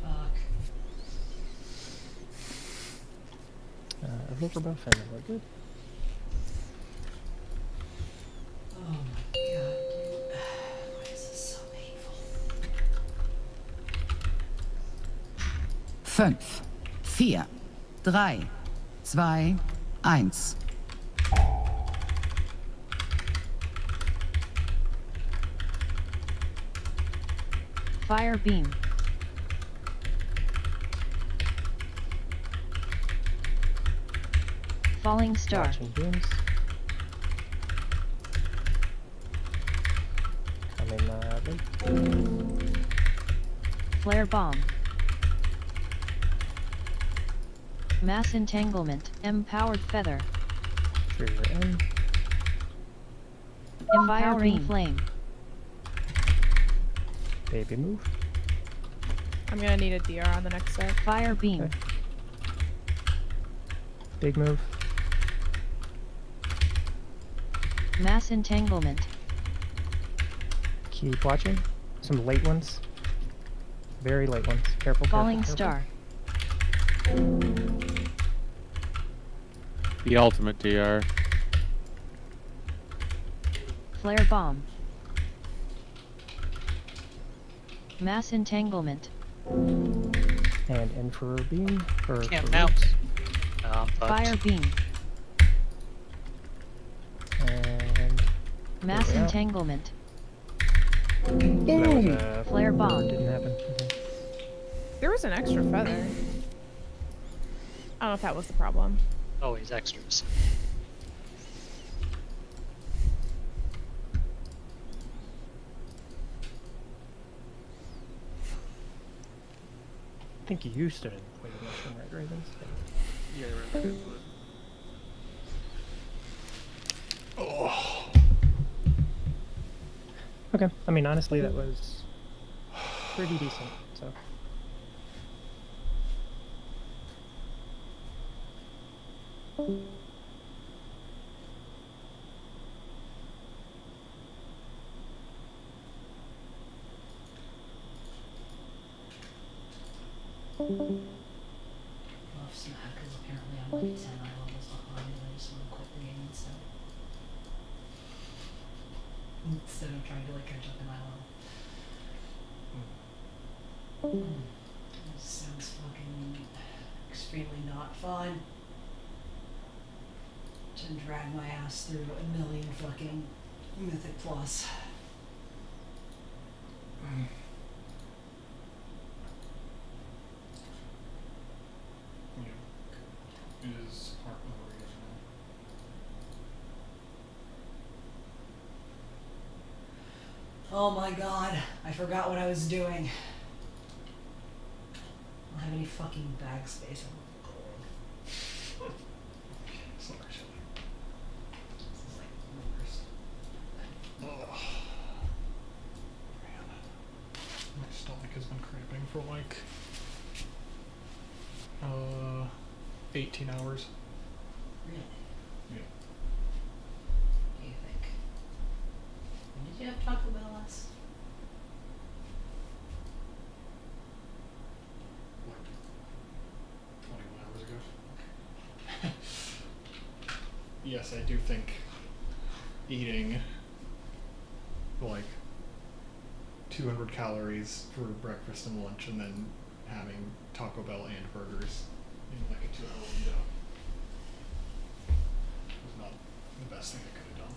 Fuck. Evoker buff and we're good. Oh my god, dude. Why is this so painful? 5, 4, 3, 2, 1. Fire beam. Falling star. Watching beams. Coming late. Flare bomb. Mass entanglement. Empowered feather. Trigger in. Empowering flame. Baby move. I'm gonna need a DR on the next set. Fire beam. Okay. Big move. Mass entanglement. Keep watching. Some late ones. Very late ones. Careful, Falling careful, star. The ultimate DR. Flare bomb. Mass entanglement. And Emperor beam. For Can't for mount. roots. No, I'm fucked. Fire beam. And Mass Way out. entanglement. that was a Flare bomb. Didn't happen. Okay. There was an extra feather. I don't know if that was the problem. Always extras. I think you stood in play with mushroom, right, Ravens? Yeah, right. Oh. Okay. I mean, honestly, that was pretty decent. So. Love snack, because apparently I'm like 10 levels behind and I just want to quit the game instead. instead of trying to like catch up to my level. This sounds fucking extremely not fun. To drag my ass through a million fucking Mythic Plus. Yeah. It is heart memory as well. Oh my god, I forgot what I was doing. I don't have any fucking bag space. Sorry, Shelly. This is like the worst. Ugh. Man. My stomach has been cramping for like 18 hours. Really? Yeah. Do you think? When did you have Taco Bell last? Like 21 hours ago. Yes, I do think eating like 200 calories for breakfast and lunch and then having Taco Bell and burgers in like a 2-hour window was not the best thing I could have done.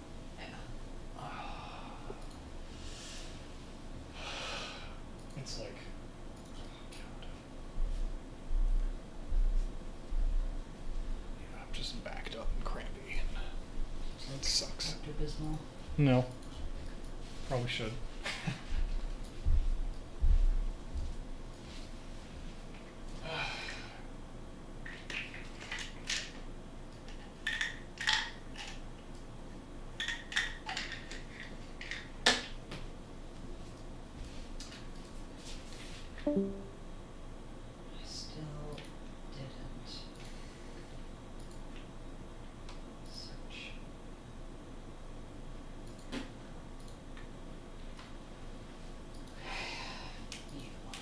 It's like, oh God. Yeah, I'm just backed up and crampy and it sucks. Dr. Bismol? No. Probably should. I still didn't search. You.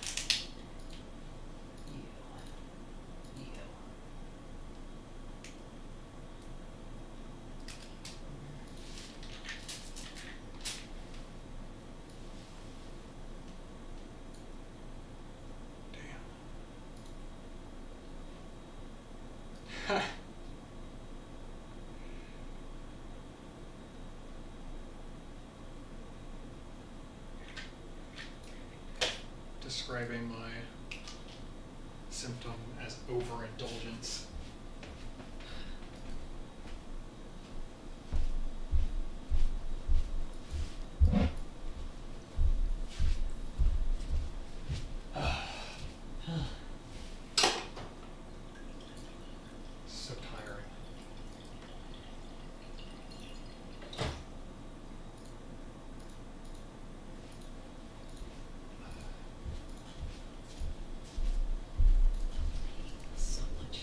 Describing my symptom as overindulgence. So tiring. So much.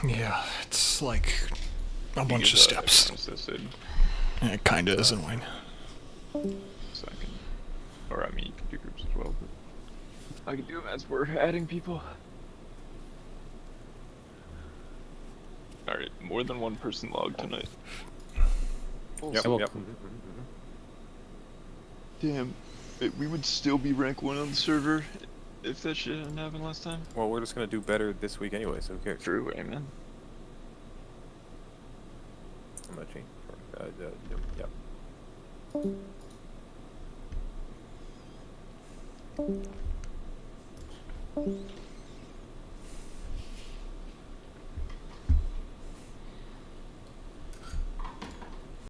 Yeah, it's like a bunch of steps. Yeah, it kinda is annoying. So I can, or I mean, you can do groups as well, but I can do them as we're adding people. Alright, more than one person logged tonight. Yep. Damn, we would still be rank 1 on the server if that shit hadn't happened last time. Well, we're just gonna do better this week anyway, so who cares? True, amen. I'm gonna change. Yep.